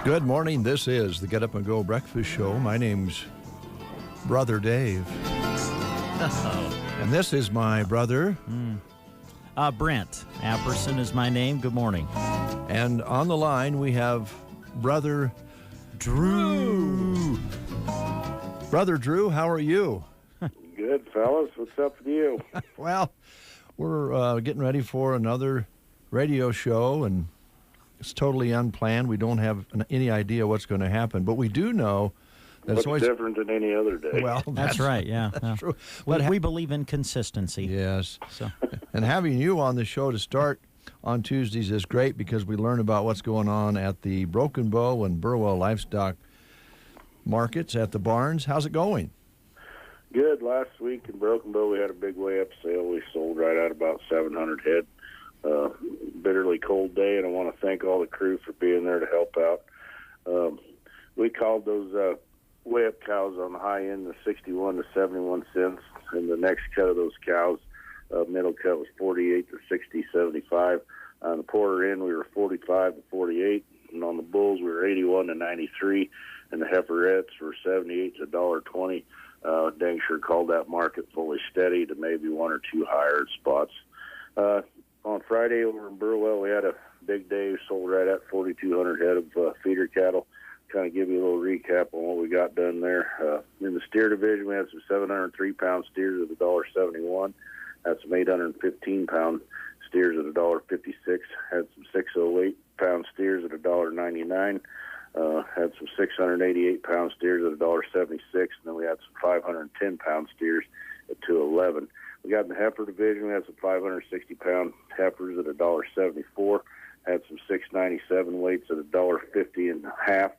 Good morning. This is the Get Up and Go Breakfast Show. My name's Brother Dave. And this is my brother. Brent Apperson is my name. Good morning. And on the line we have Brother Drew. Brother Drew, how are you? Good, fellas. What's up with you? Well, we're getting ready for another radio show, and it's totally unplanned. We don't have any idea what's going to happen, but we do know that What's it's always different than any other day. Well, That's right, yeah. That's true. We believe in consistency. Yes. So. And having you on the show to start on Tuesdays is great because we learn about what's going on at the Broken Bow and Burwell livestock markets at the barns. How's it going? Good. Last week in Broken Bow, we had a big way-up sale. We sold right at about 700 head. Bitterly cold day, and I want to thank all the crew for being there to help out. We called those way-up cows on the high end of 61 to 71 cents, and the next cut of those cows, middle cut, was 48 to 60, 75. On the quarter end, we were 45 to 48, and on the bulls, we were 81 to 93, and the heiferettes were 78 to $1.20. Dang sure called that market fully steady to maybe one or two higher spots. On Friday over in Burwell, we had a big day. We sold right at 4,200 head of feeder cattle. Kind of give you a little recap on what we got done there. In the steer division, we had some 703-pound steers at $1.71. Had some 815-pound steers at $1.56. Had some 608-pound steers at $1.99. Had some 688-pound steers at $1.76. And then we had some 510-pound steers at $2.11. We got in the heifer division. We had some 560-pound heifers at $1.74. Had some 697 weights at $1.50 and a half,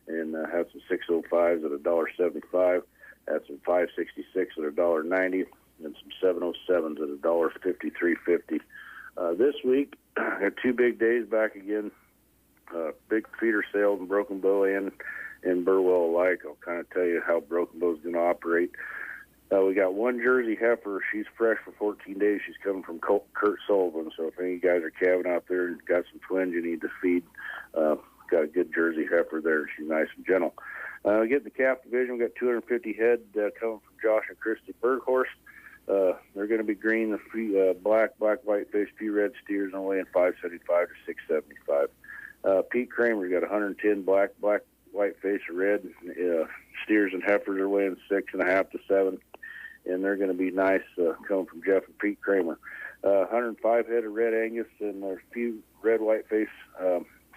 and had some 605s at $1.75. Had some 566 at $1.90, and some 707s at $1.53.50. This week, had two big days back again. Big feeder sale in Broken Bow and in Burwell alike. I'll kind of tell you how Broken Bow is going to operate. We got one Jersey heifer. She's fresh for 14 days. She's coming from Kurt Sullivan. So if any of you guys are calving out there and got some twins you need to feed, got a good Jersey heifer there. She's nice and gentle. We get in the calf division. We got 250 head coming from Josh and Christy Berghorst. They're going to be green, the black, white fish, few red steers, and weighing 575 to 675. Pete Kramer got 110 black, white face, red steers and heifers are weighing 6.5 to 7. And they're going to be nice coming from Jeff and Pete Kramer. 105 head of red Angus and a few red white face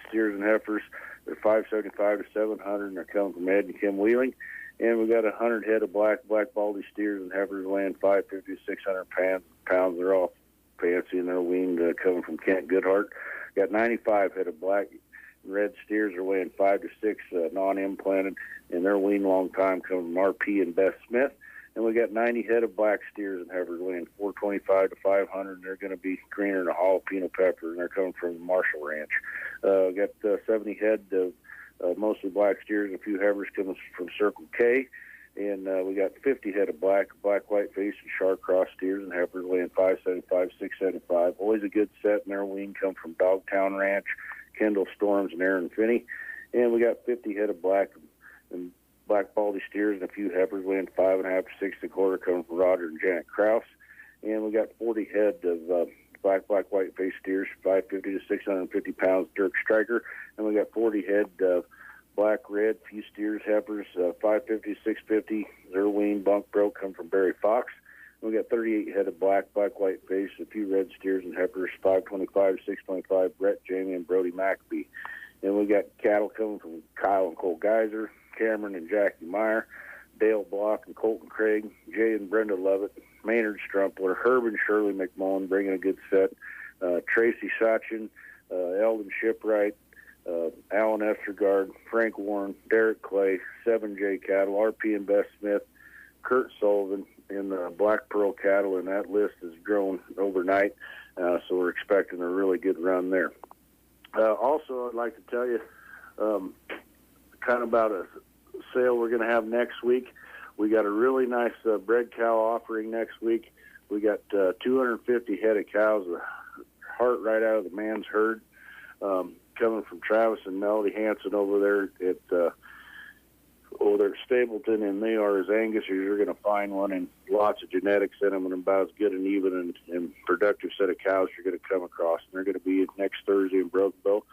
steers and heifers. They're 575 to 700, and they're coming from Ed and Kim Wheeling. And we got 100 head of black baldy steers and heifers weighing 550 to 600 pounds. They're all fancy and they're weaned coming from Kent Goodhart. Got 95 head of black and red steers are weighing 5 to 6 non-implanted, and they're weaned long time coming from RP and Beth Smith. And we got 90 head of black steers and heifers weighing 425 to 500. And they're going to be greener than a jalapeno pepper, and they're coming from the Marshall Ranch. We got 70 head of mostly black steers and a few heifers coming from Circle K. And we got 50 head of black, white face, and shark cross steers and heifers weighing 575, 675. Always a good set, and their wean come from Dogtown Ranch, Kendall Storms, and Aaron Finney. And we got 50 head of black and black baldy steers and a few heifers weighing 5.5 to 6.25 coming from Roger and Janet Krause. And we got 40 head of black, white face steers, 550 to 650 pounds, Dirk Striker. And we got 40 head black, red, few steers, heifers, 550 to 650, Zerween, Bunk Broke, come from Barry Fox. And we got 38 head of black, white face, a few red steers and heifers, 525 to 625, Brett, Jamie, and Brody McAfee. And we got cattle coming from Kyle and Cole Geyser, Cameron and Jackie Meyer, Dale Block and Colton Craig, Jay and Brenda Lovett, Maynard Strumpler, Herb and Shirley McMullen bringing a good set, Tracy Sachin, Eldon Shipwright, Alan Estergaard, Frank Warren, Derek Clay, 7J Cattle, RP and Beth Smith, Kurt Sullivan, and Black Pearl Cattle, and that list has grown overnight, so we're expecting a really good run there. Also, I'd like to tell you kind of about a sale we're going to have next week. We got a really nice bred cow offering next week. We got 250 head of cows, heart right out of the man's herd, coming from Travis and Melody Hanson over there at Stapleton, and they are as Angus as you're going to find one, and lots of genetics in them, and about as good and even and productive set of cows you're going to come across. And they're going to be next Thursday in Broken Bow.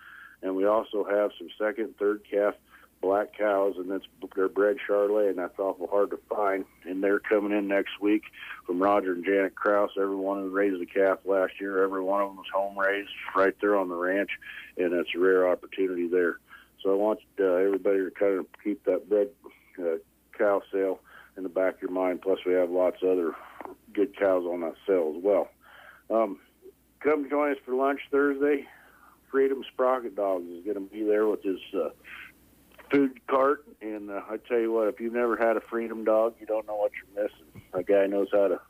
And we also have some second, third calf black cows, and they're bred Charolais, and that's awful hard to find. And they're coming in next week from Roger and Janet Krause. Every one of them raised a calf last year. Every one of them was home raised right there on the ranch, and it's a rare opportunity there. So I want everybody to kind of keep that bred cow sale in the back of your mind. Plus, we have lots of other good cows on that sale as well. Come join us for lunch Thursday. Freedom Sprocket Dogs is going to be there with his food cart, and I tell you what, if you've never had a Freedom dog, you don't know what you're missing. That guy knows how to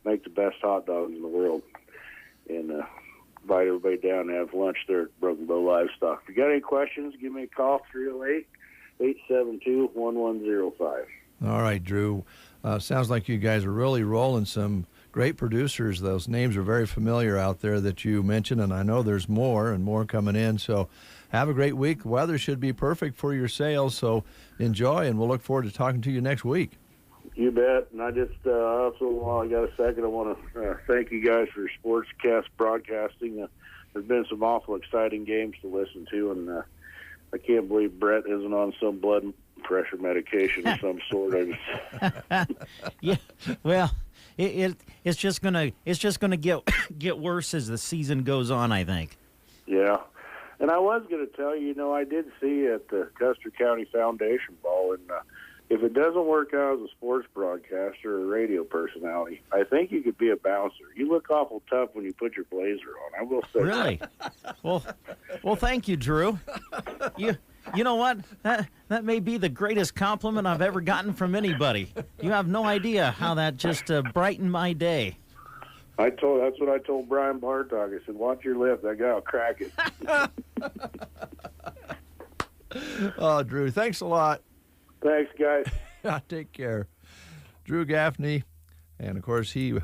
make the best hot dogs in the world, and invite everybody down to have lunch there at Broken Bow Livestock. If you got any questions, give me a call, 308-872-1105. All right, Drew. Sounds like you guys are really rolling some great producers. Those names are very familiar out there that you mentioned, and I know there's more and more coming in. So have a great week. The weather should be perfect for your sales, so enjoy, and we'll look forward to talking to you next week. You bet. And I just also, while I got a second, I want to thank you guys for your sportscast broadcasting. There's been some awful exciting games to listen to, and I can't believe Brett isn't on some blood pressure medication of some sort. Yeah, well, it's just gonna get worse as the season goes on, I think. Yeah, and I was going to tell you, I did see at the Custer County Foundation Ball, and if it doesn't work out as a sports broadcaster or a radio personality, I think you could be a bouncer. You look awful tough when you put your blazer on. I will say. Really? Well, thank you, Drew. You know what? That may be the greatest compliment I've ever gotten from anybody. You have no idea how that just brightened my day. That's what I told Brian Bartok. I said, watch your lip. That guy will crack it. Oh, Drew, thanks a lot. Thanks, guys. Take care. Drew Gaffney, and of course he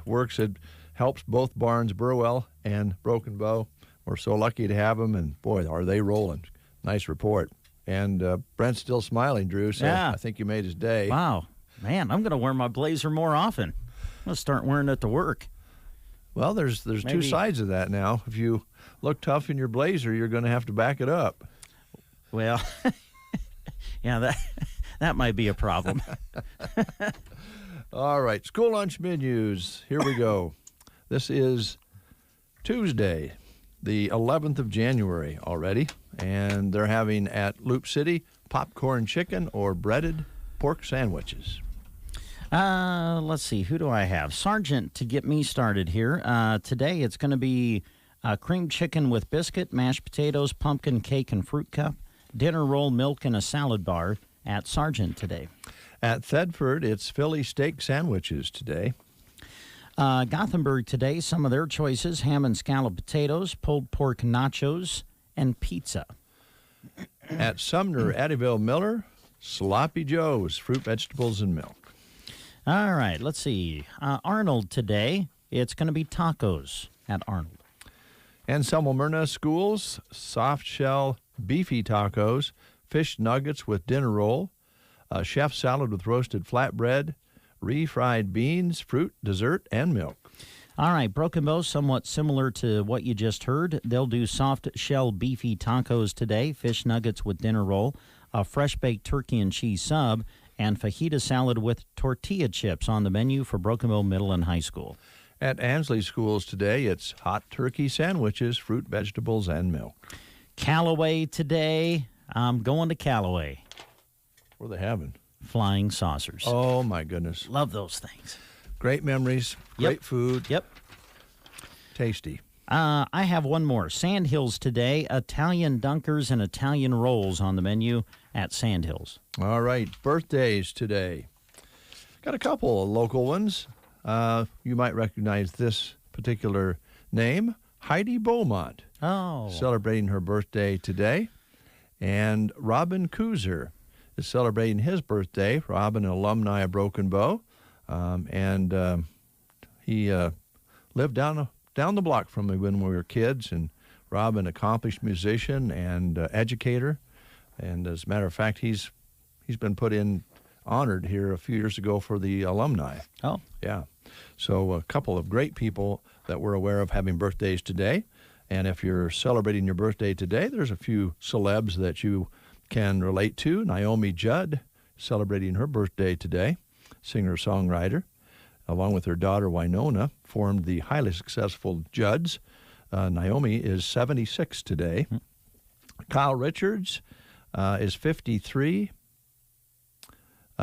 helps both barns, Burwell and Broken Bow. We're so lucky to have him, and boy, are they rolling. Nice report. And Brent's still smiling, Drew, so yeah. I think you made his day. Wow. Man, I'm going to wear my blazer more often. I'm going to start wearing it to work. Well, there's two sides of that now. If you look tough in your blazer, you're going to have to back it up. Well, yeah, that might be a problem. All right, school lunch menus. Here we go. This is Tuesday, the 11th of January already, and they're having at Loop City popcorn chicken or breaded pork sandwiches. Let's see. Who do I have? Sergeant to get me started here. Today it's going to be cream chicken with biscuit, mashed potatoes, pumpkin cake, and fruit cup, dinner roll, milk, and a salad bar at Sergeant today. At Thedford, it's Philly steak sandwiches today. Gothenburg today, some of their choices: ham and scallop potatoes, pulled pork nachos, and pizza. At Sumner, Eddyville Miller, Sloppy Joe's, fruit, vegetables, and milk. All right, let's see. Arnold today, it's going to be tacos at Arnold. And Selma Myrna Schools, soft shell beefy tacos, fish nuggets with dinner roll, a chef salad with roasted flatbread, refried beans, fruit, dessert, and milk. All right, Broken Bow, somewhat similar to what you just heard. They'll do soft shell beefy tacos today, fish nuggets with dinner roll, a fresh-baked turkey and cheese sub, and fajita salad with tortilla chips on the menu for Broken Bow Middle and High School. At Ansley Schools today, it's hot turkey sandwiches, fruit, vegetables, and milk. Callaway today, I'm going to Callaway. What are they having? Flying saucers. Oh, my goodness. Love those things. Great memories, great food. Yep. Tasty. I have one more. Sandhills today, Italian dunkers and Italian rolls on the menu at Sandhills. All right, birthdays today. Got a couple of local ones. You might recognize this particular name, Heidi Beaumont. Oh. Celebrating her birthday today. And Robin Kuzer is celebrating his birthday. Robin, an alumni of Broken Bow. And he lived down the block from me when we were kids and Rob, an accomplished musician and educator. And as a matter of fact, he's been honored here a few years ago for the alumni. Oh. Yeah. So a couple of great people that we're aware of having birthdays today. And if you're celebrating your birthday today, there's a few celebs that you can relate to. Naomi Judd, celebrating her birthday today, singer-songwriter, along with her daughter Winona, formed the highly successful Judds. Naomi is 76 today. Kyle Richards is 53.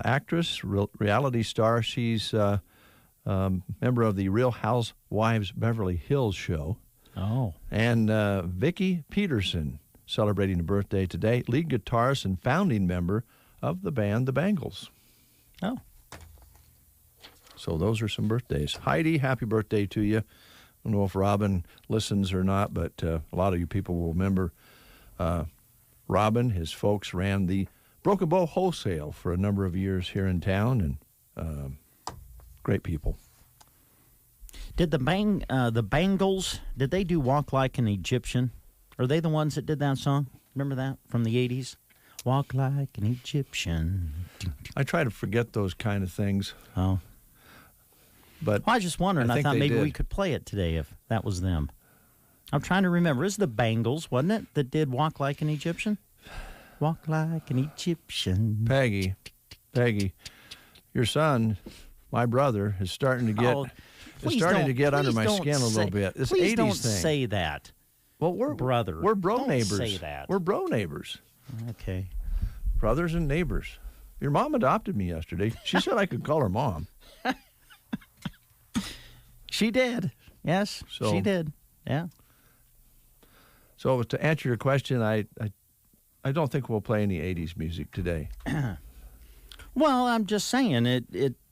Actress, reality star. She's a member of the Real Housewives Beverly Hills show. Oh. And Vicki Peterson, celebrating a birthday today, lead guitarist and founding member of the band The Bangles. Oh. So those are some birthdays. Heidi, happy birthday to you. I don't know if Robin listens or not, but a lot of you people will remember Robin. His folks ran the Broken Bow Wholesale for a number of years here in town, and great people. Did the Bangles, did they do Walk Like an Egyptian? Are they the ones that did that song? Remember that from the 80s? Walk like an Egyptian. I try to forget those kind of things. Oh. But Well, I was just wondering. I think thought they maybe did. we could play it today if that was them. I'm trying to remember. It's the Bangles, wasn't it, that did Walk Like an Egyptian? Walk like an Egyptian. Peggy, your son, my brother, is starting to get under my skin a little bit. This Please 80s don't thing. say that. Well, we're brother. We're bro Don't neighbors. say that. We're bro neighbors. Okay. Brothers and neighbors. Your mom adopted me yesterday. She said I could call her mom. She did. Yes, So- she did. Yeah. So to answer your question, I don't think we'll play any 80s music today. Well, I'm just saying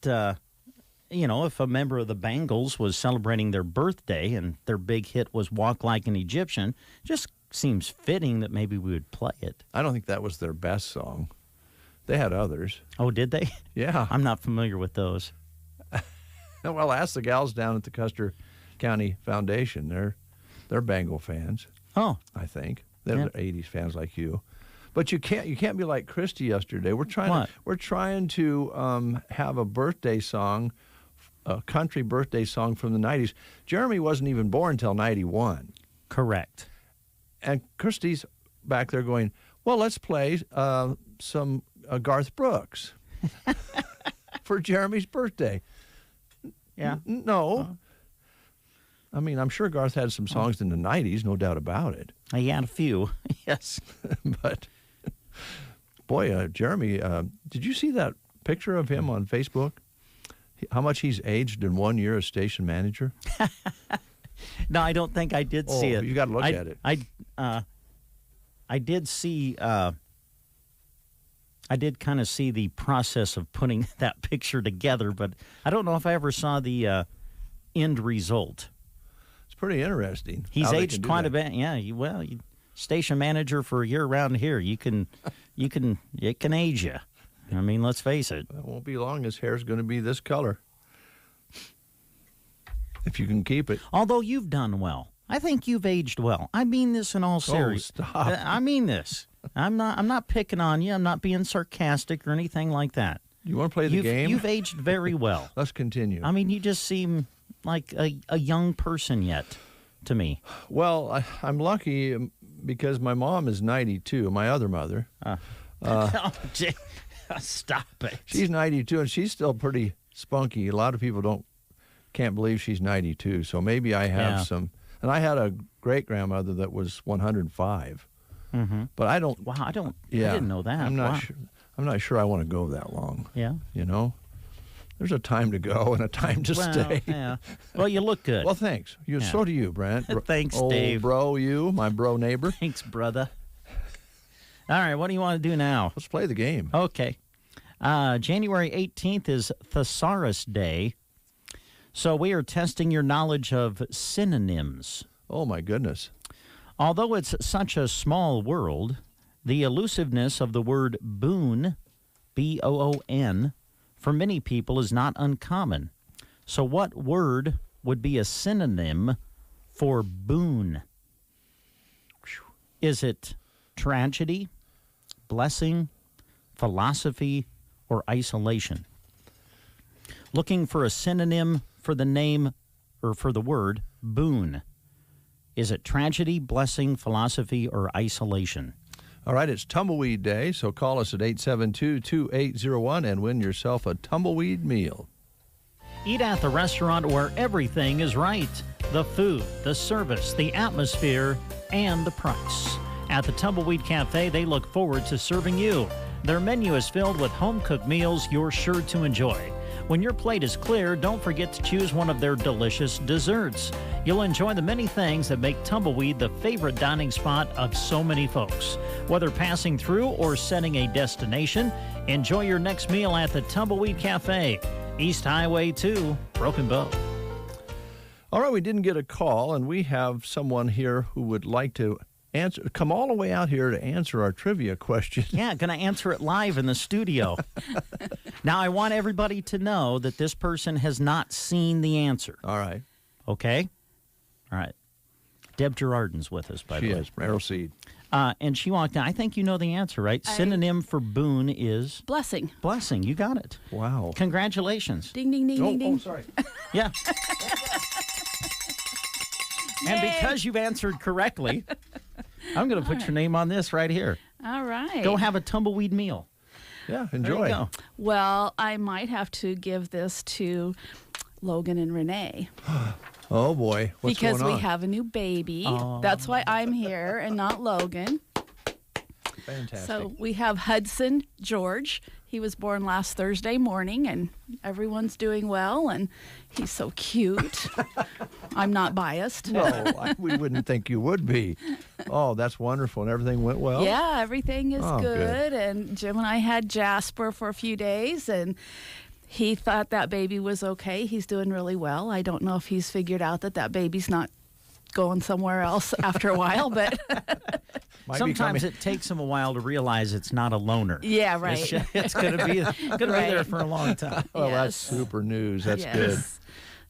if a member of the Bangles was celebrating their birthday and their big hit was Walk Like an Egyptian, just seems fitting that maybe we would play it. I don't think that was their best song. They had others. Oh, did they? Yeah. I'm not familiar with those. Well, ask the gals down at the Custer County Foundation. They're Bengal fans, Oh, I think. They're Yeah. 80s fans like you. But you can't be like Christy yesterday. We're trying to have a birthday song, a country birthday song from the 90s. Jeremy wasn't even born until 91. correct. And Christy's back there going, well, let's play some Garth Brooks for Jeremy's birthday. Yeah. No. I mean, I'm sure Garth had some songs in the 90s, no doubt about it. He had a few. Yes. But, boy, Jeremy, did you see that picture of him on Facebook? How much he's aged in 1 year as station manager? No, I don't think I did see it. You got to look at it. I did see. I did kind of see the process of putting that picture together, but I don't know if I ever saw the end result. It's pretty interesting. He's how they can aged do quite that. a bit. Yeah. Station manager for a year around here. It can age you. I mean, let's face it. It won't be long. His hair's going to be this color. If you can keep it. Although you've done well. I think you've aged well. I mean this in all seriousness. stop. I mean this. I'm not picking on you. I'm not being sarcastic or anything like that. You want to play the game? You've aged very well. Let's continue. I mean, you just seem like a young person yet to me. Well, I'm lucky because my mom is 92, my other mother. Oh, gee. Stop it. She's 92, and she's still pretty spunky. A lot of people can't believe she's 92, so maybe I have some. And I had a great-grandmother that was 105. Mm-hmm. But I don't. Wow, I Yeah, didn't know that. I'm not Wow. sure. I'm not sure I want to go that long. Yeah. You know, there's a time to go and a time to stay. Yeah. Well, you look good. Well, thanks. So do you, Brent. Thanks, Old Dave. Bro, my bro neighbor. Thanks, brother. All right, what do you want to do now? Let's play the game. Okay. January 18th is Thesaurus Day. So we are testing your knowledge of synonyms. Oh, my goodness. Although it's such a small world, the elusiveness of the word boon, B-O-O-N, for many people is not uncommon. So what word would be a synonym for boon? Is it tragedy, blessing, philosophy, or isolation? Looking for a synonym for the name or for the word boon. Is it tragedy, blessing, philosophy, or isolation? All right, it's Tumbleweed Day, so call us at 872-2801 and win yourself a tumbleweed meal. Eat at the restaurant where everything is right. The food, the service, the atmosphere, and the price. At the Tumbleweed Cafe, they look forward to serving you. Their menu is filled with home-cooked meals you're sure to enjoy. When your plate is clear, don't forget to choose one of their delicious desserts. You'll enjoy the many things that make Tumbleweed the favorite dining spot of so many folks. Whether passing through or setting a destination, enjoy your next meal at the Tumbleweed Cafe, East Highway 2, Broken Bow. All right, we didn't get a call, and we have someone here who would like to come all the way out here to answer our trivia question. Yeah, going to answer it live in the studio. Now, I want everybody to know that this person has not seen the answer. All right. Okay? All right. Deb Gerardin's with us, by the way. She is, Arrow Seed. And she walked in. I think you know the answer, right? Synonym for boon is? Blessing. Blessing. You got it. Wow. Congratulations. Ding, ding, ding, ding, ding. Oh, sorry. Yeah. And because you've answered correctly, I'm going to put your name on this right here. All right. Go have a tumbleweed meal. Yeah, There enjoy. you go. Well, I might have to give this to Logan and Renee Oh, boy. What's because going on? we have a new baby. Oh. That's why I'm here and not Logan. Fantastic. So we have Hudson George. He was born last Thursday morning, and everyone's doing well, and he's so cute. I'm not biased. No, we wouldn't think you would be. Oh, that's wonderful. And everything went well? Yeah, everything is Oh, good. And Jim and I had Jasper for a few days, and he thought that baby was okay. He's doing really well. I don't know if he's figured out that baby's not going somewhere else after a while, but Might be Sometimes coming. it takes them a while to realize it's not a loner. yeah, right. It's going to be Right. there for a long time. Oh, that's Yes. super news. That's Yes. good.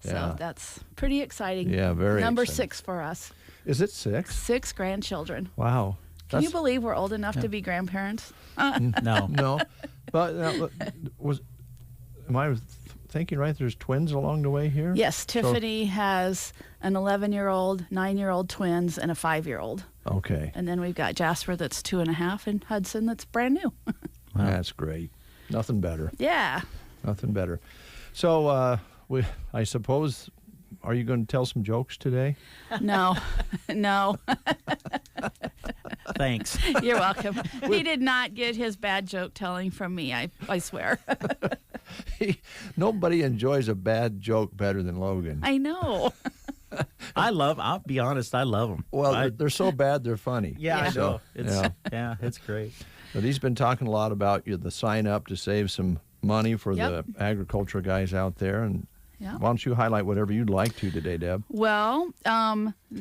So Yeah. that's pretty exciting. Yeah, very Number exciting. 6 for us. Is it 6? 6 grandchildren. Wow. Can you believe we're old enough to be grandparents? No. No. But am I thinking right? There's twins along the way here? Yes, Tiffany has an 11-year-old, 9-year-old twins, and a 5-year-old. Okay. And then we've got Jasper that's 2.5 and Hudson that's brand new. That's great. Nothing better. Yeah. Nothing better. So, I suppose, are you going to tell some jokes today? No. No. Thanks. You're welcome. He did not get his bad joke telling from me, I swear. Nobody enjoys a bad joke better than Logan. I know. I'll be honest, I love them. Well, they're so bad they're funny. Yeah, I Yeah. know. Yeah. Yeah, it's great. But he's been talking a lot about the sign up to save some money for Yep. the agriculture guys out there. And Yeah. why don't you highlight whatever you'd like to today, Deb? Well,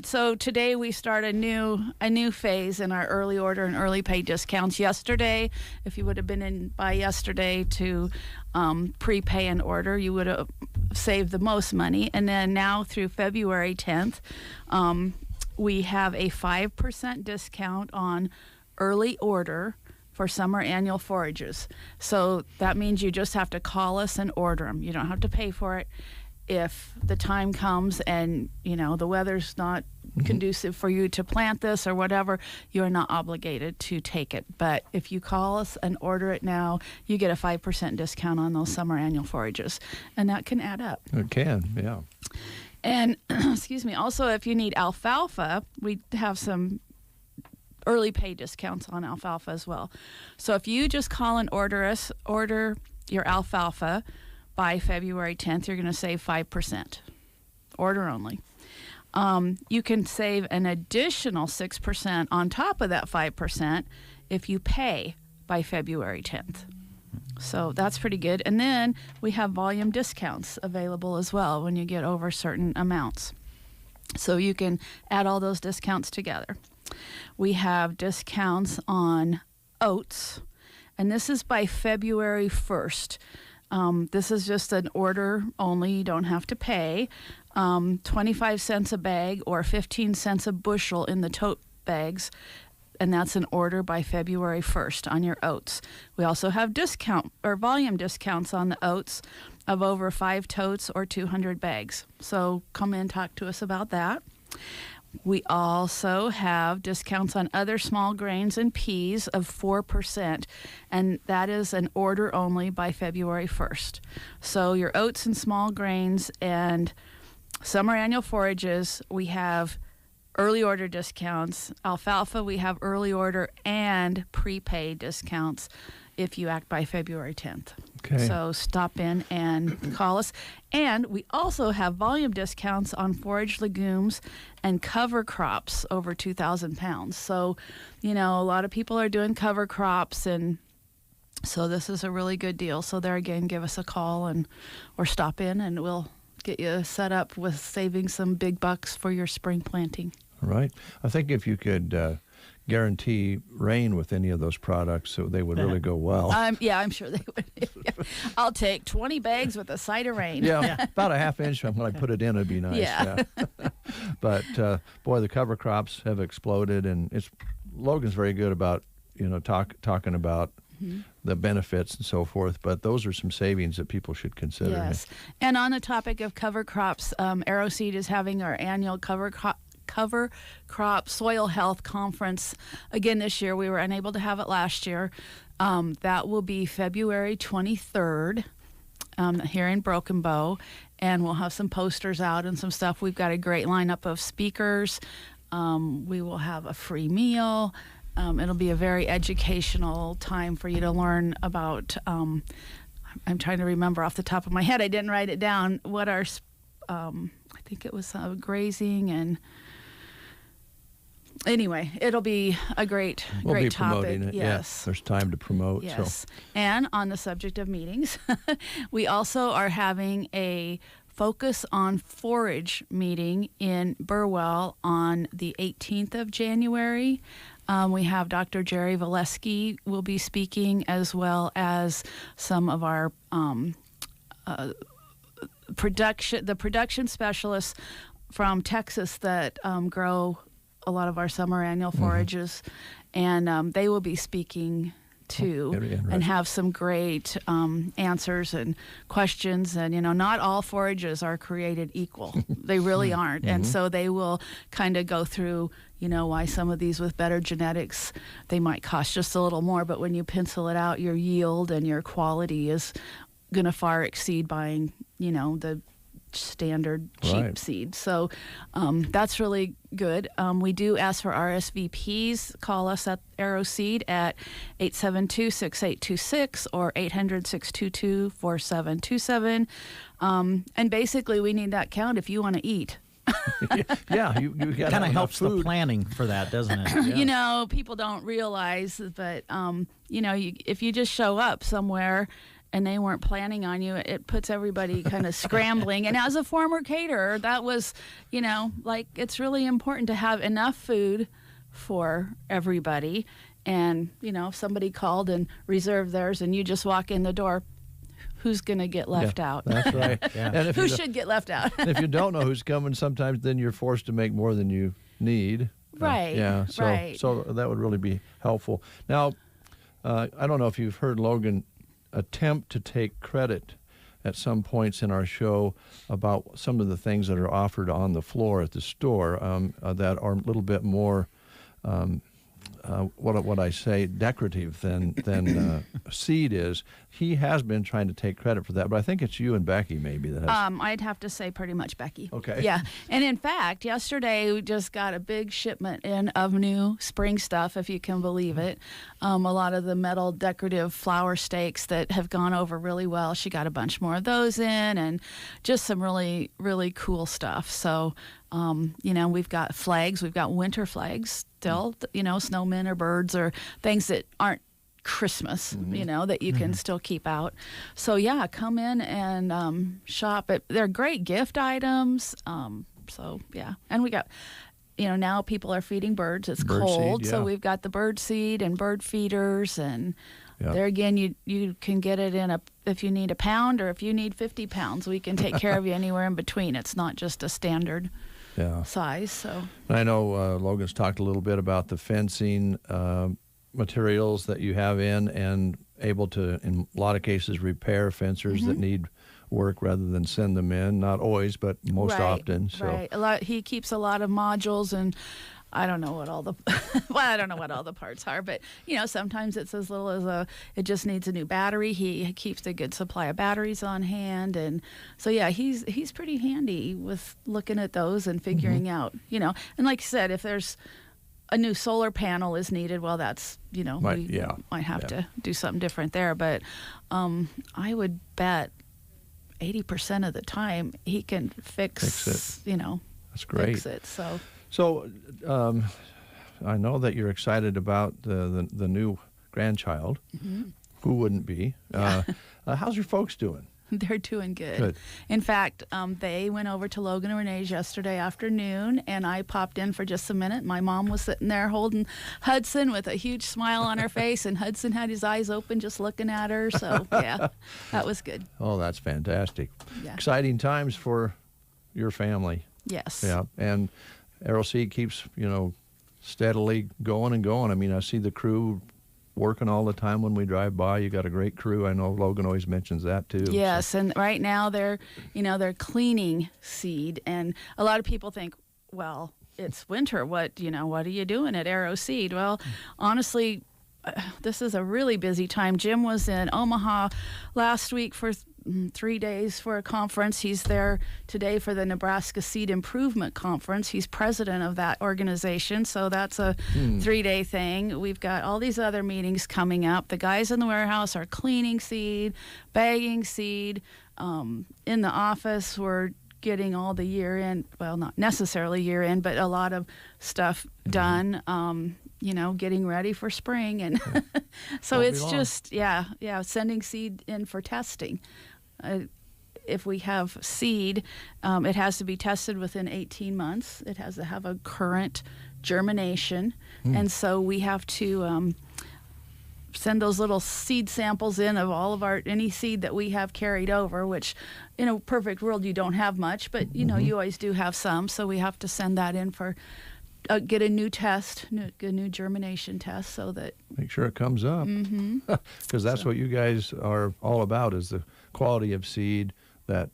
so today we start a new phase in our early order and early pay discounts. Yesterday, if you would have been in by yesterday to prepay an order, you would have saved the most money. And then now through February 10th, we have a 5% discount on early order for summer annual forages. So that means you just have to call us and order them. You don't have to pay for it. If the time comes and, the weather's not conducive for you to plant this or whatever, you're not obligated to take it. But if you call us and order it now, you get a 5% discount on those summer annual forages. And that can add up. It can, yeah. And, excuse me, also if you need alfalfa, we have some early pay discounts on alfalfa as well. So if you just call and order your alfalfa by February 10th, you're going to save 5%. Order only. You can save an additional 6% on top of that 5% if you pay by February 10th. So that's pretty good. And then we have volume discounts available as well when you get over certain amounts. So you can add all those discounts together. We have discounts on oats, and this is by February 1st. This is just an order only. You don't have to pay. 25 cents a bag or 15 cents a bushel in the tote bags and that's an order by February 1st on your oats. We also have discount or volume discounts on the oats of over 5 totes or 200 bags. So come in, talk to us about that. We also have discounts on other small grains and peas of 4%, and that is an order only by February 1st. So your oats and small grains and summer annual forages, we have early order discounts. Alfalfa, we have early order and prepaid discounts if you act by February 10th. Okay. So stop in and call us. And we also have volume discounts on forage legumes and cover crops over 2,000 pounds. So, you know, a lot of people are doing cover crops, and so this is a really good deal. So there again, give us a call and or stop in, and we'll get you set up with saving some big bucks for your spring planting. All right. I think if you could guarantee rain with any of those products, so they would really go well. Yeah, I'm sure they would. I'll take 20 bags with a side of rain. Yeah, about a half inch when I put it in, it'd be nice. Yeah. But boy, the cover crops have exploded, and Logan's very good about talking about the benefits and so forth. But those are some savings that people should consider. Yes, and on the topic of cover crops, Arrow Seed is having our annual cover crop soil health conference again this year. We were unable to have it last year. That will be February 23rd here in Broken Bow, and we'll have some posters out and some stuff. We've got a great lineup of speakers. We will have a free meal. It'll be a very educational time for you to learn about, I'm trying to remember off the top of my head, I didn't write it down, what our, I think it was grazing, and anyway, it'll be a great topic. We'll be promoting it. Yes. Yeah, there's time to promote. Yes. So. And on the subject of meetings, we also are having a Focus on Forage meeting in Burwell on the 18th of January. We have Dr. Jerry Valesky will be speaking, as well as some of our production specialists from Texas that grow a lot of our summer annual forages, and they will be speaking too, and have some great answers and questions. And not all forages are created equal. They really aren't. And so they will kind of go through why some of these with better genetics, they might cost just a little more, but when you pencil it out, your yield and your quality is going to far exceed buying the standard cheap seed. So that's really good. We do ask for RSVPs. Call us at Arrow Seed at 872-6826 or 800-622-4727. And basically, we need that count if you want to eat. Yeah, you got kind of helps the planning for that, doesn't it? Yeah. People don't realize, but if you just show up somewhere and they weren't planning on you, it puts everybody kind of scrambling. And as a former caterer, that was, it's really important to have enough food for everybody. And, if somebody called and reserved theirs and you just walk in the door, who's going to get left out? That's right. Yeah. And if who should get left out? if you don't know who's coming, sometimes then you're forced to make more than you need. Right. So that would really be helpful. Now, I don't know if you've heard Logan attempt to take credit at some points in our show about some of the things that are offered on the floor at the store that are a little bit more what I say decorative than seed is. He has been trying to take credit for that, but I think it's you and Becky maybe that has. I'd have to say pretty much Becky. Okay. Yeah, and in fact, yesterday we just got a big shipment in of new spring stuff, if you can believe it. A lot of the metal decorative flower stakes that have gone over really well. She got a bunch more of those in, and just some really, really cool stuff. So, we've got flags. We've got winter flags still, snowmen or birds or things that aren't Christmas, that you can still keep out. So, yeah, come in and shop. They're great gift items. So, yeah. And we got, now people are feeding birds. It's bird cold. Seed, So we've got the bird seed and bird feeders. And there again, you can get it in if you need a pound or if you need 50 pounds, we can take care of you anywhere in between. It's not just a standard size. So I know Logan's talked a little bit about the fencing materials that you have in and able to, in a lot of cases, repair fencers that need work rather than send them in. Not always, but most often. So. Right. He keeps a lot of modules, and I don't know what all the I don't know what all the parts are, but sometimes it's as little as it just needs a new battery. He keeps a good supply of batteries on hand, and so he's pretty handy with looking at those and figuring out, and like you said, if there's a new solar panel is needed, well, that's we might have to do something different there, but I would bet 80% of the time he can fix it. That's great. Fix it. So I know that you're excited about the new grandchild. Who wouldn't be? How's your folks doing? They're doing good. In fact, they went over to Logan and Renee's yesterday afternoon, and I popped in for just a minute. My mom was sitting there holding Hudson with a huge smile on her face, and Hudson had his eyes open just looking at her. So, yeah, that was good. Oh, that's fantastic. Yeah. Exciting times for your family. Yes. Yeah, and Arrow Seed keeps, steadily going and going. I mean, I see the crew working all the time when we drive by. You got a great crew. I know Logan always mentions that too. Yes, so. And right now they're cleaning seed, and a lot of people think, well, it's winter. What are you doing at Arrow Seed? Well, honestly, this is a really busy time. Jim was in Omaha last week for 3 days for a conference. He's there today for the Nebraska Seed Improvement Conference. He's president of that organization, so that's a 3-day thing. We've got all these other meetings coming up. The guys in the warehouse are cleaning seed, bagging seed. In the office, we're getting all the year-end, well, not necessarily year-end, but a lot of stuff done. Getting ready for spring, and so it's just sending seed in for testing. If we have seed, it has to be tested within 18 months. It has to have a current germination, and so we have to send those little seed samples in of all of any seed that we have carried over, which in a perfect world you don't have much, but you always do have some, so we have to send that in for get a new test, a new germination test, so that make sure it comes up, because that's what you guys are all about, is the quality of seed that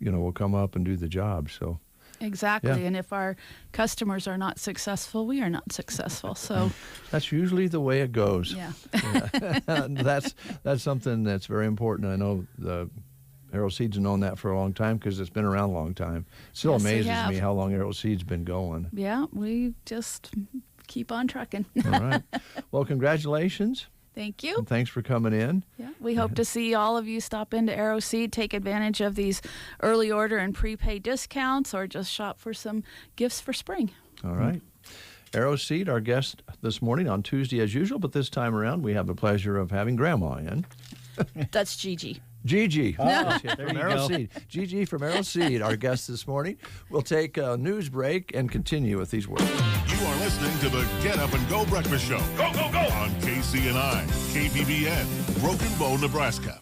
will come up and do the job. So exactly, and if our customers are not successful, we are not successful. So that's usually the way it goes. Yeah. That's something that's very important. I know the Arrow Seed's known that for a long time because it's been around a long time. It still amazes me how long Arrow Seed's been going. Yeah, we just keep on trucking. All right. Well, congratulations. Thank you. And thanks for coming in. Yeah, we hope to see all of you stop into Arrow Seed, take advantage of these early order and prepaid discounts, or just shop for some gifts for spring. All right. Arrow Seed, our guest this morning on Tuesday as usual, but this time around we have the pleasure of having Grandma in. That's Gigi. Gigi from Arrow Seed. Gigi from Arrow Seed, our guest this morning. We'll take a news break and continue with these words. You are listening to the Get Up and Go Breakfast Show. Go, go, go! On KCNI, KPVN, Broken Bow, Nebraska.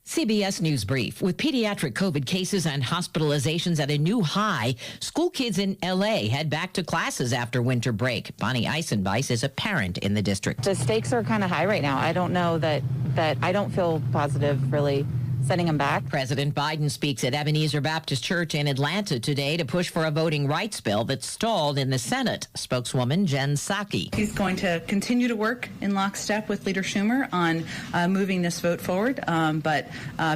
CBS News Brief. With pediatric COVID cases and hospitalizations at a new high, school kids in L.A. head back to classes after winter break. Bonnie Eisenbeiss is a parent in the district. The stakes are kind of high right now. I don't know that I don't feel positive really sending them back. President Biden speaks at Ebenezer Baptist Church in Atlanta today to push for a voting rights bill that stalled in the Senate. Spokeswoman Jen Psaki. He's going to continue to work in lockstep with Leader Schumer on moving this vote forward. But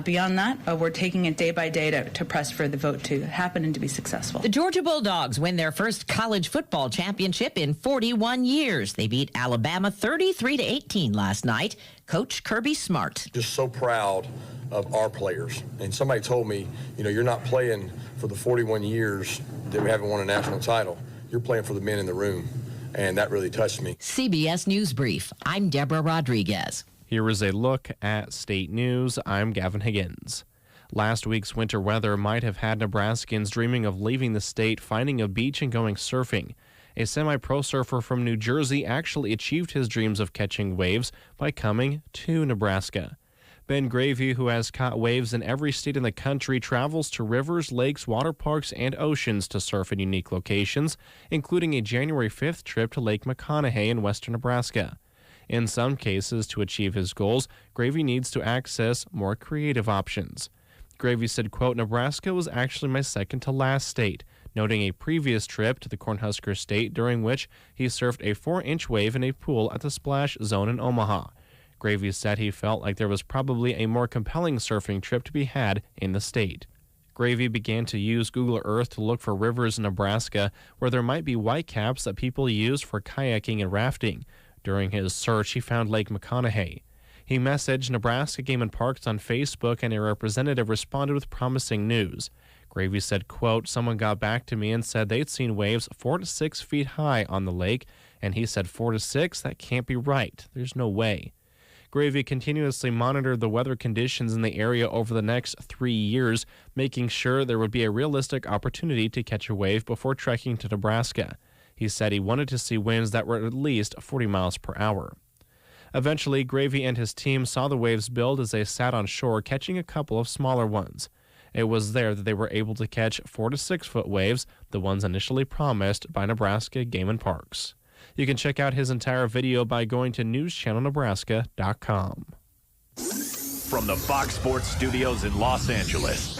beyond that, we're taking it day by day to press for the vote to happen and to be successful. The Georgia Bulldogs win their first college football championship in 41 years. They beat Alabama 33-18 last night. Coach Kirby Smart. Just so proud of our players. And somebody told me, you're not playing for the 41 years that we haven't won a national title. You're playing for the men in the room. And that really touched me. CBS News Brief. I'm Deborah Rodriguez. Here is a look at state news. I'm Gavin Higgins. Last week's winter weather might have had Nebraskans dreaming of leaving the state, finding a beach, and going surfing. A semi-pro surfer from New Jersey actually achieved his dreams of catching waves by coming to Nebraska. Ben Gravy, who has caught waves in every state in the country, travels to rivers, lakes, water parks, and oceans to surf in unique locations, including a January 5th trip to Lake McConaughey in western Nebraska. In some cases, to achieve his goals, Gravy needs to access more creative options. Gravy said, quote, Nebraska was actually my second to last state, noting a previous trip to the Cornhusker State during which he surfed a 4-inch wave in a pool at the Splash Zone in Omaha. Gravy said he felt like there was probably a more compelling surfing trip to be had in the state. Gravy began to use Google Earth to look for rivers in Nebraska where there might be whitecaps that people use for kayaking and rafting. During his search, he found Lake McConaughey. He messaged Nebraska Game and Parks on Facebook, and a representative responded with promising news. Gravy said, quote, someone got back to me and said they'd seen waves 4 to 6 feet high on the lake, and he said 4 to 6? That can't be right. There's no way. Gravy continuously monitored the weather conditions in the area over the next 3 years, making sure there would be a realistic opportunity to catch a wave before trekking to Nebraska. He said he wanted to see winds that were at least 40 miles per hour. Eventually, Gravy and his team saw the waves build as they sat on shore, catching a couple of smaller ones. It was there that they were able to catch 4 to 6 foot waves, the ones initially promised by Nebraska Game and Parks. You can check out his entire video by going to newschannelnebraska.com. From the Fox Sports Studios in Los Angeles,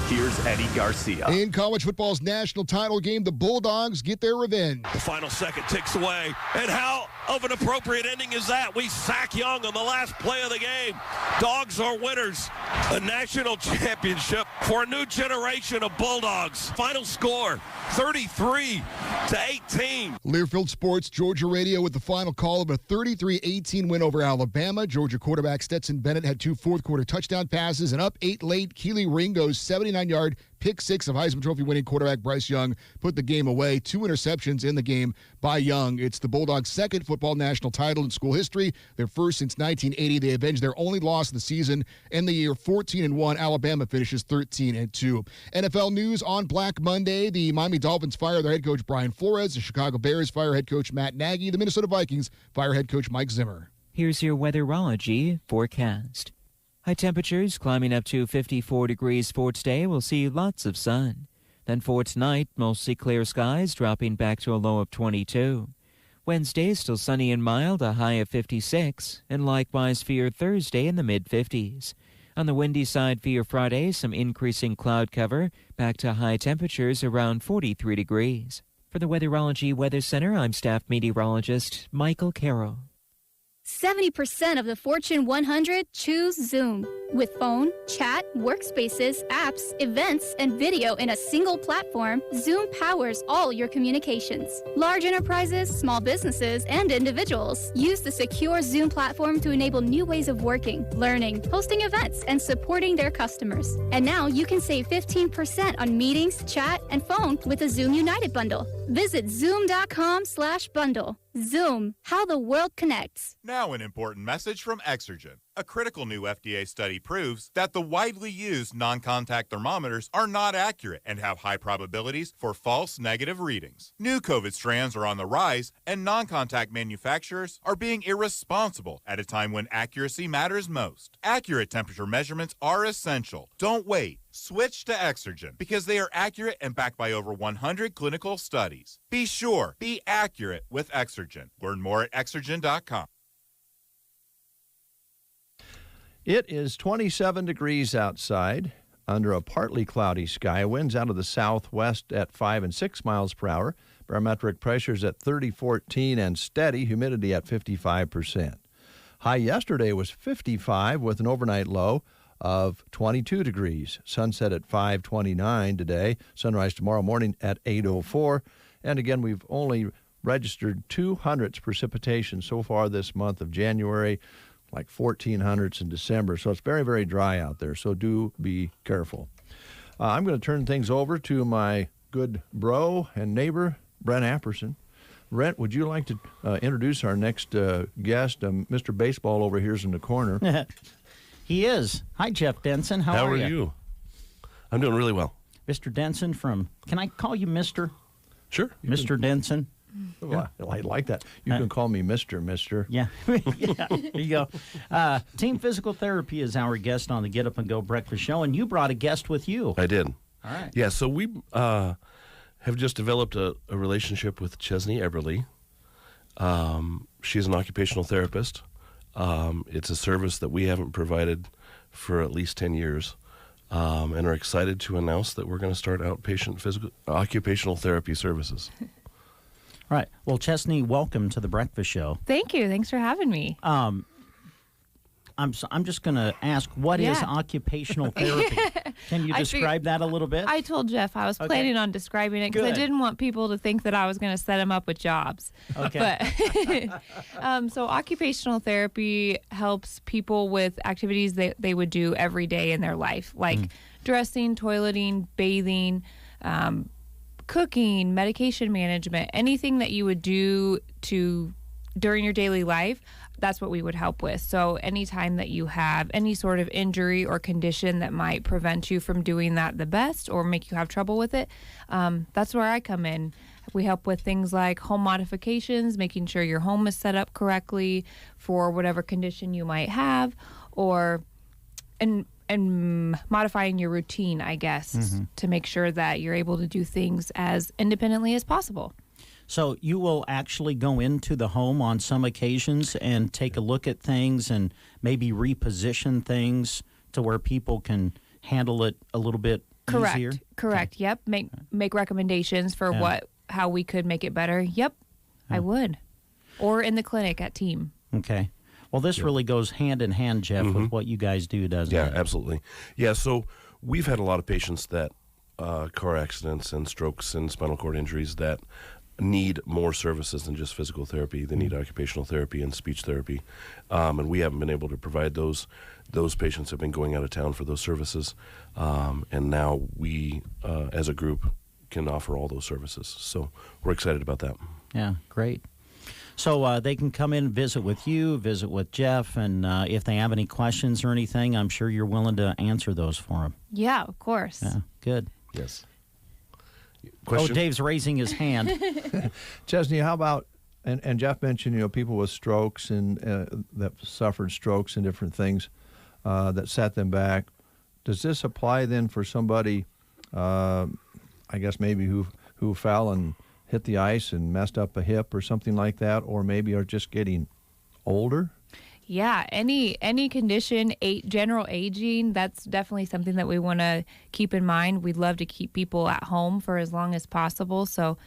here's Eddie Garcia. In college football's national title game, the Bulldogs get their revenge. The final second ticks away, and how of an appropriate ending is that? We sack Young on the last play of the game. Dogs are winners. A national championship for a new generation of Bulldogs. Final score, 33-18. Learfield Sports Georgia Radio with the final call of a 33-18 win over Alabama. Georgia quarterback Stetson Bennett had 2 fourth-quarter touchdown passes, and up 8 late, Keely Ringo's 79-yard pick six of Heisman Trophy winning quarterback Bryce Young put the game away. 2 interceptions in the game by Young. It's the Bulldogs' second football national title in school history, their first since 1980. They avenged their only loss of the season in the year. 14-1. Alabama finishes 13-2. NFL news on Black Monday. The Miami Dolphins fire their head coach Brian Flores. The Chicago Bears fire head coach Matt Nagy. The Minnesota Vikings fire head coach Mike Zimmer. Here's your weatherology forecast. High temperatures climbing up to 54 degrees for today. We'll see lots of sun. Then for tonight, mostly clear skies, dropping back to a low of 22. Wednesday, still sunny and mild, a high of 56. And likewise for your Thursday in the mid-50s. On the windy side for your Friday, some increasing cloud cover, back to high temperatures around 43 degrees. For the Weatherology Weather Center, I'm staff meteorologist Michael Carroll. 70% of the Fortune 100 choose Zoom. With phone, chat, workspaces, apps, events, and video in a single platform, Zoom powers all your communications. Large enterprises, small businesses, and individuals use the secure Zoom platform to enable new ways of working, learning, hosting events, and supporting their customers. And now you can save 15% on meetings, chat, and phone with the Zoom United bundle. Visit zoom.com/bundle. Zoom, how the world connects. Now an important message from Exergen. A critical new FDA study proves that the widely used non-contact thermometers are not accurate and have high probabilities for false negative readings. New COVID strands are on the rise, and non-contact manufacturers are being irresponsible at a time when accuracy matters most. Accurate temperature measurements are essential. Don't wait. Switch to Exergen because they are accurate and backed by over 100 clinical studies. Be sure, be accurate with Exergen. Learn more at Exergen.com. It is 27 degrees outside under a partly cloudy sky. Winds out of the southwest at 5 and 6 miles per hour. Barometric pressures at 30-14 and steady. Humidity at 55%. High yesterday was 55 with an overnight low of 22 degrees. Sunset at 5:29 today. Sunrise tomorrow morning at 8:04. And again, we've only registered 200ths precipitation so far this month of January, like 1400ths in December. So it's very, very dry out there. So do be careful. I'm going to turn things over to my good bro and neighbor, Brent Apperson. Brent, would you like to introduce our next guest? Mr. Baseball over here's in the corner. He is. Hi, Jeff Denson. How are you? I'm doing really well. Mr. Denson from, can I call you Mr.? Sure. Mr. Denson? Well, I like that. You can call me Mister. Yeah. Yeah, there you go. Team Physical Therapy is our guest on the Get Up and Go Breakfast Show, and you brought a guest with you. I did. All right. Yeah, so we have just developed a relationship with Chesney Eberly. She's an occupational therapist. It's a service that we haven't provided for at least 10 years, and are excited to announce that we're going to start outpatient occupational therapy services. All right. Well, Chesney, welcome to the Breakfast Show. Thank you. Thanks for having me. I'm just going to ask, what is occupational therapy? Can you describe that a little bit? I told Jeff I was planning on describing it because I didn't want people to think that I was going to set him up with jobs. Okay. But, so occupational therapy helps people with activities that they would do every day in their life, like dressing, toileting, bathing, cooking, medication management, anything that you would do during your daily life. That's what we would help with. So anytime that you have any sort of injury or condition that might prevent you from doing that the best or make you have trouble with it, that's where I come in. We help with things like home modifications, making sure your home is set up correctly for whatever condition you might have, and modifying your routine, I guess, to make sure that you're able to do things as independently as possible. So you will actually go into the home on some occasions and take a look at things and maybe reposition things to where people can handle it a little bit easier? Correct. Okay. Yep. Make recommendations for how we could make it better. Yep. I would. Or in the clinic at team. Okay. Well, this really goes hand in hand, Jeff, with what you guys do, doesn't it? Yeah, absolutely. Yeah, so we've had a lot of patients that car accidents and strokes and spinal cord injuries that need more services than just physical therapy. They need occupational therapy and speech therapy, and we haven't been able to provide those. Those patients have been going out of town for those services, and now we, as a group, can offer all those services. So we're excited about that. Yeah, great. So they can come in and visit with you, visit with Jeff, and if they have any questions or anything, I'm sure you're willing to answer those for them. Yeah, of course. Yeah, good. Yes. Question? Oh, Dave's raising his hand. Chesney, how about, and Jeff mentioned, people with strokes and that suffered strokes and different things that set them back. Does this apply then for somebody, I guess maybe who fell and hit the ice and messed up a hip or something like that, or maybe are just getting older? Yeah, any condition, general aging, that's definitely something that we want to keep in mind. We'd love to keep people at home for as long as possible. So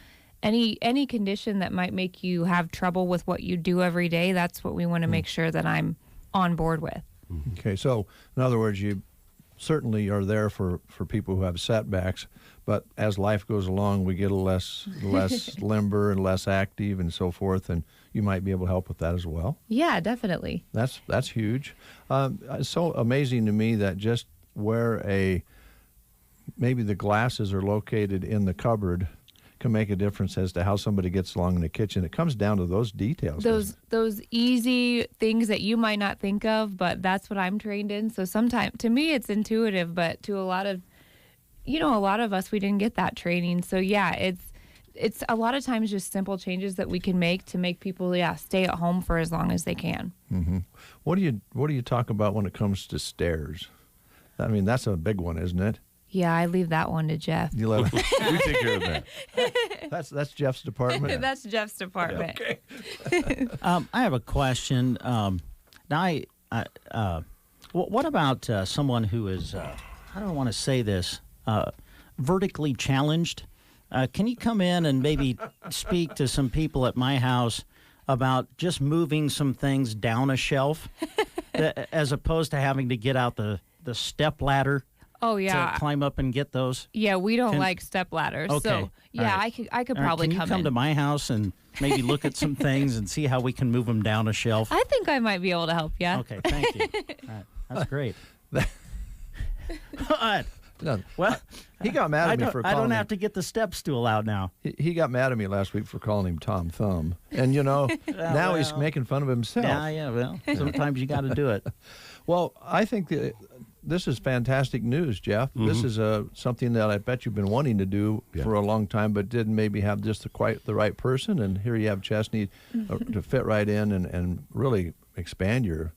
any condition that might make you have trouble with what you do every day, that's what we want to make sure that I'm on board with. Okay, so in other words, you certainly are there for people who have setbacks, but as life goes along, we get a less limber and less active and so forth, and you might be able to help with that as well. Yeah, definitely. That's huge. It's so amazing to me that just where maybe the glasses are located in the cupboard can make a difference as to how somebody gets along in the kitchen. It comes down to those details. Those easy things that you might not think of, but that's what I'm trained in. So sometimes, to me, it's intuitive, but to a lot of us, we didn't get that training. So yeah, it's a lot of times just simple changes that we can make to make people, stay at home for as long as they can. Mm-hmm. What do you talk about when it comes to stairs? I mean, that's a big one, isn't it? Yeah, I leave that one to Jeff. You let we take care of that. That's Jeff's department. That's Jeff's department. Okay. I have a question. Now, what about someone who is, I don't want to say this, vertically challenged? Can you come in and maybe speak to some people at my house about just moving some things down a shelf as opposed to having to get out the step ladder? Oh yeah, to climb up and get those. Yeah, we don't like step ladders. Okay. So yeah, right. I could probably come in. Can you come to my house and maybe look at some things and see how we can move them down a shelf? I think I might be able to help you. Okay, thank you. All right, that's great. No, well, he got mad at me for calling I don't have to get the step stool out now. He got mad at me last week for calling him Tom Thumb. And, now he's making fun of himself. Yeah, well, sometimes you got to do it. Well, I think this is fantastic news, Jeff. This is something that I bet you've been wanting to do for a long time, but didn't maybe have just quite the right person. And here you have Chesney to fit right in and really expand your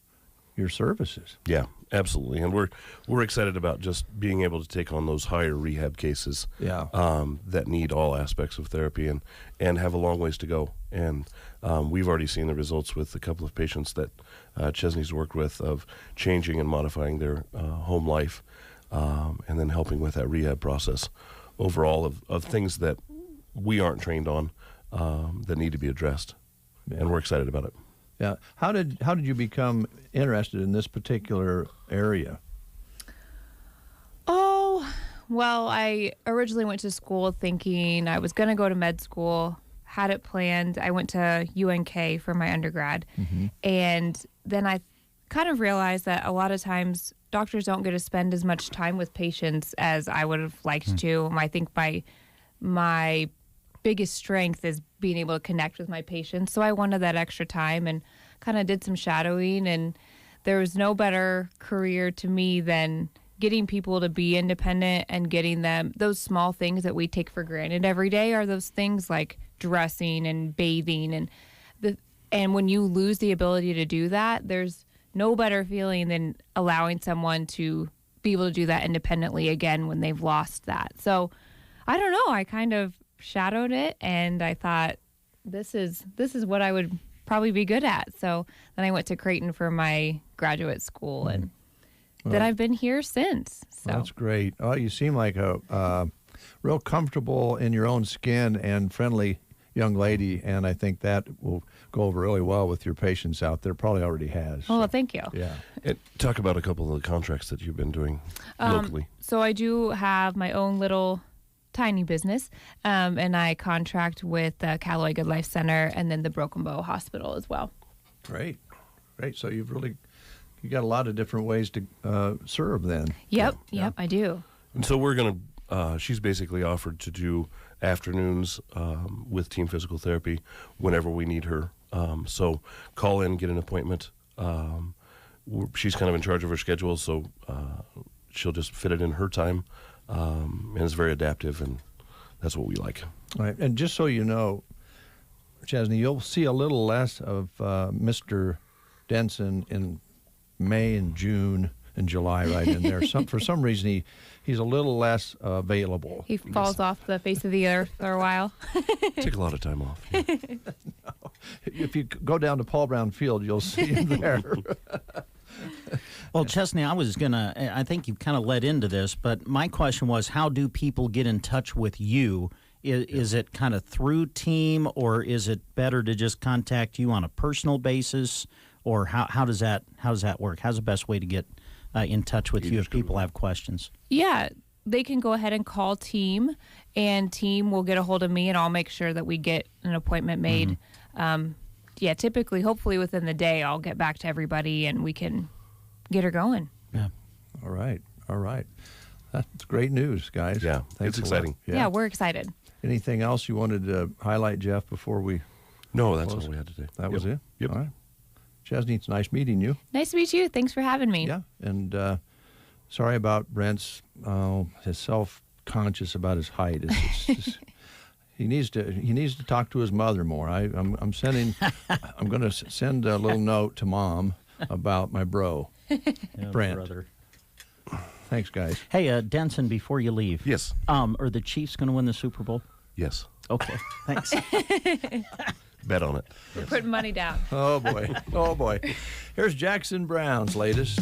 services. Yeah, absolutely. And we're excited about just being able to take on those higher rehab cases that need all aspects of therapy and have a long ways to go. And we've already seen the results with a couple of patients that Chesney's worked with of changing and modifying their home life and then helping with that rehab process overall of things that we aren't trained on that need to be addressed. Yeah. And we're excited about it. Yeah. How did you become interested in this particular area? Oh, well, I originally went to school thinking I was going to go to med school, had it planned. I went to UNK for my undergrad. And then I kind of realized that a lot of times doctors don't get to spend as much time with patients as I would have liked to. I think my biggest strength is being able to connect with my patients. So I wanted that extra time and kind of did some shadowing. And there was no better career to me than getting people to be independent and getting them those small things that we take for granted every day are those things like dressing and bathing. And when you lose the ability to do that, there's no better feeling than allowing someone to be able to do that independently again when they've lost that. So I don't know. I kind of shadowed it and I thought this is what I would probably be good at. So then I went to Creighton for my graduate school and then I've been here since. So that's great. Oh, you seem like a real comfortable in your own skin and friendly young lady, and I think that will go over really well with your patients out there. Probably already has. Oh, well, thank you. Yeah. And talk about a couple of the contracts that you've been doing locally. So I do have my own little tiny business, and I contract with the Callaway Good Life Center and then the Broken Bow Hospital as well. Great. So you got a lot of different ways to serve then. Yep, I do. And so we're going to, she's basically offered to do afternoons with team physical therapy whenever we need her. So call in, get an appointment. She's kind of in charge of her schedule, so she'll just fit it in her time. And is very adaptive, and that's what we like. All right. And just so you know, Chesney, you'll see a little less of Mr. Denson in May and June and July right in there. For some reason, he's a little less available. He falls off the face of the earth for a while. Take a lot of time off. Yeah. No. If you go down to Paul Brown Field, you'll see him there. Well, Chesney, I think you kind of led into this, but my question was, how do people get in touch with you? Is it kind of through team, or is it better to just contact you on a personal basis, or how does that work? How's the best way to get in touch with you if people have questions? Yeah, they can go ahead and call team, and team will get a hold of me, and I'll make sure that we get an appointment made. Typically, hopefully within the day, I'll get back to everybody, and we can get her going. Yeah. All right. That's great news, guys. Yeah, Thanks it's exciting. Yeah, we're excited. Anything else you wanted to highlight, Jeff, before we No, that's close? all we had today. That was it? Yep. All right. Chesney, it's nice meeting you. Nice to meet you. Thanks for having me. Yeah, and sorry about Brent's his self-conscious about his height. It's just, he needs to talk to his mother more. I'm going to send a little note to Mom about my bro, Brent. Brother. Thanks, guys. Hey, Denson, before you leave. Yes. Are the Chiefs going to win the Super Bowl? Yes. Okay, thanks. Bet on it. We're putting money down. Oh, boy. Here's Jackson Brown's latest.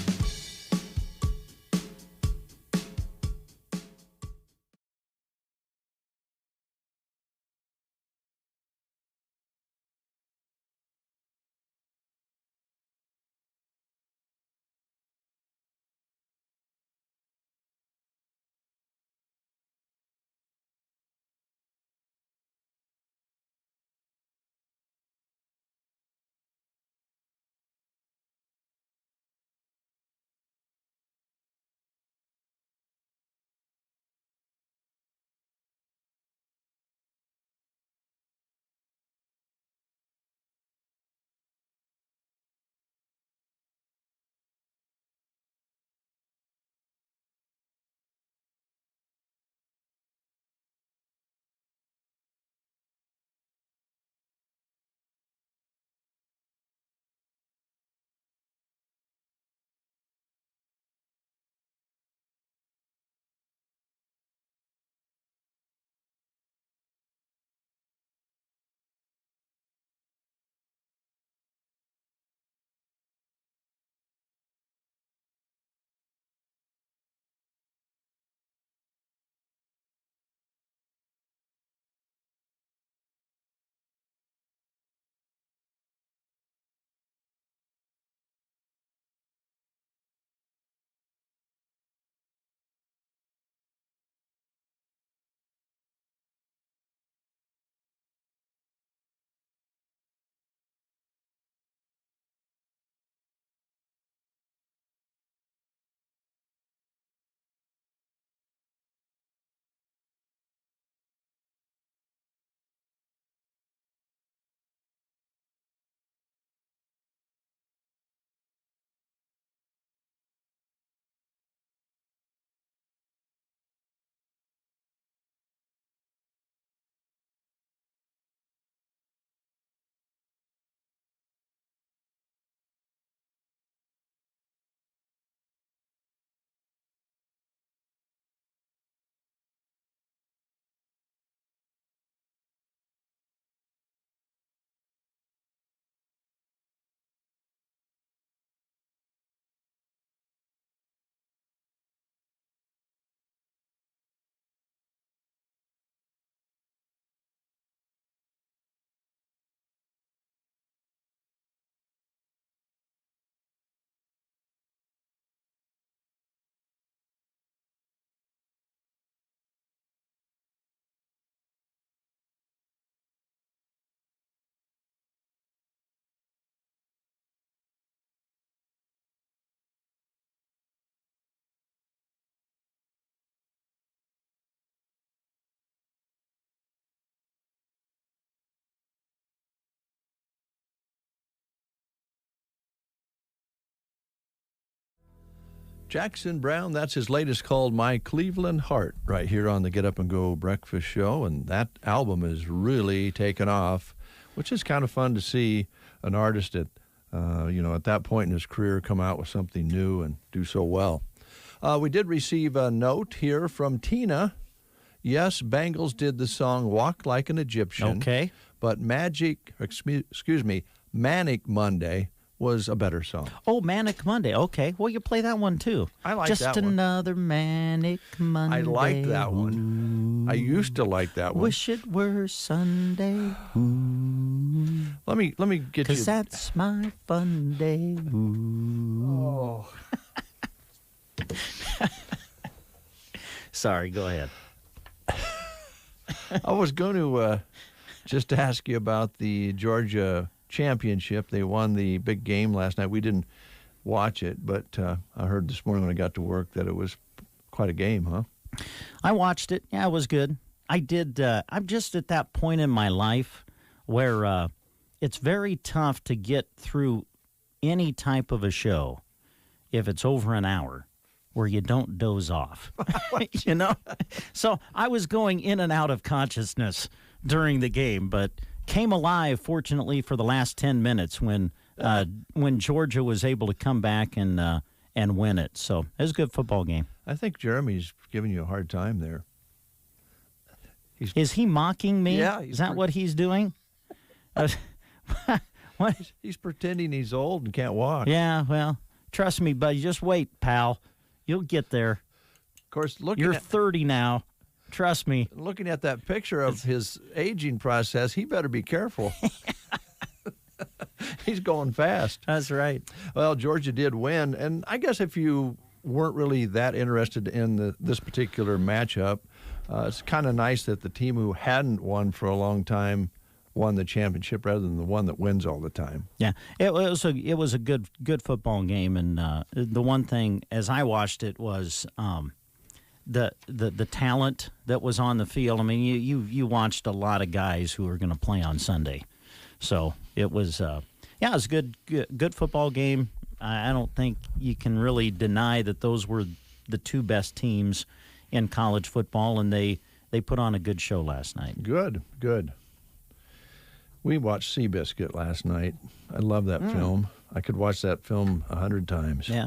Jackson Brown, that's his latest called My Cleveland Heart, right here on the Get Up and Go Breakfast Show. And that album is really taken off, which is kind of fun to see an artist at that point in his career come out with something new and do so well. We did receive a note here from Tina. Yes, Bangles did the song Walk Like an Egyptian. Okay. But Manic Monday was a better song. Oh, Manic Monday. Okay. Well, you play that one, too. I like that one. Just another Manic Monday. I like that one. I used to like that one. Wish it were Sunday. Ooh. Let me get you. 'Cause that's my fun day. Ooh. Oh. Sorry, go ahead. I was going to just ask you about the Georgia championship. They won the big game last night. We didn't watch it, but I heard this morning when I got to work that it was quite a game, huh? I watched it. Yeah, it was good. I did. I'm just at that point in my life where it's very tough to get through any type of a show if it's over an hour where you don't doze off, you know? So I was going in and out of consciousness during the game, but came alive, fortunately, for the last 10 minutes when Georgia was able to come back and win it. So it was a good football game. I think Jeremy's giving you a hard time there. Is he mocking me? Yeah. Is that what he's doing? What? He's pretending he's old and can't walk. Yeah, well, trust me, buddy. Just wait, pal. You'll get there. Of course, you're 30 now. Trust me. Looking at that picture of his aging process, he better be careful. He's going fast. That's right. Well, Georgia did win, and I guess if you weren't really that interested in this particular matchup, it's kind of nice that the team who hadn't won for a long time won the championship rather than the one that wins all the time. Yeah, it was a good football game, and the one thing as I watched it was the talent that was on the field. I mean, you watched a lot of guys who were going to play on Sunday, so it was it was a good football game. I don't think you can really deny that those were the two best teams in college football, and they put on a good show last night. Good. We watched Seabiscuit last night. I love that film. I could watch that film 100 times. Yeah.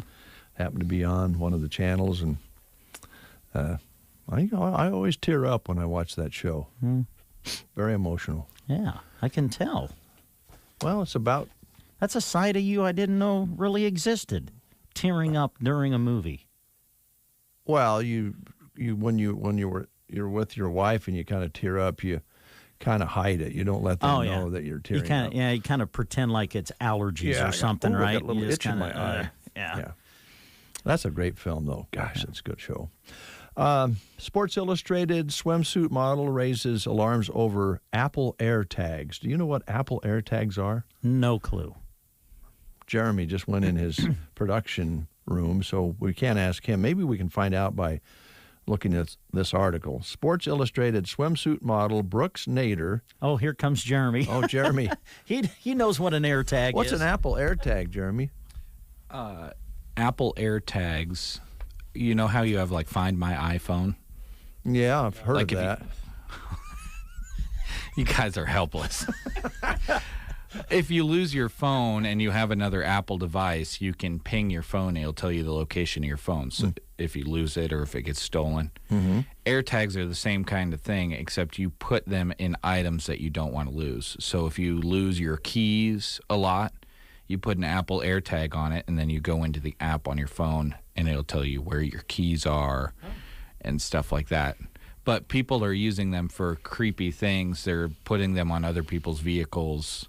Happened to be on one of the channels, and I always tear up when I watch that show. Very emotional. Yeah, I can tell. Well, it's about... That's a side of you I didn't know really existed, tearing up during a movie. Well, when you're with your wife and you kind of tear up, you kind of hide it. You don't let them know that you're tearing up. Yeah, you kind of pretend like it's allergies or something, right? I got a little itch in my eye. Yeah. That's a great film, though. Gosh, that's a good show. Sports Illustrated swimsuit model raises alarms over Apple AirTags. Do you know what Apple AirTags are? No clue. Jeremy just went in his production room, so we can't ask him. Maybe we can find out by looking at this article. Sports Illustrated swimsuit model Brooks Nader. Oh, here comes Jeremy. Oh, Jeremy. He knows what an AirTag is. What's an Apple AirTag, Jeremy? Apple AirTags, you know how you have like Find My iPhone? Yeah, I've heard of that. You guys are helpless. If you lose your phone and you have another Apple device, you can ping your phone and it'll tell you the location of your phone. So if you lose it or if it gets stolen. AirTags are the same kind of thing, except you put them in items that you don't want to lose. So if you lose your keys a lot, you put an Apple AirTag on it, and then you go into the app on your phone, and it'll tell you where your keys are and stuff like that. But people are using them for creepy things. They're putting them on other people's vehicles,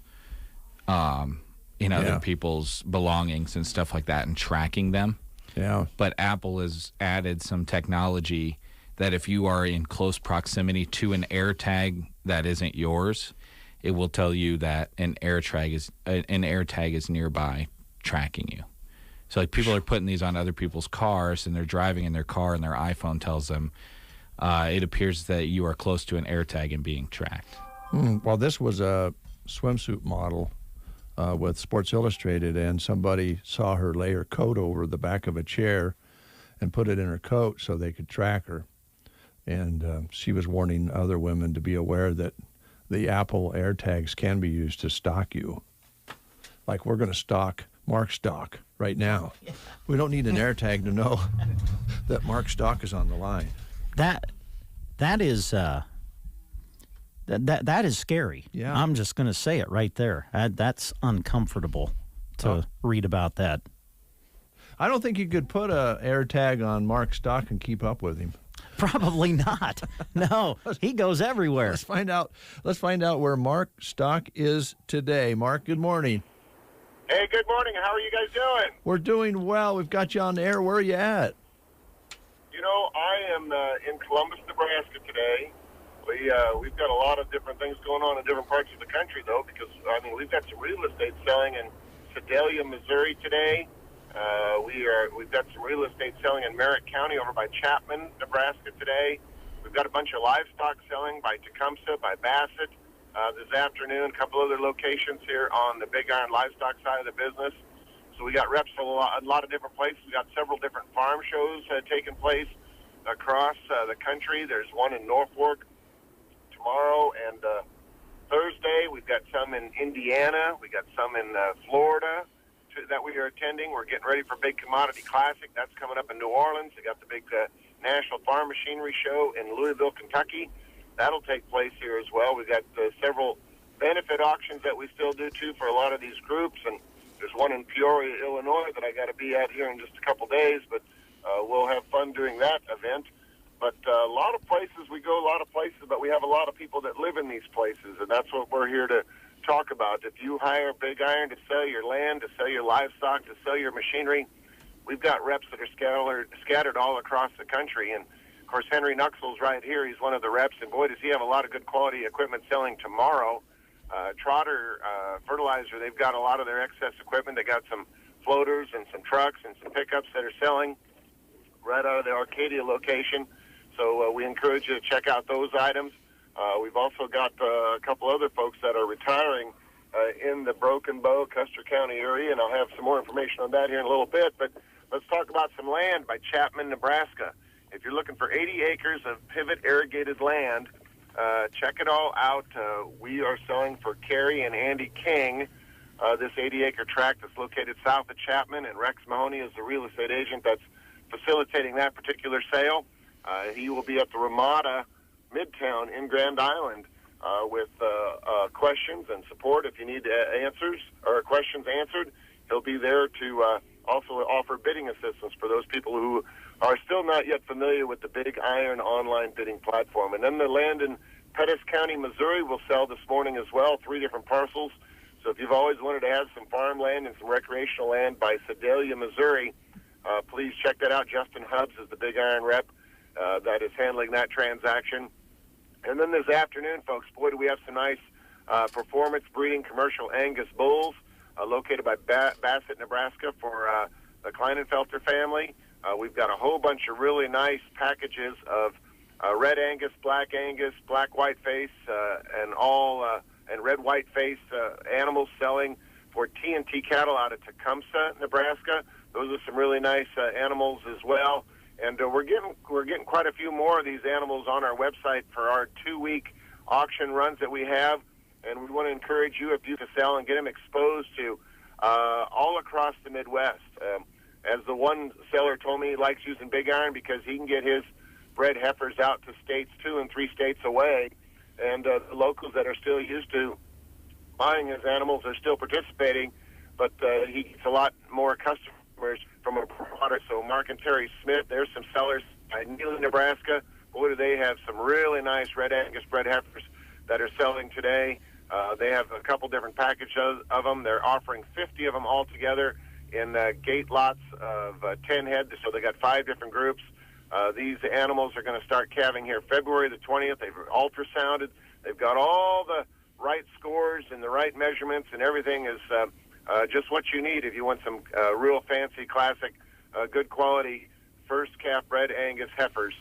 in other people's belongings and stuff like that, and tracking them. Yeah. But Apple has added some technology that if you are in close proximity to an AirTag that isn't yours, it will tell you that an AirTag is nearby, tracking you. So like people are putting these on other people's cars, and they're driving in their car, and their iPhone tells them it appears that you are close to an AirTag and being tracked. Well, this was a swimsuit model with Sports Illustrated, and somebody saw her lay her coat over the back of a chair and put it in her coat so they could track her. And she was warning other women to be aware that the Apple AirTags can be used to stalk you. Like we're going to stalk Mark Stock right now. We don't need an AirTag to know that Mark Stock is on the line. That is that is scary. Yeah. I'm just going to say it right there. That's uncomfortable to read about that. I don't think you could put a AirTag on Mark Stock and keep up with him. Probably not. No, he goes everywhere. Let's find out where Mark Stock is today. Mark, good morning. Hey, good morning. How are you guys doing? We're doing well. We've got you on the air. Where are you at? You know, I am in Columbus, Nebraska today. We've got a lot of different things going on in different parts of the country, though, because, I mean, we've got some real estate selling in Sedalia, Missouri today. We've got some real estate selling in Merritt County over by Chapman, Nebraska today. We've got a bunch of livestock selling by Tecumseh, by Bassett. This afternoon, a couple other locations here on the Big Iron livestock side of the business. So we got reps from a lot of different places. We got several different farm shows taking place across the country. There's one in Norfolk tomorrow and Thursday. We've got some in Indiana. We got some in Florida that we are attending. We're getting ready for Big Commodity Classic. That's coming up in New Orleans. We got the big National Farm Machinery Show in Louisville, Kentucky. That'll take place here as well. We've got several benefit auctions that we still do, too, for a lot of these groups. And there's one in Peoria, Illinois that I got to be at here in just a couple days. But we'll have fun doing that event. But a lot of places, we go a lot of places, but we have a lot of people that live in these places. And that's what we're here to talk about. If you hire Big Iron to sell your land, to sell your livestock, to sell your machinery, we've got reps that are scattered all across the country. And of course, Henry Nuxel's right here. He's one of the reps, and boy, does he have a lot of good quality equipment selling tomorrow. Trotter Fertilizer, they've got a lot of their excess equipment. They got some floaters and some trucks and some pickups that are selling right out of the Arcadia location. So we encourage you to check out those items. We've also got a couple other folks that are retiring in the Broken Bow, Custer County area, and I'll have some more information on that here in a little bit. But let's talk about some land by Chapman, Nebraska. If you're looking for 80 acres of pivot irrigated land, check it all out. We are selling for Carrie and Andy King this 80-acre tract that's located south of Chapman, and Rex Mahoney is the real estate agent that's facilitating that particular sale. He will be at the Ramada Midtown in Grand Island with questions and support. If you need answers or questions answered, he'll be there to also offer bidding assistance for those people who are still not yet familiar with the Big Iron online bidding platform. And then the land in Pettis County, Missouri will sell this morning as well, 3 different parcels. So if you've always wanted to have some farmland and some recreational land by Sedalia, Missouri, please check that out. Justin Hubbs is the Big Iron rep that is handling that transaction. And then this afternoon, folks, boy, do we have some nice performance breeding commercial Angus bulls located by Bassett, Nebraska for the Kleinenfelter family. We've got a whole bunch of really nice packages of red Angus, black white face, and red white face animals selling for T&T cattle out of Tecumseh, Nebraska. Those are some really nice animals as well. And we're getting quite a few more of these animals on our website for our 2-week auction runs that we have. And we want to encourage you, if you can sell and get them exposed to all across the Midwest. As the one seller told me, he likes using Big Iron because he can get his bred heifers out to states 2 and 3 states away. And the locals that are still used to buying his animals are still participating, but he gets a lot more customers from a product. So Mark and Terry Smith, there's some sellers in Neely, Nebraska. Boy, do they have some really nice red Angus bred heifers that are selling today. They have a couple different packages of them. They're offering 50 of them all together in gate lots of 10 head. So they got 5 different groups. These animals are going to start calving here February the 20th. They've ultrasounded. They've got all the right scores and the right measurements, and everything is just what you need if you want some real fancy, classic, good quality first calf bred Angus heifers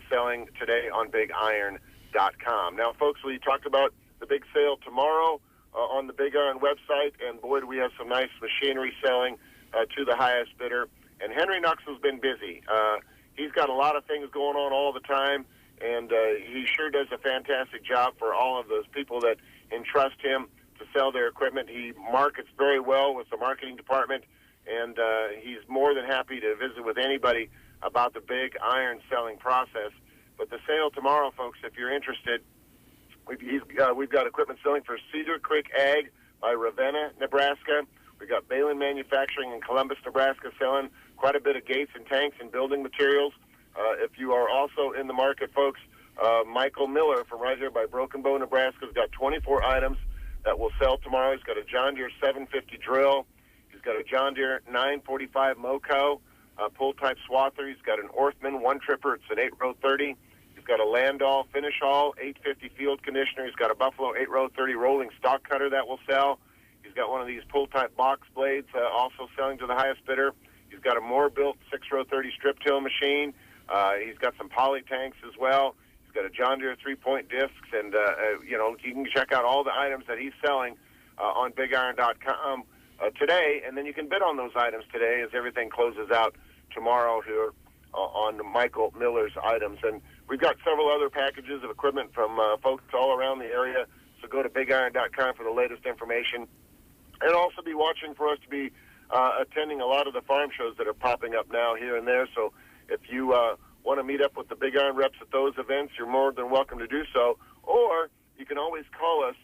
selling today on BigIron.com. Now, folks, we talked about the big sale tomorrow on the Big Iron website, and boy, do we have some nice machinery selling to the highest bidder. And Henry Nuxell's been busy. He's got a lot of things going on all the time, and he sure does a fantastic job for all of those people that entrust him to sell their equipment. He markets very well with the marketing department, and he's more than happy to visit with anybody about the big iron selling process. But the sale tomorrow, folks, if you're interested, we've got equipment selling for Cedar Creek Ag by Ravenna, Nebraska. We've got Balin Manufacturing in Columbus, Nebraska, selling quite a bit of gates and tanks and building materials. If you are also in the market, folks, Michael Miller from right here by Broken Bow, Nebraska, has got 24 items that will sell tomorrow. He's got a John Deere 750 drill. He's got a John Deere 945 Moco, pull-type swather. He's got an Orthman one-tripper. It's an 8-row 30. He's got a Landau Finish All 850 field conditioner. He's got a Buffalo 8-row 30 rolling stock cutter that will sell. He's got one of these pull-type box blades also selling to the highest bidder. He's got a Moore-built 6-row 30 strip till machine. He's got some poly tanks as well. He's got a John Deere 3-point discs, and you can check out all the items that he's selling on BigIron.com today, and then you can bid on those items today as everything closes out tomorrow here on Michael Miller's items. And we've got several other packages of equipment from folks all around the area, so go to BigIron.com for the latest information. And also be watching for us to be attending a lot of the farm shows that are popping up now here and there. So if you want to meet up with the Big Iron reps at those events, you're more than welcome to do so. Or you can always call us,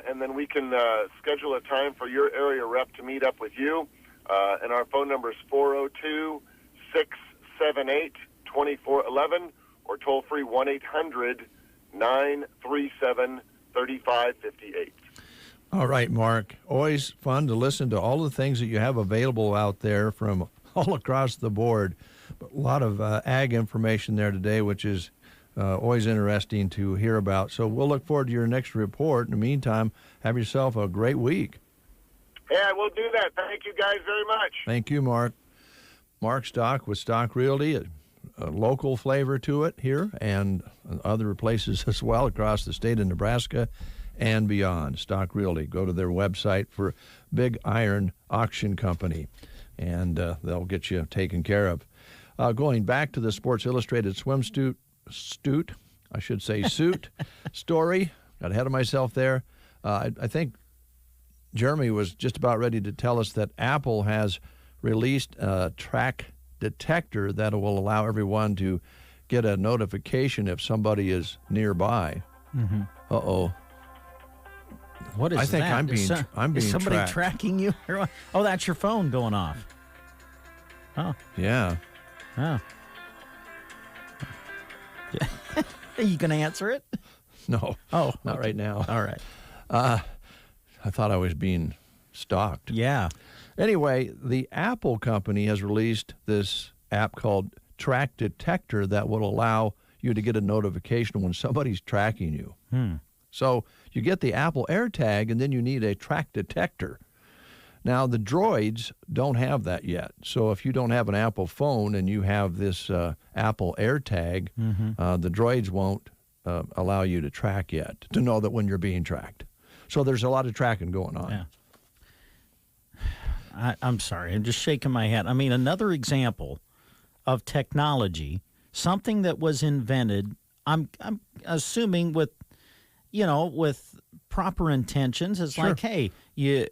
and then we can schedule a time for your area rep to meet up with you. And our phone number is 402-678-2411 or toll-free 1-800-937-3558. All right, Mark. Always fun to listen to all the things that you have available out there from all across the board. But a lot of ag information there today, which is always interesting to hear about. So we'll look forward to your next report. In the meantime, have yourself a great week. Yeah, we'll do that. Thank you guys very much. Thank you, Mark. Mark Stock with Stock Realty, a local flavor to it here and other places as well across the state of Nebraska and beyond. Stock Realty. Go to their website for Big Iron Auction Company, and they'll get you taken care of. Going back to the Sports Illustrated suit story. Got ahead of myself there. I think Jeremy was just about ready to tell us that Apple has released a track detector that will allow everyone to get a notification if somebody is nearby. Mm-hmm. Uh-oh. What is that? I think I'm being is somebody tracked. tracking you? Oh, that's your phone going off. Oh. Yeah. Oh. Are you going to answer it? No. Oh. Not right now. All right. I thought I was being stalked. Yeah. Anyway, the Apple company has released this app called Track Detector that will allow you to get a notification when somebody's tracking you. So you get the Apple AirTag, and then you need a track detector. Now, the Droids don't have that yet. So if you don't have an Apple phone and you have this Apple AirTag, the Droids won't allow you to track yet, to know that when you're being tracked. So there's a lot of tracking going on. Yeah. I'm sorry. I'm just shaking my head. I mean, another example of technology, something that was invented, I'm assuming with proper intentions. It's Sure. like, hey, you,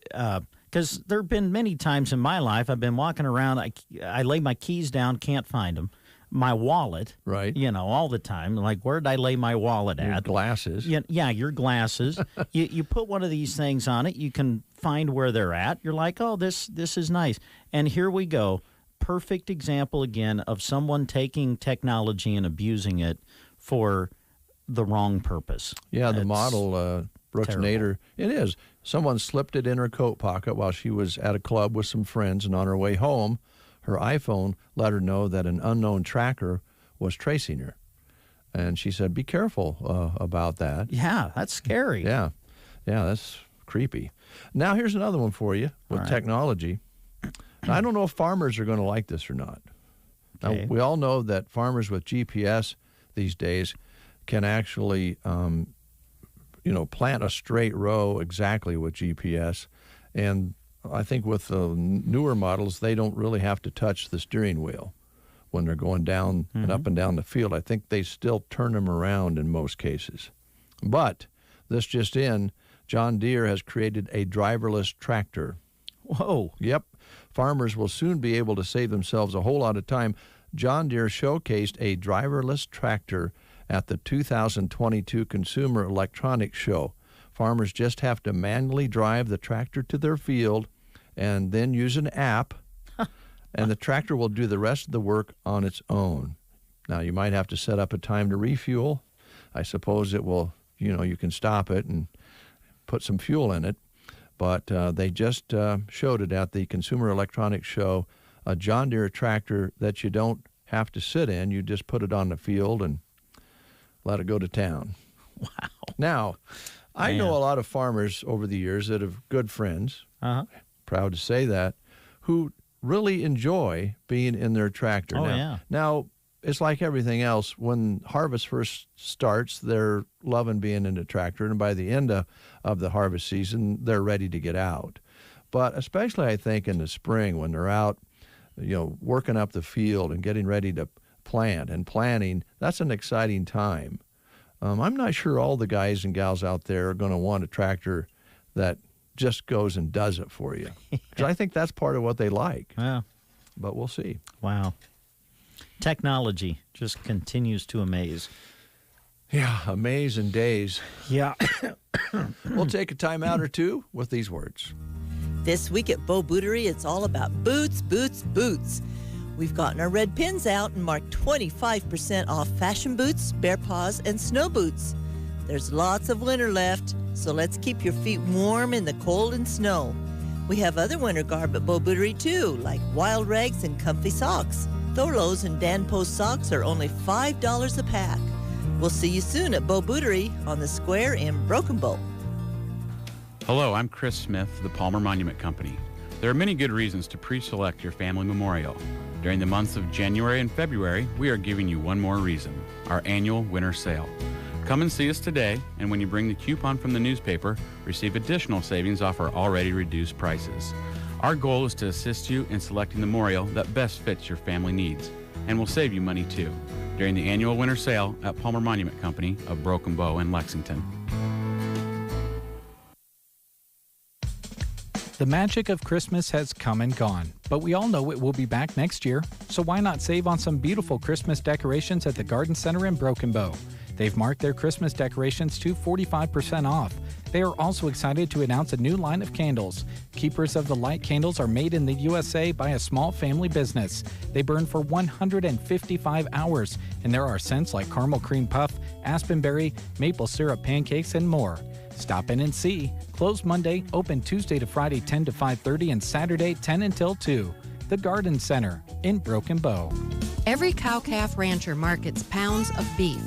because there have been many times in my life I've been walking around, I lay my keys down, can't find them. My wallet, right? All the time. Like, where did I lay my wallet at? Your glasses. Yeah, your glasses. you put one of these things on it, you can find where they're at. You're like, oh, this is nice. And here we go. Perfect example again of someone taking technology and abusing it for the wrong purpose. Yeah, the model, Brooks terrible. Nader, it is. Someone slipped it in her coat pocket while she was at a club with some friends, and on her way home, her iPhone let her know that an unknown tracker was tracing her. And she said, be careful about that. Yeah, that's scary. Yeah, that's creepy. Now, here's another one for you with technology. Now, I don't know if farmers are going to like this or not. Okay. Now, we all know that farmers with GPS these days can actually, plant a straight row exactly with GPS. And I think with the newer models, they don't really have to touch the steering wheel when they're going down and up and down the field. I think they still turn them around in most cases. But this just in, John Deere has created a driverless tractor. Whoa. Yep. Farmers will soon be able to save themselves a whole lot of time. John Deere showcased a driverless tractor at the 2022 Consumer Electronics Show. Farmers just have to manually drive the tractor to their field and then use an app, and the tractor will do the rest of the work on its own. Now, you might have to set up a time to refuel. I suppose it will, you can stop it and put some fuel in it. But they just showed it at the Consumer Electronics Show, a John Deere tractor that you don't have to sit in. You just put it on the field and let it go to town. Wow. Now, I know a lot of farmers over the years that have good friends, proud to say that, who really enjoy being in their tractor. Now, it's like everything else. When harvest first starts, they're loving being in the tractor, and by the end of the harvest season, they're ready to get out. But especially, I think, in the spring when they're out, working up the field and getting ready to plant and planting, that's an exciting time. I'm not sure all the guys and gals out there are going to want a tractor that just goes and does it for you. Because I think that's part of what they like. Yeah. But we'll see. Wow. Technology just continues to amaze. Yeah, amaze and daze. Yeah. We'll take a time out or two with these words. This week at Bo Bootery, it's all about boots, boots, boots. We've gotten our red pins out and marked 25% off fashion boots, bear paws, and snow boots. There's lots of winter left, so let's keep your feet warm in the cold and snow. We have other winter garb at Bo Bootery too, like wild rags and comfy socks. Thorlos and Dan Post socks are only $5 a pack. We'll see you soon at Bo Bootery on the square in Broken Bow. Hello, I'm Chris Smith, the Palmer Monument Company. There are many good reasons to pre-select your family memorial. During the months of January and February, we are giving you one more reason, our annual winter sale. Come and see us today, and when you bring the coupon from the newspaper, receive additional savings off our already reduced prices. Our goal is to assist you in selecting the memorial that best fits your family needs, and will save you money too, during the annual winter sale at Palmer Monument Company of Broken Bow in Lexington. The magic of Christmas has come and gone, but we all know it will be back next year, so why not save on some beautiful Christmas decorations at the Garden Center in Broken Bow? They've marked their Christmas decorations to 45% off. They are also excited to announce a new line of candles. Keepers of the Light candles are made in the USA by a small family business. They burn for 155 hours, and there are scents like caramel cream puff, aspenberry, maple syrup pancakes, and more. Stop in and see. Closed Monday, open Tuesday to Friday 10 to 5:30, and Saturday 10 until 2. The Garden Center in Broken Bow. Every cow-calf rancher markets pounds of beef.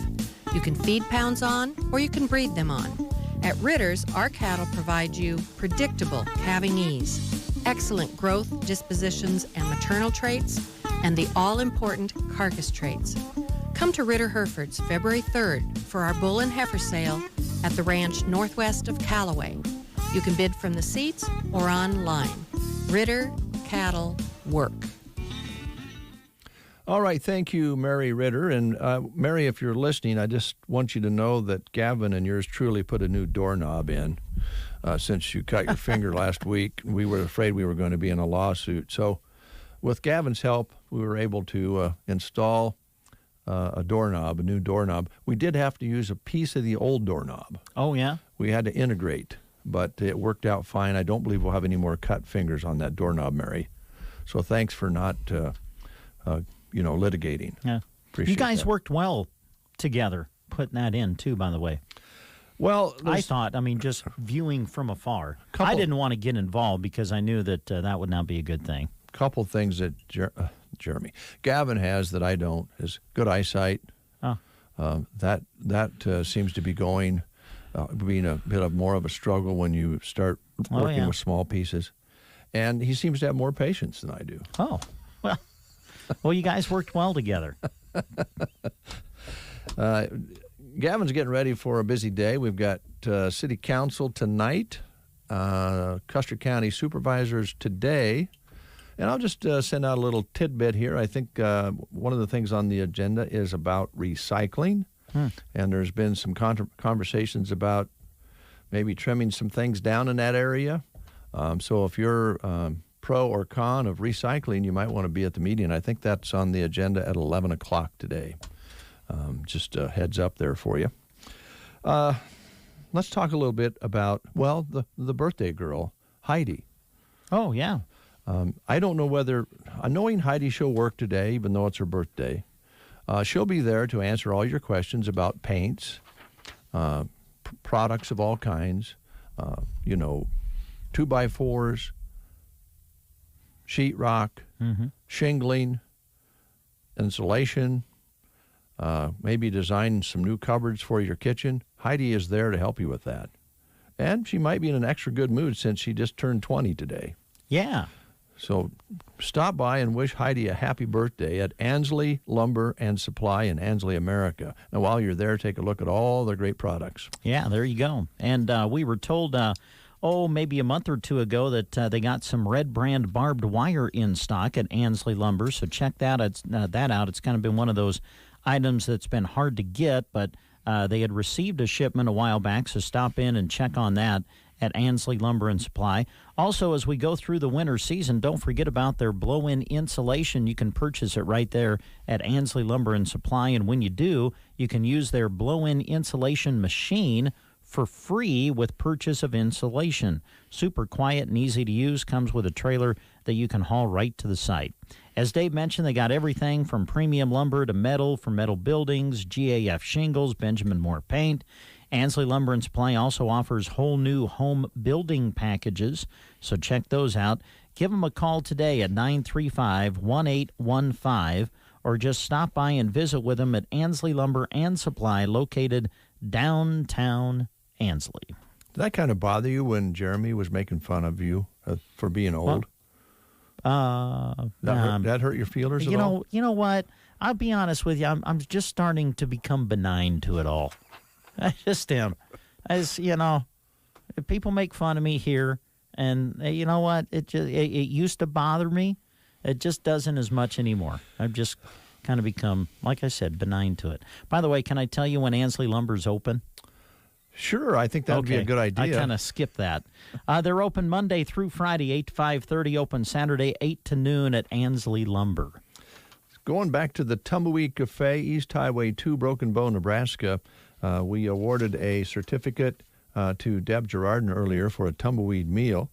You can feed pounds on, or you can breed them on. At Ritter's, our cattle provide you predictable calving ease, excellent growth, dispositions, and maternal traits, and the all-important carcass traits. Come to Ritter Herefords February 3rd for our bull and heifer sale at the ranch northwest of Callaway. You can bid from the seats or online. Ritter Cattle Work. All right, thank you, Mary Ritter. And Mary, if you're listening, I just want you to know that Gavin and yours truly put a new doorknob in since you cut your finger last week. We were afraid we were going to be in a lawsuit. So with Gavin's help, we were able to install a doorknob, a new doorknob. We did have to use a piece of the old doorknob. Oh, yeah? We had to integrate, but it worked out fine. I don't believe we'll have any more cut fingers on that doorknob, Mary. So thanks for not... litigating. Yeah. Appreciate you guys that. worked well together, putting that in, too, by the way. Well, I thought, just viewing from afar. I didn't want to get involved because I knew that that would not be a good thing. Couple things that Gavin has that I don't is good eyesight. Oh. That seems to be going, being a bit of more of a struggle when you start working with small pieces. And he seems to have more patience than I do. Oh, well. Well, you guys worked well together. Gavin's getting ready for a busy day. We've got city council tonight Custer County supervisors today. And I'll just send out a little tidbit here. I think one of the things on the agenda is about recycling. And there's been some conversations about maybe trimming some things down in that area. So if you're pro or con of recycling, you might want to be at the meeting. I think that's on the agenda at 11 o'clock today. Just a heads up there for you. Let's talk a little bit about, well, the birthday girl, Heidi. Oh, yeah. I don't know whether, knowing Heidi, she'll work today, even though it's her birthday. She'll be there to answer all your questions about paints, products of all kinds, 2x4s, sheetrock, shingling, insulation, maybe design some new cupboards for your kitchen. Heidi is there to help you with that. And she might be in an extra good mood since she just turned 20 today. Yeah. So stop by and wish Heidi a happy birthday at Ansley Lumber and Supply in Ansley, America. And while you're there, take a look at all their great products. Yeah, there you go. And we were told, maybe a month or two ago that they got some red brand barbed wire in stock at Ansley Lumber. So check that out. It's kind of been one of those items that's been hard to get, but they had received a shipment a while back, so stop in and check on that at Ansley Lumber and Supply. Also, as we go through the winter season, don't forget about their blow-in insulation. You can purchase it right there at Ansley Lumber and Supply, and when you do, you can use their blow-in insulation machine for free with purchase of insulation. Super quiet and easy to use, comes with a trailer that you can haul right to the site. As Dave mentioned, they got everything from premium lumber to metal for metal buildings, GAF shingles, Benjamin Moore paint. Ansley Lumber and Supply also offers whole new home building packages, so check those out. Give them a call today at 935-1815, or just stop by and visit with them at Ansley Lumber and Supply, located downtown Ansley. Did that kind of bother you when Jeremy was making fun of you for being old? That hurt your feelers at all? You know what? I'll be honest with you. I'm just starting to become benign to it all. I just am. People make fun of me here, and you know what? It used to bother me. It just doesn't as much anymore. I've just kind of become, like I said, benign to it. By the way, can I tell you when Ansley Lumber's open? Sure, I think that would be a good idea. I kind of skipped that. They're open Monday through Friday, 8 to 5:30, open Saturday, 8 to noon at Ansley Lumber. Going back to the Tumbleweed Cafe, East Highway 2, Broken Bow, Nebraska, we awarded a certificate to Deb Gerardin earlier for a tumbleweed meal.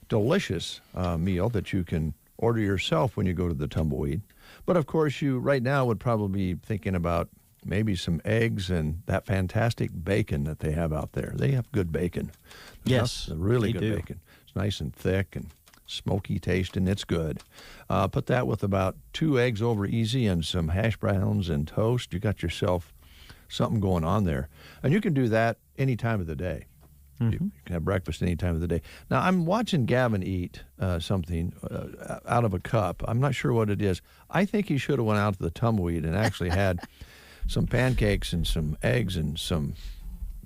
Delicious meal that you can order yourself when you go to the Tumbleweed. But, of course, you right now would probably be thinking about maybe some eggs and that fantastic bacon that they have out there. They have good bacon. Yes, really they good do. bacon. It's nice and thick and smoky tasting. It's good. Put that with about 2 eggs over easy and some hash browns and toast. You got yourself something going on there. And you can do that any time of the day. You can have breakfast any time of the day. Now, I'm watching Gavin eat something out of a cup. I'm not sure what it is. I think he should have went out to the Tumbleweed and actually had some pancakes and some eggs and some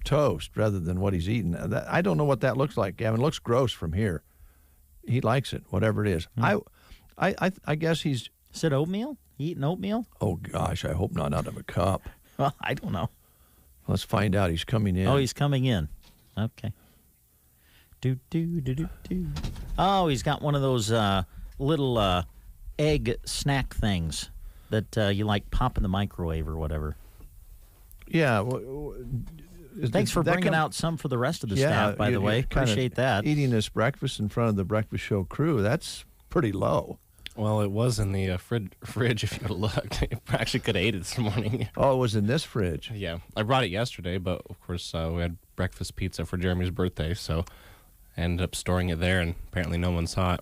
toast rather than what he's eating. I don't know what that looks like, Gavin. It looks gross from here. He likes it, whatever it is. I guess he's... Is it oatmeal? You eating oatmeal? Oh, gosh, I hope not out of a cup. Well, I don't know. Let's find out. He's coming in. Oh, he's coming in. Okay. Do. Oh, he's got one of those little egg snack things that you like pop in the microwave or whatever. Yeah. Thanks for bringing out some for the rest of the staff, by the way. Appreciate that. Eating this breakfast in front of the Breakfast Show crew, that's pretty low. Well, it was in the fridge, if you would have looked. I actually could have ate it this morning. Oh, it was in this fridge? Yeah. I brought it yesterday, but, of course, we had breakfast pizza for Jeremy's birthday, so I ended up storing it there, and apparently no one saw it.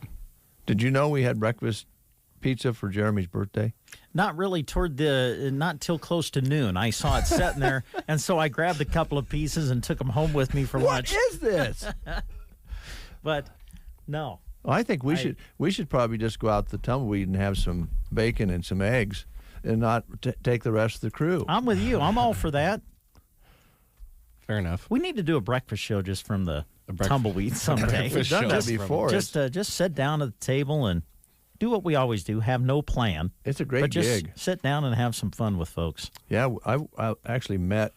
Did you know we had breakfast pizza for Jeremy's birthday? Not really not till close to noon. I saw it sitting there, and so I grabbed a couple of pieces and took them home with me for lunch. What is this? But, no. Well, I think we should probably just go out to the Tumbleweed and have some bacon and some eggs and not take the rest of the crew. I'm with you. I'm all for that. Fair enough. We need to do a breakfast show just from the tumbleweed someday. We've done that before. Just sit down at the table and do what we always do. Have no plan. It's a great but just gig. Sit down and have some fun with folks. Yeah, I actually met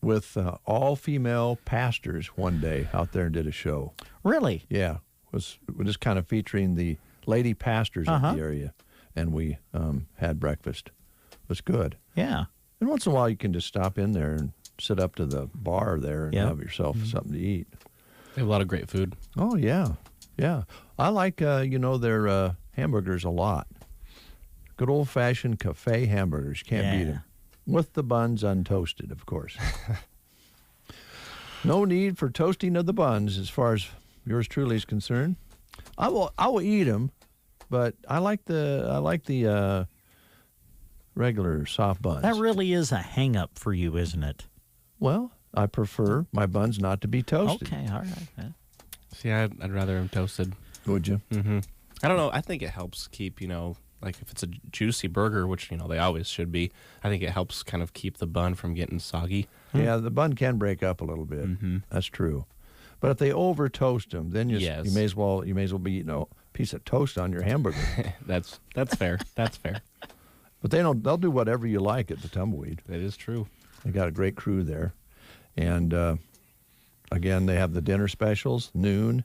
with all-female pastors one day out there and did a show. Really? Yeah. We're just kind of featuring the lady pastors of the area, and we had breakfast. It was good. Yeah. And once in a while you can just stop in there and sit up to the bar there and have yourself something to eat. They have a lot of great food. Oh, yeah. Yeah. I like, their hamburgers a lot. Good old-fashioned cafe hamburgers. Can't beat them. With the buns untoasted, of course. No need for toasting of the buns as far as yours truly is concerned. I will eat them, but I like the regular soft buns. That really is a hang-up for you, isn't it? Well, I prefer my buns not to be toasted. Okay, all right. See, I'd rather them toasted. Would you? Mm-hmm. I don't know. I think it helps keep, like if it's a juicy burger, which, they always should be, I think it helps kind of keep the bun from getting soggy. Yeah, the bun can break up a little bit. Mm-hmm. That's true. But if they over toast them, then you may as well be eating a piece of toast on your hamburger. That's fair. That's fair. But they'll do whatever you like at the Tumbleweed. That is true. They got a great crew there. And again, they have the dinner specials, noon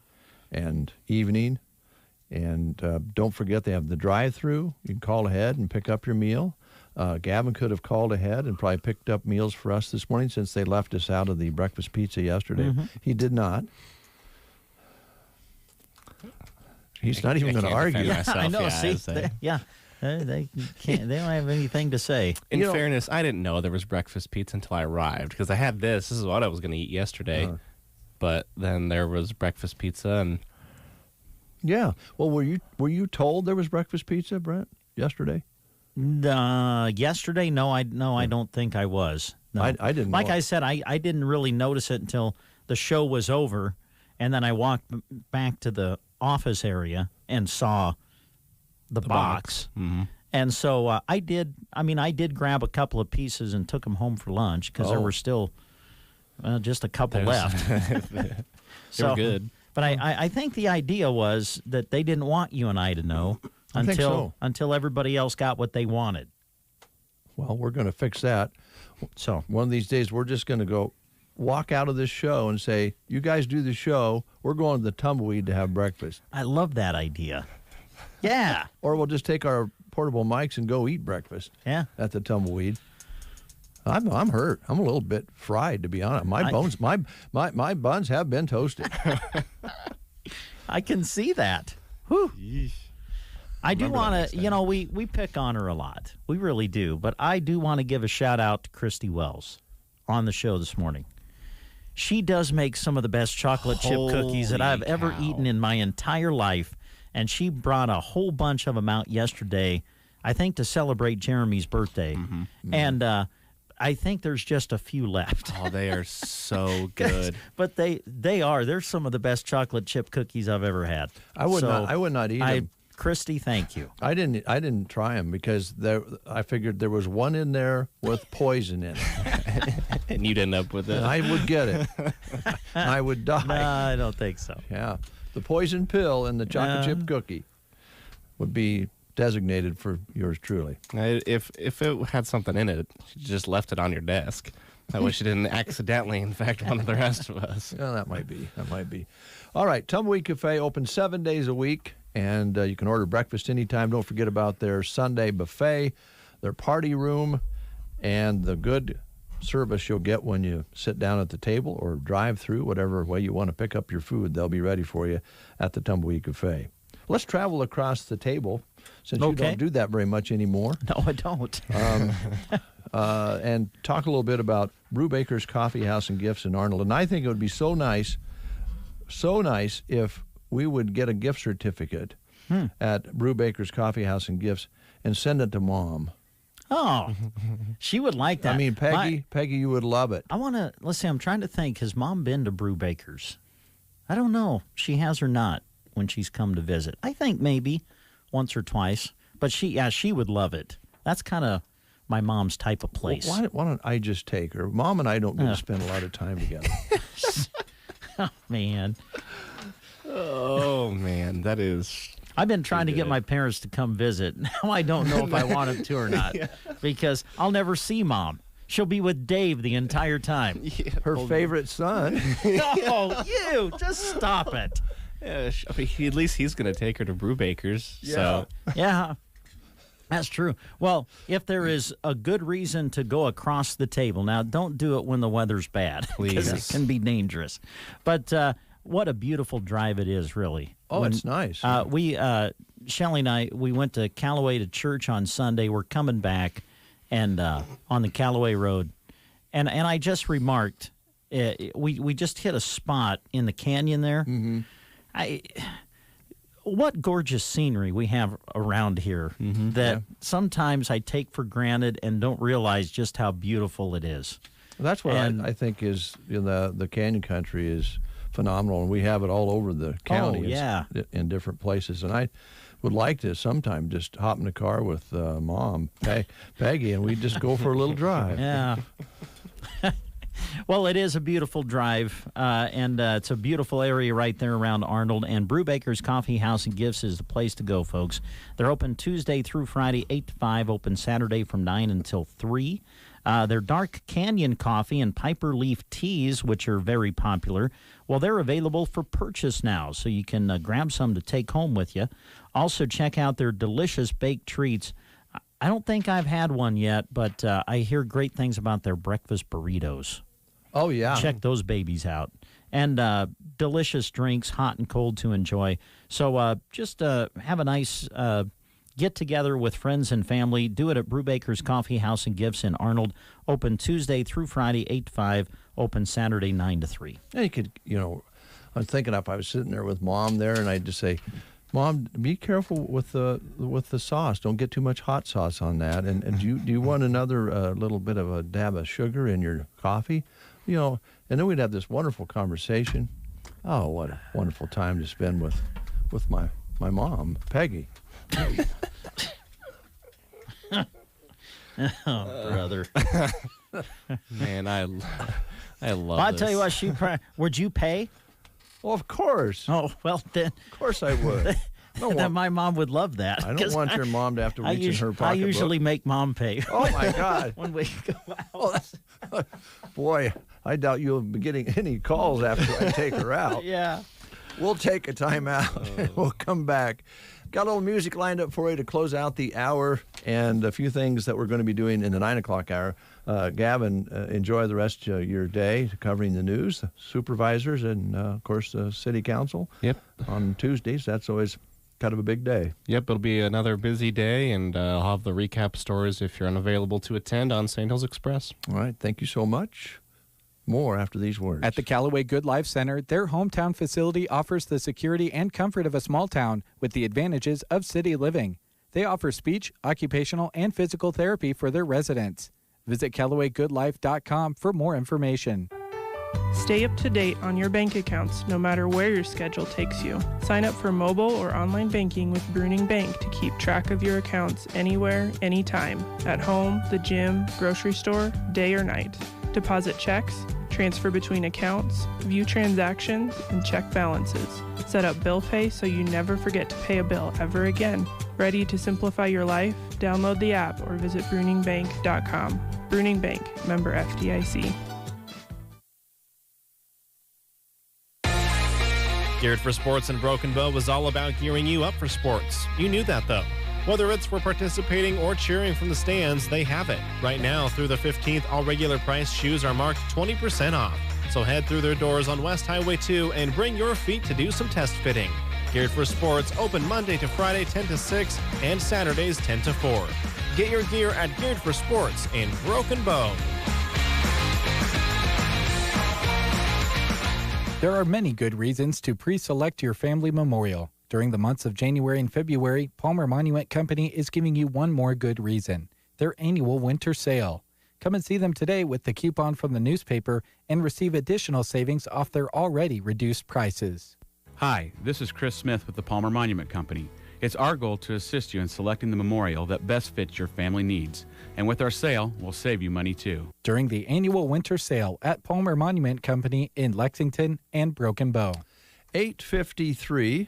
and evening. And don't forget, they have the drive-through. You can call ahead and pick up your meal. Gavin could have called ahead and probably picked up meals for us this morning since they left us out of the breakfast pizza yesterday. Mm-hmm. He did not. He's not even going to argue. I know. They can't. They don't have anything to say. In fairness, I didn't know there was breakfast pizza until I arrived because I had this. This is what I was going to eat yesterday, but then there was breakfast pizza and. Yeah. Well, were you told there was breakfast pizza, Brent, yesterday? Yesterday, no, I don't think I was. No. I didn't. Like I said, I didn't really notice it until the show was over, and then I walked back to the office area and saw the box. Mm-hmm. And so I did grab a couple of pieces and took them home for lunch because there were still just a couple left. They were good. But I think the idea was that they didn't want you and I to know until everybody else got what they wanted. Well, we're going to fix that. So one of these days, we're just going to walk out of this show and say, you guys do the show. We're going to the Tumbleweed to have breakfast. I love that idea. Yeah. Or we'll just take our portable mics and go eat breakfast at the Tumbleweed. I'm hurt. I'm a little bit fried, to be honest. My buns have been toasted. I can see that. Whew. I do want to, we pick on her a lot. We really do. But I do want to give a shout out to Christy Wells on the show this morning. She does make some of the best chocolate chip cookies that I've ever eaten in my entire life. And she brought a whole bunch of them out yesterday, I think to celebrate Jeremy's birthday. Mm-hmm. And I think there's just a few left. Oh, they are so good. But they're some of the best chocolate chip cookies I've ever had. I would not eat them. Christy, thank you. I didn't try them because I figured there was one in there with poison in it. And you'd end up with it. And I would get it. I would die. No, I don't think so. Yeah. The poison pill and the chocolate chip cookie would be designated for yours truly. If it had something in it, you just left it on your desk. That way she didn't accidentally infect one of the rest of us. Yeah, that might be. All right, Tumbleweed Cafe open 7 days a week, and you can order breakfast anytime. Don't forget about their Sunday buffet, their party room, and the good service you'll get when you sit down at the table or drive through, whatever way you want to pick up your food. They'll be ready for you at the Tumbleweed Cafe. Let's travel across the table since you don't do that very much anymore. No, I don't. And talk a little bit about Brubaker's Coffee House and Gifts in Arnold. And I think it would be so nice if we would get a gift certificate at Brubaker's Coffee House and Gifts and send it to Mom. Oh, she would like that. I mean, Peggy, you would love it. Let's see, I'm trying to think. Has Mom been to Brubaker's? I don't know. She has or not when she's come to visit. I think maybe once or twice. But she would love it. That's kind of my mom's type of place. Well, why don't I just take her? Mom and I don't get to spend a lot of time together. Man. Oh, man, that is... I've been trying to get my parents to come visit. Now I don't know if I want them to or not because I'll never see Mom. She'll be with Dave the entire time. Her favorite son. Oh, you! Just stop it. Yeah, I mean, at least he's going to take her to Brubaker's. Yeah. So. Yeah. That's true. Well, if there is a good reason to go across the table, now don't do it when the weather's bad, because it can be dangerous. But what a beautiful drive it is, really. Oh, it's nice. Shelley and I, we went to Callaway to church on Sunday. We're coming back, and on the Callaway Road, and I just remarked, we just hit a spot in the canyon there. Mm-hmm. What gorgeous scenery we have around here that sometimes I take for granted and don't realize just how beautiful it is. That's what I think is the canyon country is phenomenal, and we have it all over the county. Oh, yeah. In different places, and I would like to sometime just hop in the car with Mom, Peggy, and we just go for a little drive. Yeah. Well, it is a beautiful drive, and it's a beautiful area right there around Arnold. And Brubaker's Coffee House and Gifts is the place to go, folks. They're open Tuesday through Friday, 8 to 5, open Saturday from 9 until 3. Their Dark Canyon coffee and Piper Leaf teas, which are very popular, well, they're available for purchase now, so you can grab some to take home with you. Also, check out their delicious baked treats. I don't think I've had one yet, but I hear great things about their breakfast burritos. Oh, yeah. Check those babies out. And delicious drinks, hot and cold, to enjoy. So just have a nice get-together with friends and family. Do it at Brubaker's Coffee House and Gifts in Arnold. Open Tuesday through Friday, 8 to 5. Open Saturday, 9 to 3. Yeah, you could, I was thinking if I was sitting there with Mom there, and I'd just say, Mom, be careful with the sauce. Don't get too much hot sauce on that. And do you want another little bit of a dab of sugar in your coffee? And then we'd have this wonderful conversation. Oh, what a wonderful time to spend with my mom, Peggy. Oh, brother. Man, I love I'll tell you what, would you pay? Well, of course. Oh, well, then. Of course I would. Then my mom would love that. I don't want your mom to have to reach in her pocketbook. I usually make Mom pay. Oh, my God. When we go out. Boy, I doubt you'll be getting any calls after I take her out. Yeah. We'll take a time out. We'll come back. Got a little music lined up for you to close out the hour, and a few things that we're going to be doing in the 9 o'clock hour. Gavin, enjoy the rest of your day covering the news, the supervisors, and, of course, the city council. Yep. On Tuesdays. That's always kind of a big day. Yep, it'll be another busy day, and I'll have the recap stories if you're unavailable to attend on St. Hills Express. All right, thank you so much. More after these words. At the Callaway Good Life Center, their hometown facility offers the security and comfort of a small town with the advantages of city living. They offer speech, occupational, and physical therapy for their residents. Visit CallawayGoodLife.com for more information. Stay up to date on your bank accounts no matter where your schedule takes you. Sign up for mobile or online banking with Bruning Bank to keep track of your accounts anywhere, anytime. At home, the gym, grocery store, day or night. Deposit checks, transfer between accounts, view transactions, and check balances. Set up bill pay so you never forget to pay a bill ever again. Ready to simplify your life? Download the app or visit BruningBank.com. Bruning Bank, member FDIC. Geared for Sports in Broken Bow was all about gearing you up for sports. You knew that, though. Whether it's for participating or cheering from the stands, they have it. Right now, through the 15th, all regular price shoes are marked 20% off. So head through their doors on West Highway 2 and bring your feet to do some test fitting. Geared for Sports, open Monday to Friday 10 to 6 and Saturdays 10 to 4. Get your gear at Geared for Sports in Broken Bow. There are many good reasons to pre-select your family memorial. During the months of January and February, Palmer Monument Company is giving you one more good reason: their annual winter sale. Come and see them today with the coupon from the newspaper and receive additional savings off their already reduced prices. Hi, this is Chris Smith with the Palmer Monument Company. It's our goal to assist you in selecting the memorial that best fits your family needs. And with our sale, we'll save you money too. During the annual winter sale at Palmer Monument Company in Lexington and Broken Bow. 8:53.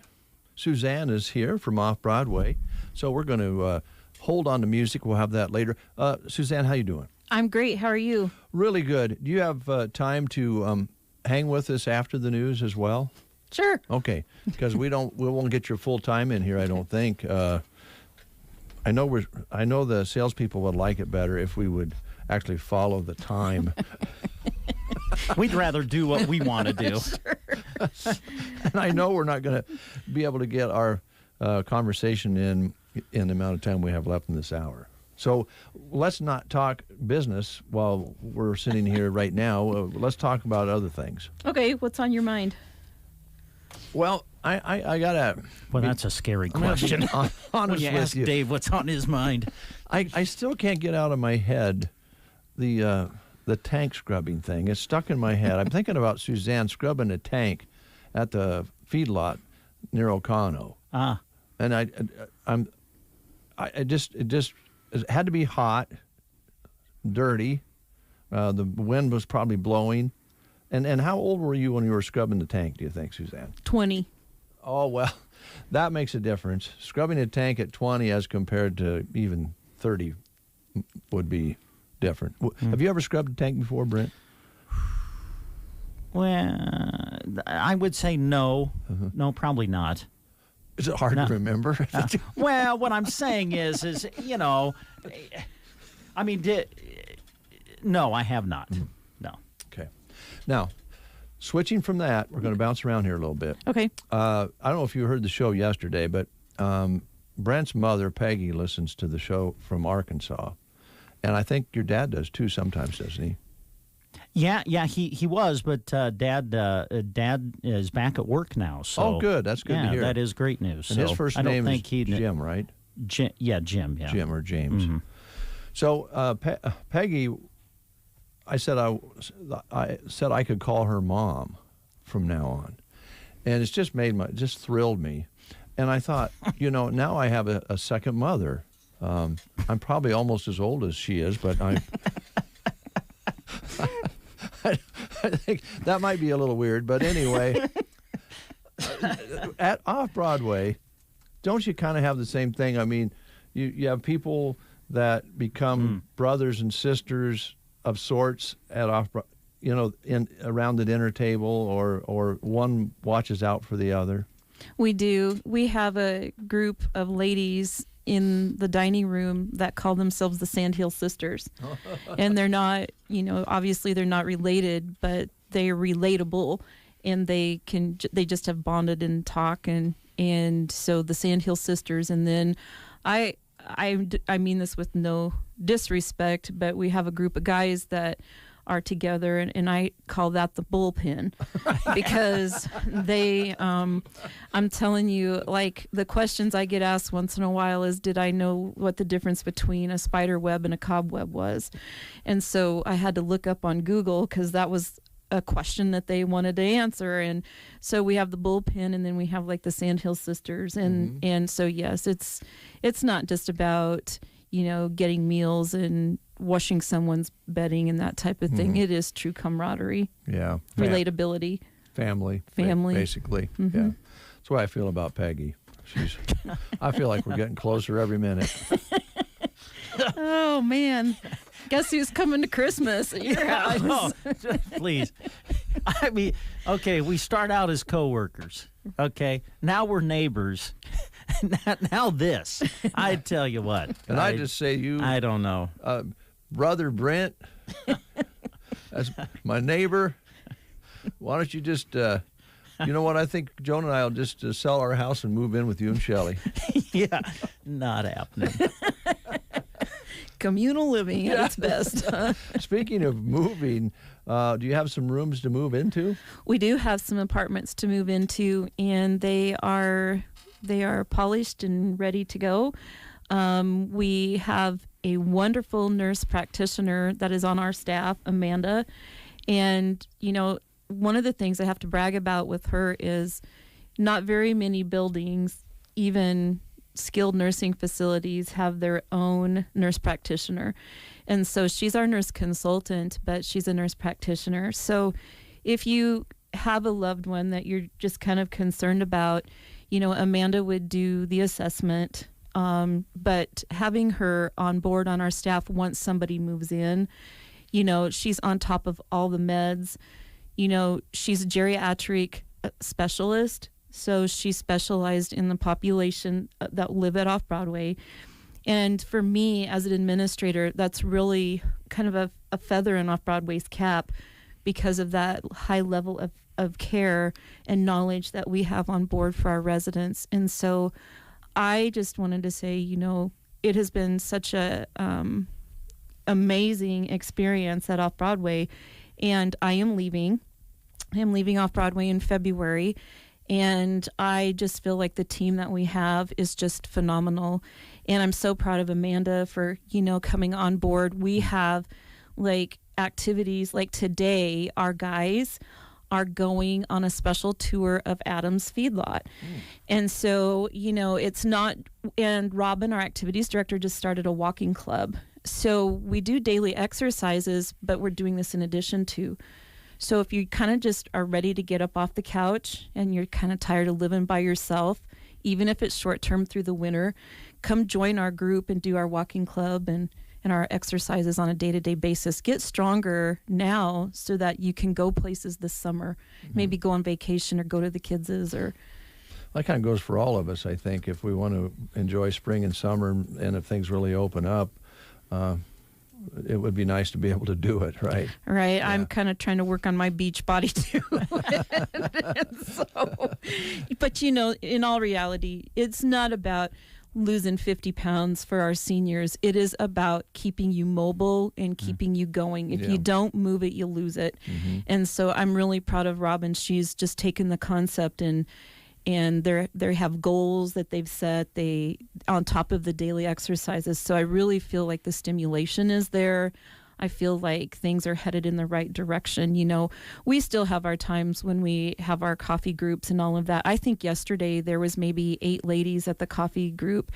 Suzanne is here from Off-Broadway. So we're going to hold on to music. We'll have that later. Suzanne, how you doing? I'm great. How are you? Really good. Do you have time to hang with us after the news as well? Sure. Okay, because we won't get your full time in here, I don't think. I know the salespeople would like it better if we would actually follow the time. We'd rather do what we want to do. And I know we're not going to be able to get our conversation in the amount of time we have left in this hour. So let's not talk business while we're sitting here right now. Let's talk about other things. Okay, what's on your mind? Well, I gotta. Well, that's a scary question. Honest when you with ask you. Dave what's on his mind. I still can't get out of my head the tank scrubbing thing. It's stuck in my head. I'm thinking about Suzanne scrubbing a tank at the feedlot near Ocano. And it had to be hot, dirty. The wind was probably blowing. And how old were you when you were scrubbing the tank, do you think, Suzanne? 20. Oh, well, that makes a difference. Scrubbing a tank at 20 as compared to even 30 would be different. Have you ever scrubbed a tank before, Brent? Well, I would say no. No, probably not. Is it hard to remember? Well, what I'm saying is you know, I mean, no, I have not. No. Okay. Now, switching from that, we're going to bounce around here a little bit. Okay. I don't know if you heard the show yesterday, but Brent's mother, Peggy, listens to the show from Arkansas. And I think your dad does too sometimes, doesn't he? Yeah, he was, but Dad is back at work now. So oh, good. That's good to hear. That is great news. And his first name is Jim, right? Jim, yeah. Jim or James. Mm-hmm. So Peggy, I said I could call her mom from now on, and it's just just thrilled me. And I thought, now I have a second mother. I'm probably almost as old as she is, but I think that might be a little weird. But anyway, at Off-Broadway, don't you kind of have the same thing? I mean, you have people that become brothers and sisters of sorts at around the dinner table, or one watches out for the other. We do. We have a group of ladies in the dining room that call themselves the Sandhill Sisters. And they're not, obviously they're not related, but they're relatable, and they just have bonded and talk, and so the Sandhill Sisters. And then I mean this with no disrespect, but we have a group of guys that are together, and I call that the Bullpen, because they, I'm telling you, like, the questions I get asked once in a while is, did I know what the difference between a spider web and a cobweb was? And so I had to look up on Google, because that was a question that they wanted to answer. And so we have the Bullpen, and then we have like the Sandhill Sisters, and so yes, it's not just about getting meals and washing someone's bedding and that type of thing. It is true camaraderie. Yeah. Relatability. Family. Basically. Mm-hmm. Yeah. That's the way I feel about Peggy. I feel like we're getting closer every minute. Oh, man. Guess who's coming to Christmas at your house? Oh, please. I mean, okay, we start out as coworkers. Okay, now we're neighbors. Now this. I tell you what. And I just say I don't know. Brother Brent, as my neighbor, why don't you just, you know what, I think Joan and I will just sell our house and move in with you and Shelley. Yeah, not happening. Communal living at its best. Speaking of moving, do you have some rooms to move into? We do have some apartments to move into, and they are polished and ready to go. We have a wonderful nurse practitioner that is on our staff, Amanda. And, one of the things I have to brag about with her is not very many buildings even skilled nursing facilities have their own nurse practitioner. And so she's our nurse consultant, but she's a nurse practitioner. So if you have a loved one that you're just kind of concerned about, Amanda would do the assessment. But having her on board on our staff once somebody moves in, she's on top of all the meds. She's a geriatric specialist. So she specialized in the population that live at Off-Broadway. And for me as an administrator, that's really kind of a feather in Off-Broadway's cap because of that high level of care and knowledge that we have on board for our residents. And so I just wanted to say, it has been such a amazing experience at Off-Broadway, and I am leaving. I'm leaving Off-Broadway in February. And I just feel like the team that we have is just phenomenal. And I'm so proud of Amanda for, coming on board. We have activities like today, our guys are going on a special tour of Adams Feedlot. And so, it's not, and Robin, our activities director, just started a walking club. So we do daily exercises, but we're doing this in addition to. So if you kind of just are ready to get up off the couch and you're kind of tired of living by yourself, even if it's short term through the winter, come join our group and do our walking club and our exercises on a day-to-day basis. Get stronger now so that you can go places this summer, maybe go on vacation or go to the kids' or... That kind of goes for all of us, I think, if we want to enjoy spring and summer and if things really open up. It would be nice to be able to do it, right? Right. Yeah. I'm kind of trying to work on my beach body too. But in all reality, it's not about losing 50 pounds for our seniors. It is about keeping you mobile and keeping you going. If you don't move it, you lose it. And so I'm really proud of Robin. She's just taken the concept and they have goals that they've set on top of the daily exercises. So I really feel like the stimulation is there. I feel like things are headed in the right direction. We still have our times when we have our coffee groups and all of that. I think yesterday there was maybe 8 ladies at the coffee group,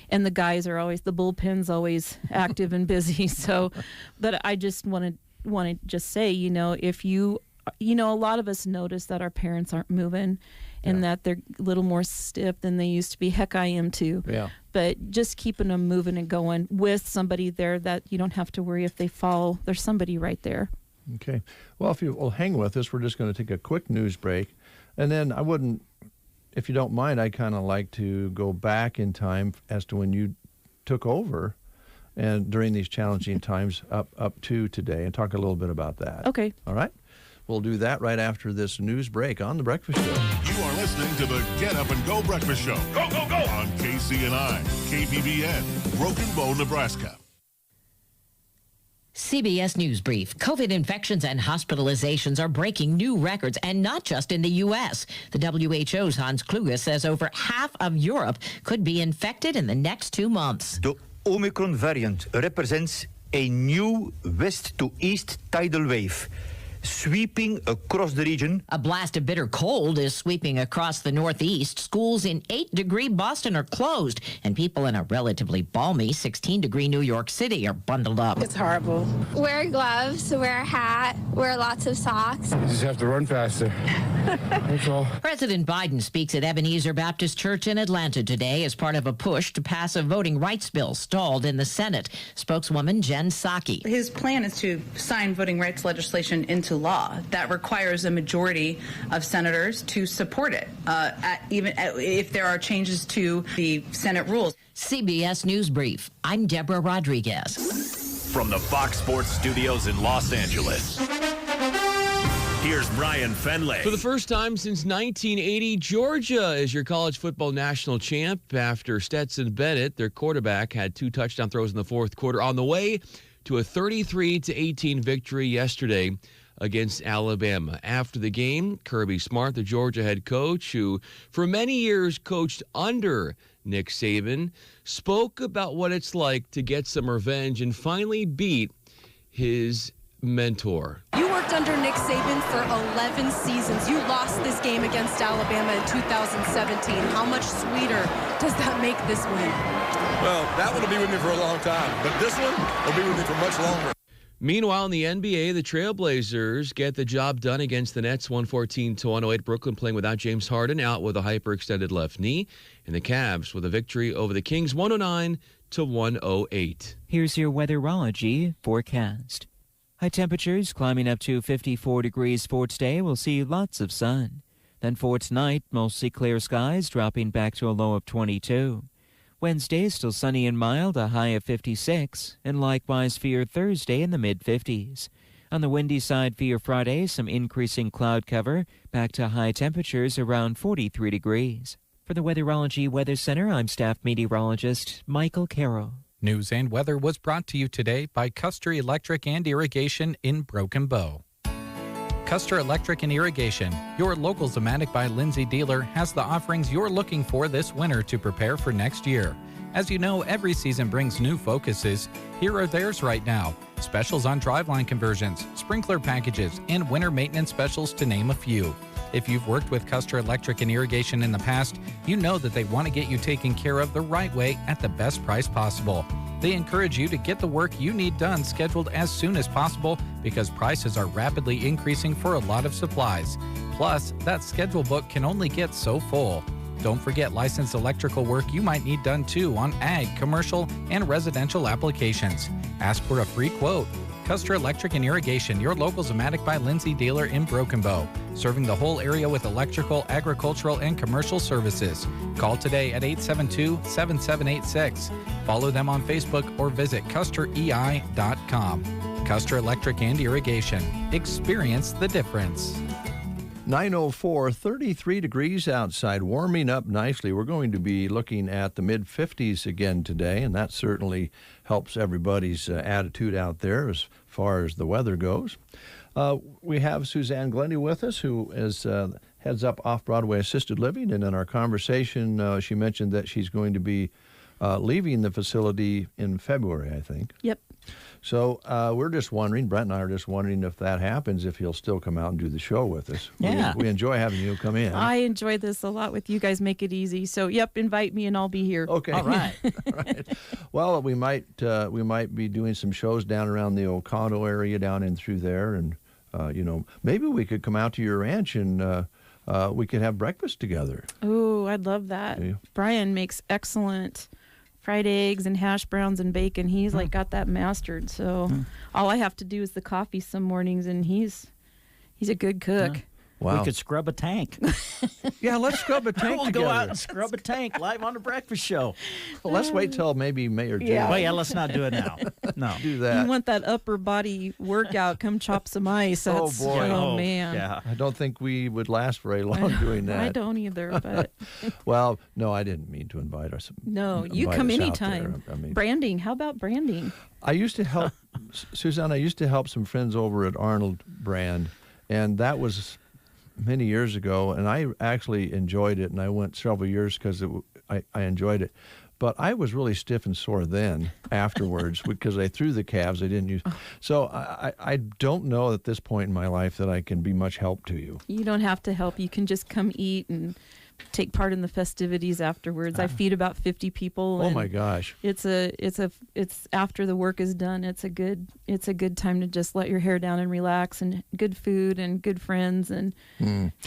and the guys are always, the bullpen's always active and busy. So, but I just want to just say, if you, a lot of us notice that our parents aren't moving and that they're a little more stiff than they used to be. Heck, I am too. Yeah. But just keeping them moving and going with somebody there that you don't have to worry if they fall. There's somebody right there. Okay. Well, if you will hang with us, we're just going to take a quick news break. And then if you don't mind, I kind of like to go back in time as to when you took over and during these challenging times up to today and talk a little bit about that. Okay. All right. We'll do that right after this news break on The Breakfast Show. You are listening to the Get Up and Go Breakfast Show. Go, go, go! On KCNI, KPBN, Broken Bow, Nebraska. CBS News Brief. COVID infections and hospitalizations are breaking new records, and not just in the U.S. The WHO's Hans Kluge says over half of Europe could be infected in the next 2 months. The Omicron variant represents a new west to east tidal wave, sweeping across the region. A blast of bitter cold is sweeping across the Northeast. Schools in 8-degree Boston are closed, and people in a relatively balmy 16-degree New York City are bundled up. It's horrible. Wear gloves, wear a hat, wear lots of socks. You just have to run faster. That's all. President Biden speaks at Ebenezer Baptist Church in Atlanta today as part of a push to pass a voting rights bill stalled in the Senate. Spokeswoman Jen Psaki. His plan is to sign voting rights legislation into law. That requires a majority of senators to support it, even if there are changes to the Senate rules. CBS News Brief. I'm Deborah Rodriguez. From the Fox Sports Studios in Los Angeles, here's Brian Fenley. For the first time since 1980, Georgia is your college football national champ after Stetson Bennett, their quarterback, had 2 touchdown throws in the fourth quarter on the way to a 33-18 victory yesterday against Alabama. After the game, Kirby Smart, the Georgia head coach, who for many years coached under Nick Saban, spoke about what it's like to get some revenge and finally beat his mentor. You worked under Nick Saban for 11 seasons. You lost this game against Alabama in 2017. How much sweeter does that make this win? Well, that one will be with me for a long time, but this one will be with me for much longer. Meanwhile, in the NBA, the Trailblazers get the job done against the Nets, 114-108. Brooklyn playing without James Harden, out with a hyperextended left knee. And the Cavs with a victory over the Kings, 109-108. Here's your weatherology forecast. High temperatures climbing up to 54 degrees for today. We'll see lots of sun. Then for tonight, mostly clear skies, dropping back to a low of 22. Wednesday, still sunny and mild, a high of 56, and likewise for your Thursday in the mid-50s. On the windy side for your Friday, some increasing cloud cover, back to high temperatures around 43 degrees. For the Weatherology Weather Center, I'm staff meteorologist Michael Carroll. News and weather was brought to you today by Custer Electric and Irrigation in Broken Bow. Custer Electric and Irrigation, your local Zematic by Lindsay dealer, has the offerings you're looking for this winter to prepare for next year. As you know, every season brings new focuses. Here are theirs right now. Specials on driveline conversions, sprinkler packages, and winter maintenance specials to name a few. If you've worked with Custer Electric and Irrigation in the past, you know that they want to get you taken care of the right way at the best price possible. They encourage you to get the work you need done scheduled as soon as possible because prices are rapidly increasing for a lot of supplies. Plus, that schedule book can only get so full. Don't forget licensed electrical work you might need done too on ag, commercial, and residential applications. Ask for a free quote. Custer Electric and Irrigation, your local Zematic by Lindsay dealer in Broken Bow, serving the whole area with electrical, agricultural, and commercial services. Call today at 872-7786. Follow them on Facebook or visit custerei.com. Custer Electric and Irrigation. Experience the difference. 9:04, 33 degrees outside, warming up nicely. We're going to be looking at the mid-50s again today, and that certainly helps everybody's attitude out there as far as the weather goes. We have Suzanne Glendy with us, who is heads up Off-Broadway Assisted Living, and in our conversation, she mentioned that she's going to be leaving the facility in February, I think. Yep. So we're just wondering, Brent and I are just wondering if that happens, if he'll still come out and do the show with us. Yeah. We enjoy having you come in. I enjoy this a lot with you guys. Make it easy. So, yep, invite me and I'll be here. Okay. All right. All right. Well, we might be doing some shows down around the Oconto area, down in through there, and maybe we could come out to your ranch and we could have breakfast together. Oh, I'd love that. Yeah. Brian makes excellent fried eggs and hash browns and bacon. He's got that mastered. So all I have to do is the coffee some mornings, and he's a good cook. Wow. We could scrub a tank. Yeah, let's scrub a tank We'll together. go out and scrub a tank live on the breakfast show. Well, let's wait till maybe Mayor Jay. Well, yeah, let's not do it now. No. Do that. You want that upper body workout, come chop some ice. Oh, That's, boy. Oh, man. Yeah. I don't think we would last very long doing that. I don't either, but... Well, no, I didn't mean to invite us. No, you invite come us out anytime. there. I mean, Branding. How about branding? I used to help, Suzanne, I used to help some friends over at Arnold Brand, and that was many years ago, and I actually enjoyed it, and I went several years because I enjoyed it. But I was really stiff and sore then afterwards because I threw the calves. I didn't use. So I don't know at this point in my life that I can be much help to you. You don't have to help. You can just come eat and take part in the festivities afterwards. I feed about 50 people. Oh and my gosh! It's after the work is done. It's a good time to just let your hair down and relax, and good food and good friends and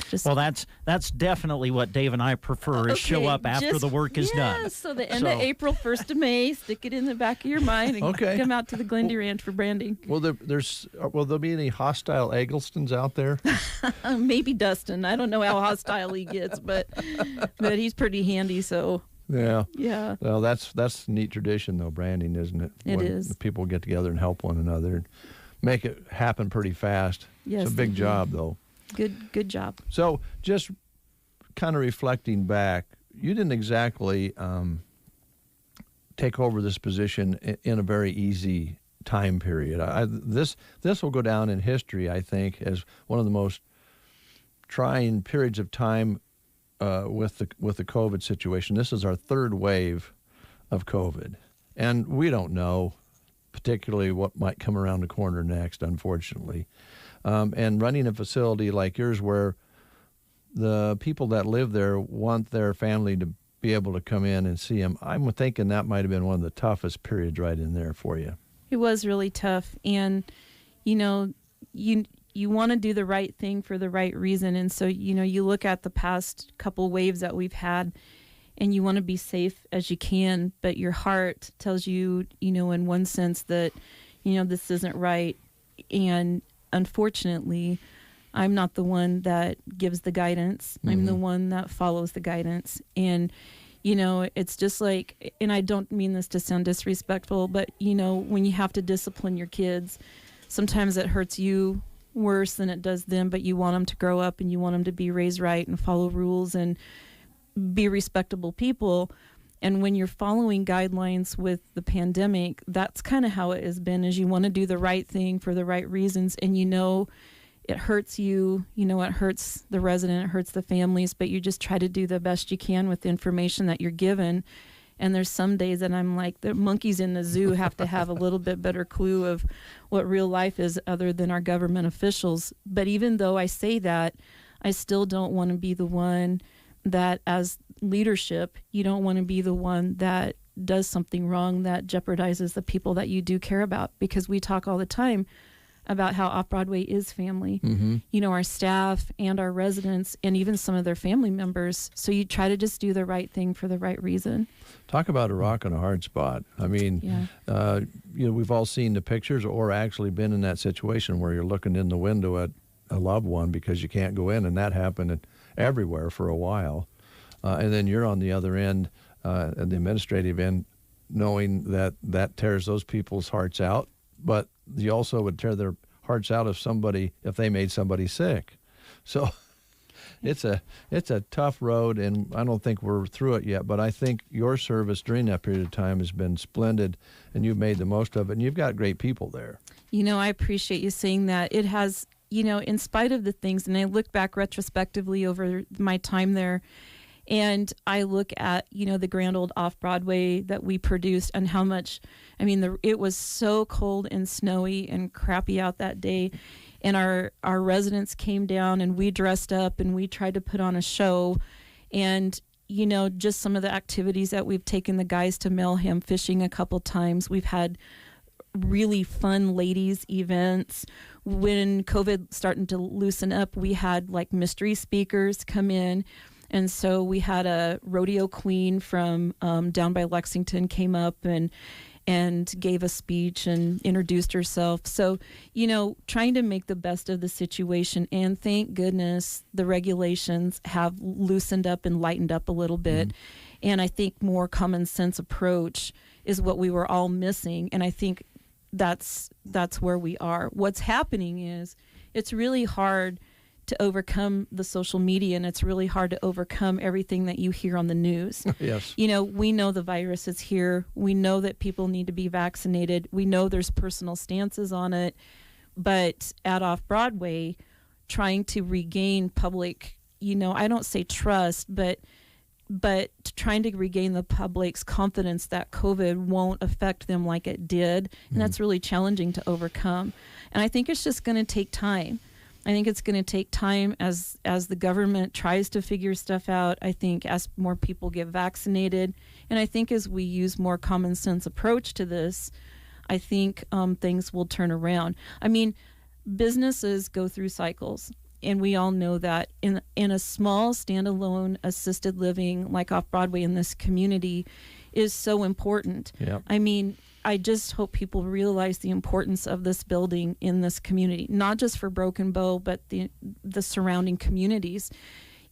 just. Well, that's definitely what Dave and I prefer is show up after the work is done. Yeah, so the end of April, 1st of May, stick it in the back of your mind and come out to the Glendy Ranch for branding. Will there be any hostile Egglestons out there? Maybe Dustin. I don't know how hostile he gets, but he's pretty handy. So yeah. Well, that's a neat tradition though, branding, isn't it? It when is. People get together and help one another and make it happen pretty fast. Yes, it's a big job though. Good job. So just kind of reflecting back, you didn't exactly take over this position in a very easy time period. This will go down in history, I think, as one of the most trying periods of time with the COVID situation. This is our third wave of COVID, and we don't know particularly what might come around the corner next, unfortunately. And running a facility like yours where the people that live there want their family to be able to come in and see them, I'm thinking that might have been one of the toughest periods right in there for you. It was really tough. And, you want to do the right thing for the right reason. And so, you look at the past couple waves that we've had, and you want to be safe as you can, but your heart tells you, in one sense that, this isn't right. And unfortunately, I'm not the one that gives the guidance. Mm-hmm. I'm the one that follows the guidance. And, it's just like, and I don't mean this to sound disrespectful, but, when you have to discipline your kids, sometimes it hurts you worse than it does them, but you want them to grow up and you want them to be raised right and follow rules and be respectable people. And when you're following guidelines with the pandemic, that's kind of how it has been, is you want to do the right thing for the right reasons. And it hurts you, it hurts the resident, it hurts the families, but you just try to do the best you can with the information that you're given. And there's some days that I'm like, the monkeys in the zoo have to have a little bit better clue of what real life is other than our government officials. But even though I say that, I still don't want to be the one that, as leadership, you don't want to be the one that does something wrong that jeopardizes the people that you do care about. Because we talk all the time about how Off-Broadway is family, mm-hmm. Our staff and our residents and even some of their family members. So you try to just do the right thing for the right reason. Talk about a rock and a hard spot. I mean, we've all seen the pictures or actually been in that situation where you're looking in the window at a loved one because you can't go in, and that happened everywhere for a while. And then you're on the other end, at the administrative end, knowing that tears those people's hearts out, but you also would tear their hearts out if they made somebody sick. So it's a tough road, and I don't think we're through it yet, but I think your service during that period of time has been splendid, and you've made the most of it, and you've got great people there. I appreciate you saying that. It has, in spite of the things, and I look back retrospectively over my time there, and I look at, the grand old Off-Broadway that we produced and how much, it was so cold and snowy and crappy out that day. And our residents came down and we dressed up and we tried to put on a show. And, just some of the activities that we've taken the guys to Melham fishing a couple times. We've had really fun ladies events. When COVID started to loosen up, we had like mystery speakers come in. And so we had a rodeo queen from down by Lexington came up and gave a speech and introduced herself. So, trying to make the best of the situation. And thank goodness the regulations have loosened up and lightened up a little bit. Mm-hmm. And I think more common sense approach is what we were all missing. And I think that's where we are. What's happening is it's really hard to overcome the social media, and it's really hard to overcome everything that you hear on the news. Yes. We know the virus is here. We know that people need to be vaccinated. We know there's personal stances on it. But at Off-Broadway, trying to regain public, I don't say trust, but trying to regain the public's confidence that COVID won't affect them like it did. And that's really challenging to overcome. And I think it's just going to take time. I think it's going to take time as the government tries to figure stuff out. I think as more people get vaccinated, and I think as we use more common sense approach to this, I think things will turn around. Businesses go through cycles, and we all know that in a small standalone assisted living like Off-Broadway in this community is so important. Yep. I just hope people realize the importance of this building in this community, not just for Broken Bow, but the surrounding communities.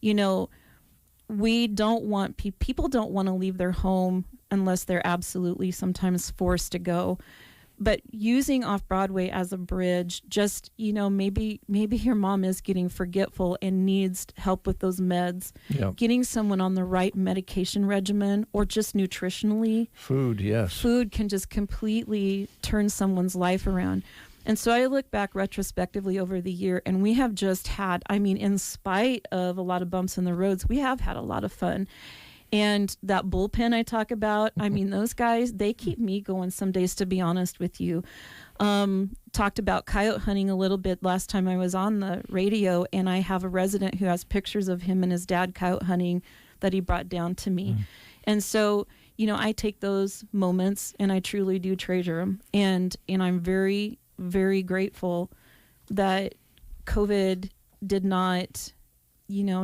We don't want people don't want to leave their home unless they're absolutely sometimes forced to go. But using Off-Broadway as a bridge, just, maybe your mom is getting forgetful and needs help with those meds. Yep. Getting someone on the right medication regimen or just nutritionally. Food, yes. Food can just completely turn someone's life around. And so I look back retrospectively over the year, and we have just had, in spite of a lot of bumps in the roads, we have had a lot of fun. And that bullpen I talk about, those guys, they keep me going some days, to be honest with you. talked about coyote hunting a little bit last time I was on the radio, and I have a resident who has pictures of him and his dad coyote hunting that he brought down to me. And so, I take those moments and I truly do treasure them. And I'm very, very grateful that COVID did not,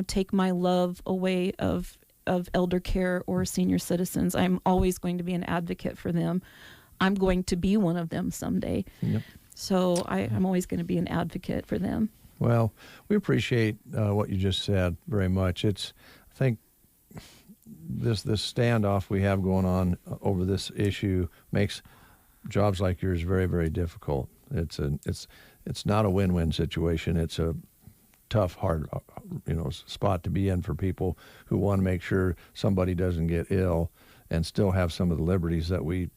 take my love away of elder care or senior citizens. I'm always going to be an advocate for them. I'm going to be one of them someday. Yep. So I'm always going to be an advocate for them. Well, we appreciate what you just said very much. I think this standoff we have going on over this issue makes jobs like yours very, very difficult. It's not a win-win situation. It's a tough, hard, spot to be in for people who want to make sure somebody doesn't get ill and still have some of the liberties that we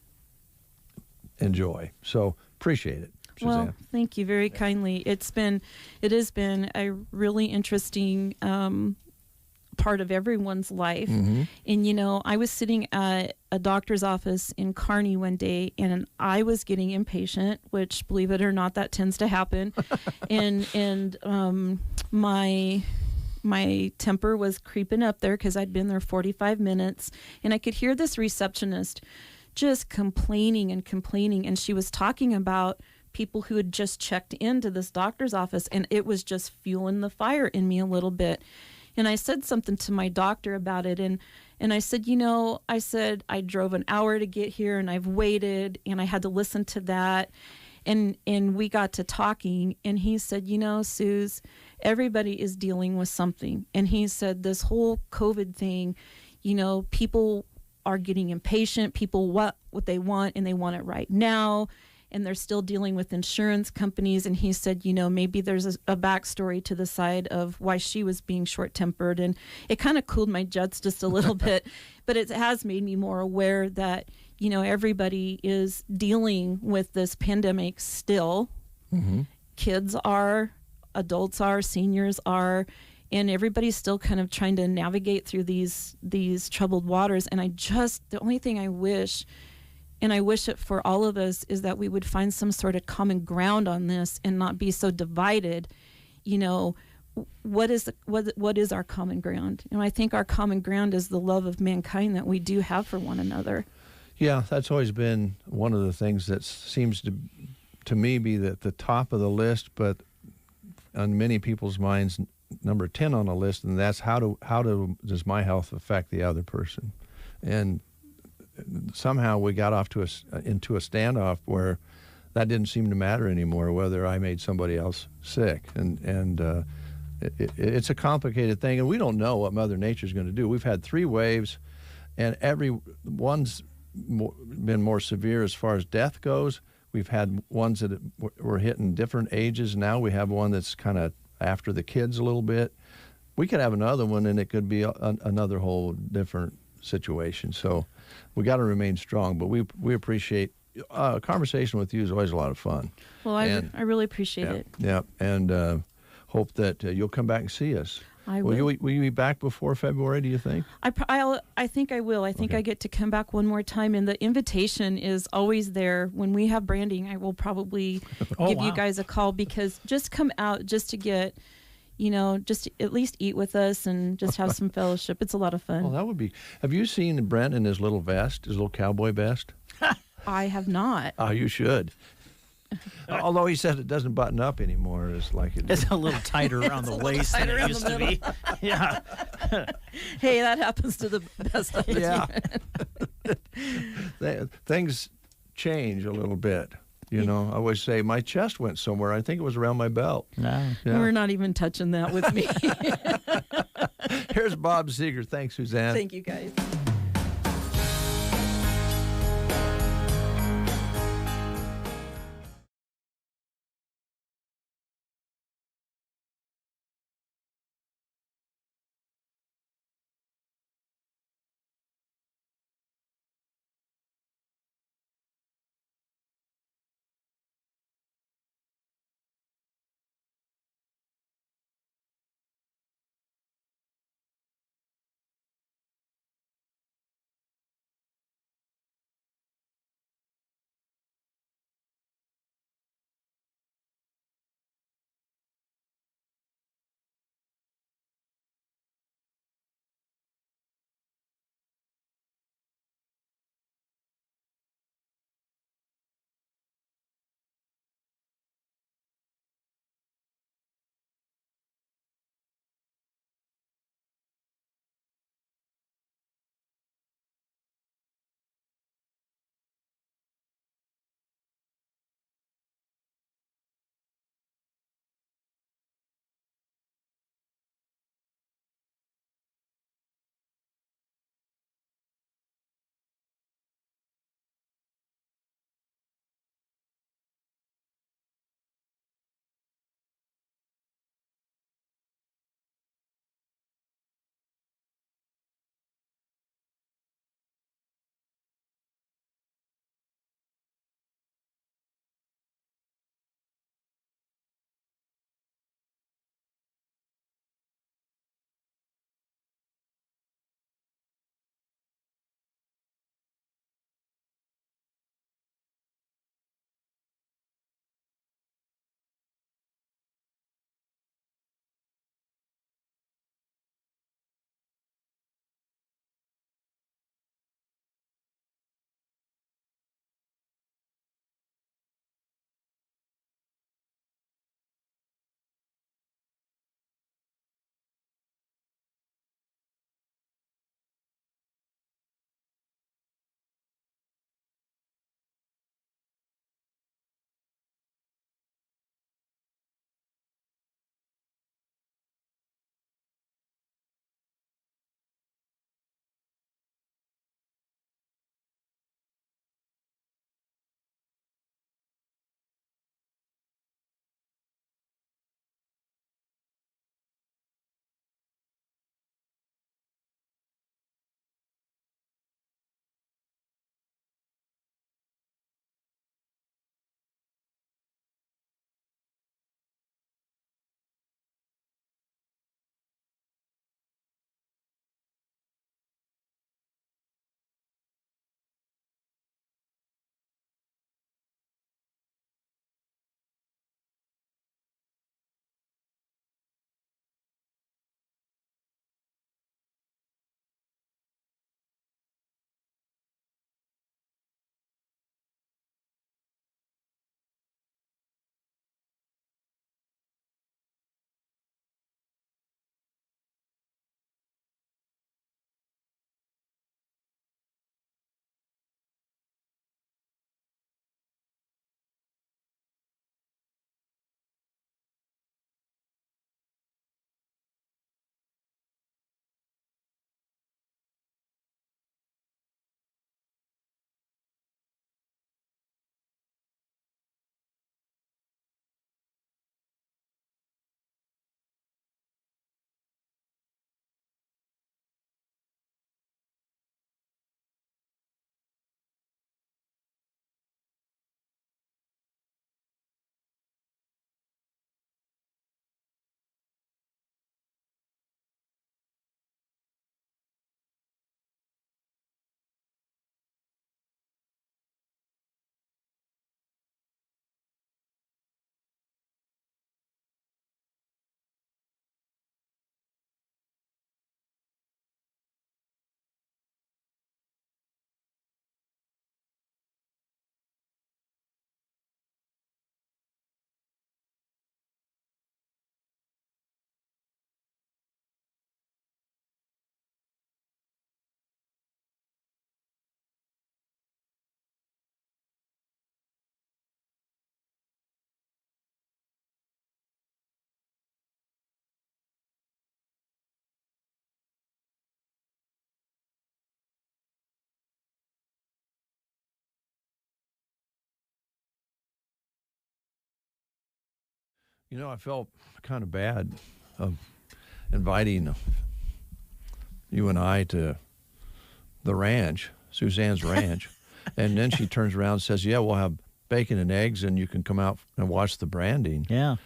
enjoy. So appreciate it, Suzanne. Well, thank you very kindly. It has been a really interesting part of everyone's life. Mm-hmm. And, I was sitting at a doctor's office in Kearney one day, and I was getting impatient, which, believe it or not, that tends to happen. and my temper was creeping up there because I'd been there 45 minutes, and I could hear this receptionist just complaining, and she was talking about people who had just checked into this doctor's office, and it was just fueling the fire in me a little bit. And I said something to my doctor about it, and I said, I drove an hour to get here, and I've waited, and I had to listen to that, and we got to talking, and he said, Suze, everybody is dealing with something. And he said, this whole COVID thing, people are getting impatient. People want what they want, and they want it right now. And they're still dealing with insurance companies. And he said, maybe there's a backstory to the side of why she was being short-tempered. And it kind of cooled my jets just a little bit. But it has made me more aware that, everybody is dealing with this pandemic still. Mm-hmm. Kids are, adults are, seniors are, and everybody's still kind of trying to navigate through these troubled waters. And the only thing I wish, and I wish it for all of us, is that we would find some sort of common ground on this and not be so divided. What is our common ground? And I think our common ground is the love of mankind that we do have for one another. Yeah, that's always been one of the things that seems to me be at the top of the list, but on many people's minds, number 10 on the list, and that's how does my health affect the other person? And somehow we got off into a standoff where that didn't seem to matter anymore, whether I made somebody else sick. And it's a complicated thing, and we don't know what Mother Nature's going to do. We've had 3 waves, and every one's been more severe as far as death goes. We've had ones that were hitting different ages. Now we have one that's kind of after the kids a little bit. We could have another one, and it could be another whole different situation. So we got to remain strong, but we appreciate a conversation with you is always a lot of fun. Well, I really appreciate it. Yeah, and hope that you'll come back and see us. I will. Will you be back before February, do you think? I think I will. I think I get to come back one more time, and the invitation is always there. When we have branding, I will probably give you guys a call, because just come out just to get, just to at least eat with us and just have some fellowship. It's a lot of fun. Well, that would be. Have you seen Brent in his little vest, his little cowboy vest? I have not. Oh, you should. Although he said it doesn't button up anymore. It's a little tighter around the waist than it used to be. Yeah. Hey, that happens to the best of us. Yeah. Things change a little bit. I always say my chest went somewhere. I think it was around my belt. Yeah. We're not even touching that with me. Here's Bob Seeger. Thanks, Suzanne. Thank you, guys. You know, I felt kind of bad of inviting you and I to the ranch, Suzanne's ranch, and then she turns around and says, "Yeah, we'll have bacon and eggs, and you can come out and watch the branding." Yeah.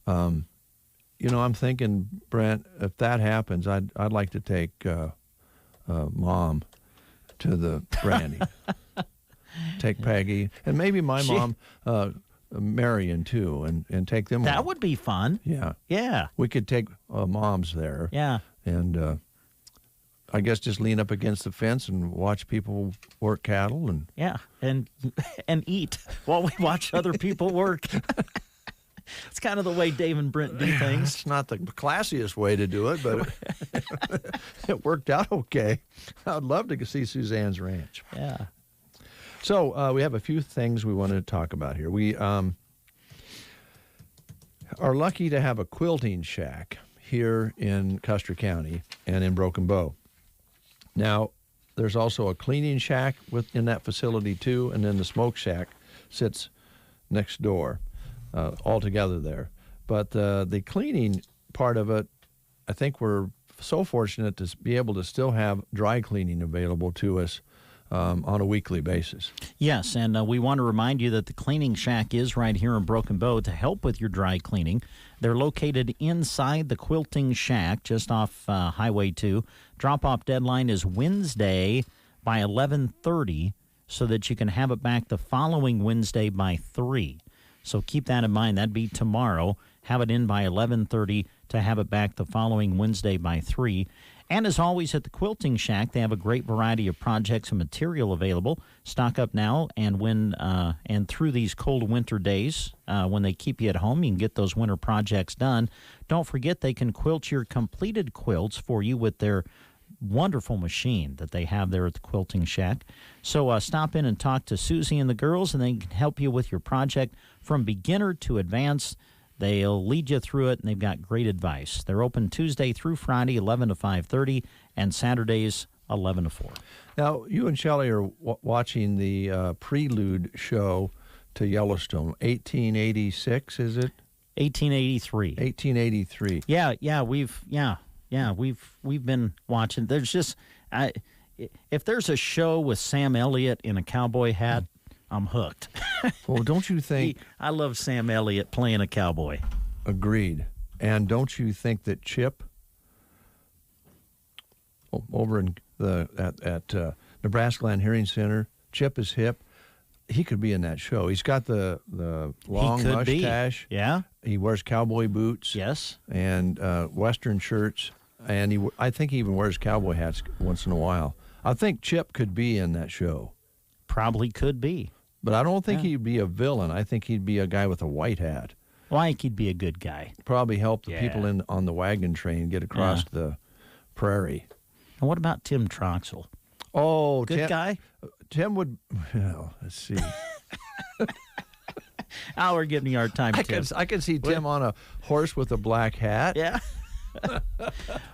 You know, I'm thinking, Brent, if that happens, I'd like to take Mom to the branding. Take Peggy, and maybe my mom, Marion, too, and take them. That along. would be fun. Yeah. Yeah. We could take moms there. Yeah. And I guess just lean up against the fence and watch people work cattle and Yeah, and eat while we watch other people work. It's kind of the way Dave and Brent do things. It's not the classiest way to do it, but it worked out okay. I'd love to see Suzanne's ranch. Yeah. So we have a few things we wanted to talk about here. We are lucky to have a quilting shack here in Custer County and in Broken Bow. Now, there's also a cleaning shack within that facility, too, and then the smoke shack sits next door, all together there. But the cleaning part of it, I think we're so fortunate to be able to still have dry cleaning available to us on a weekly basis. Yes, and we want to remind you that the cleaning shack is right here in Broken Bow to help with your dry cleaning. They're located inside the quilting shack just off Highway 2. Drop-off deadline is Wednesday by 11:30 so that you can have it back the following Wednesday by 3. So keep that in mind. That'd be tomorrow. Have it in by 11:30 to have it back the following Wednesday by 3. And as always at the Quilting Shack, they have a great variety of projects and material available. Stock up now, and and through these cold winter days, when they keep you at home, you can get those winter projects done. Don't forget they can quilt your completed quilts for you with their wonderful machine that they have there at the Quilting Shack. So stop in and talk to Susie and the girls, and they can help you with your project from beginner to advanced. They'll lead you through it, and they've got great advice. They're open Tuesday through Friday, 11 to 5:30, and Saturdays, 11 to 4. Now, you and Shelley are watching the prelude show to Yellowstone, 1886, is it? 1883. 1883. Yeah, we've been watching. There's just, if there's a show with Sam Elliott in a cowboy hat, I'm hooked. Well, don't you think... I love Sam Elliott playing a cowboy. Agreed. And don't you think that Chip, over in at Nebraska Land Hearing Center, Chip is hip. He could be in that show. He's got the long mustache. Yeah. He wears cowboy boots. Yes. And Western shirts. And I think he even wears cowboy hats once in a while. I think Chip could be in that show. Probably could be. But I don't think he'd be a villain. I think he'd be a guy with a white hat. Well, I think he'd be a good guy. Probably help the people on the wagon train get across the prairie. And what about Tim Troxel? Oh, good guy? Tim would, well, let's see. We're giving you our time, Tim. I can see Tim on a horse with a black hat. Yeah.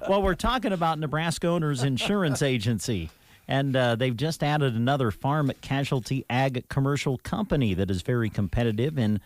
Well, we're talking about Nebraska Owners Insurance Agency. And they've just added another farm casualty ag commercial company that is very competitive in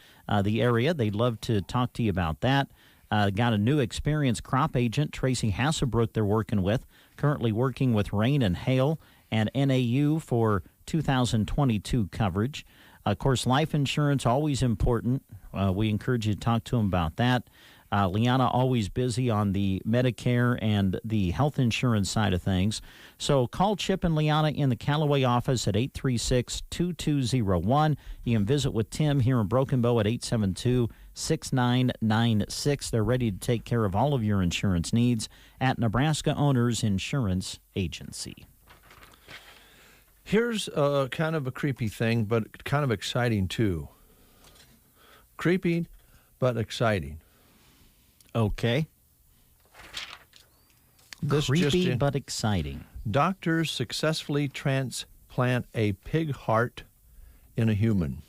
the area. They'd love to talk to you about that. Got a new experienced crop agent, Tracy Hasselbrook, they're working with. Currently working with rain and hail and NAU for 2022 coverage. Of course, life insurance, always important. We encourage you to talk to them about that. Liana always busy on the Medicare and the health insurance side of things. So call Chip and Liana in the Callaway office at 836-2201. You can visit with Tim here in Broken Bow at 872-6996. They're ready to take care of all of your insurance needs at Nebraska Owners Insurance Agency. Here's kind of a creepy thing, but kind of exciting too. Creepy, but exciting. Okay. Creepy but exciting. Doctors successfully transplant a pig heart in a human.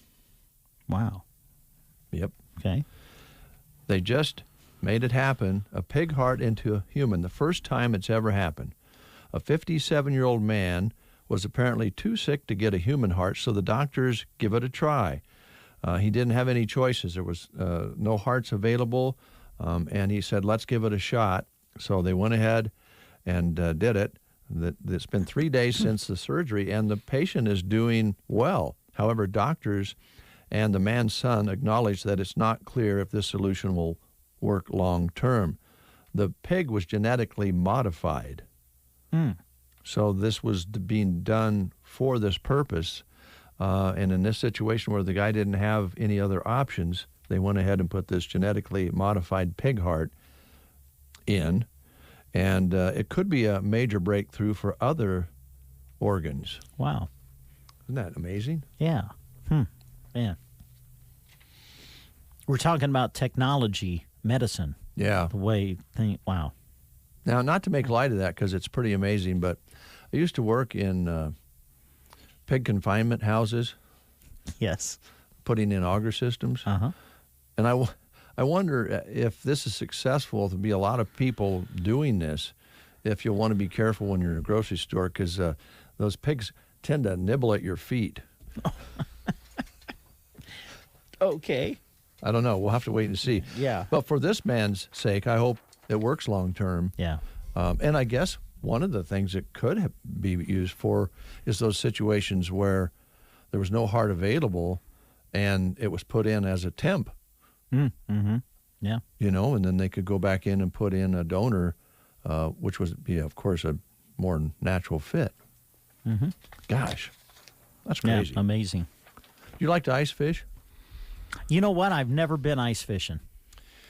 Wow. Yep. Okay. They just made it happen, a pig heart into a human, the first time it's ever happened. A 57-year-old man was apparently too sick to get a human heart, so the doctors give it a try. He didn't have any choices. There was no hearts available, and he said, let's give it a shot. So they went ahead and did it. It's been 3 days since the surgery, and the patient is doing well. However, doctors and the man's son acknowledge that it's not clear if this solution will work long term. The pig was genetically modified. So this was being done for this purpose. And in this situation where the guy didn't have any other options, they went ahead and put this genetically modified pig heart in. And it could be a major breakthrough for other organs. Wow. Isn't that amazing? Yeah. Man. We're talking about technology, medicine. Yeah. The way wow. Now, not to make light of that because it's pretty amazing, but I used to work in pig confinement houses. Yes. Putting in auger systems. Uh-huh. And I wonder if this is successful, there'll be a lot of people doing this, if you'll want to be careful when you're in a grocery store because those pigs tend to nibble at your feet. Okay. I don't know. We'll have to wait and see. Yeah. But for this man's sake, I hope it works long term. Yeah. And I guess one of the things it could be used for is those situations where there was no heart available and it was put in as a temp. Mm-hmm. Yeah. You know, and then they could go back in and put in a donor, which would be, of course, a more natural fit. Mm-hmm. Gosh, that's crazy. Yeah, amazing. You like to ice fish? You know what? I've never been ice fishing.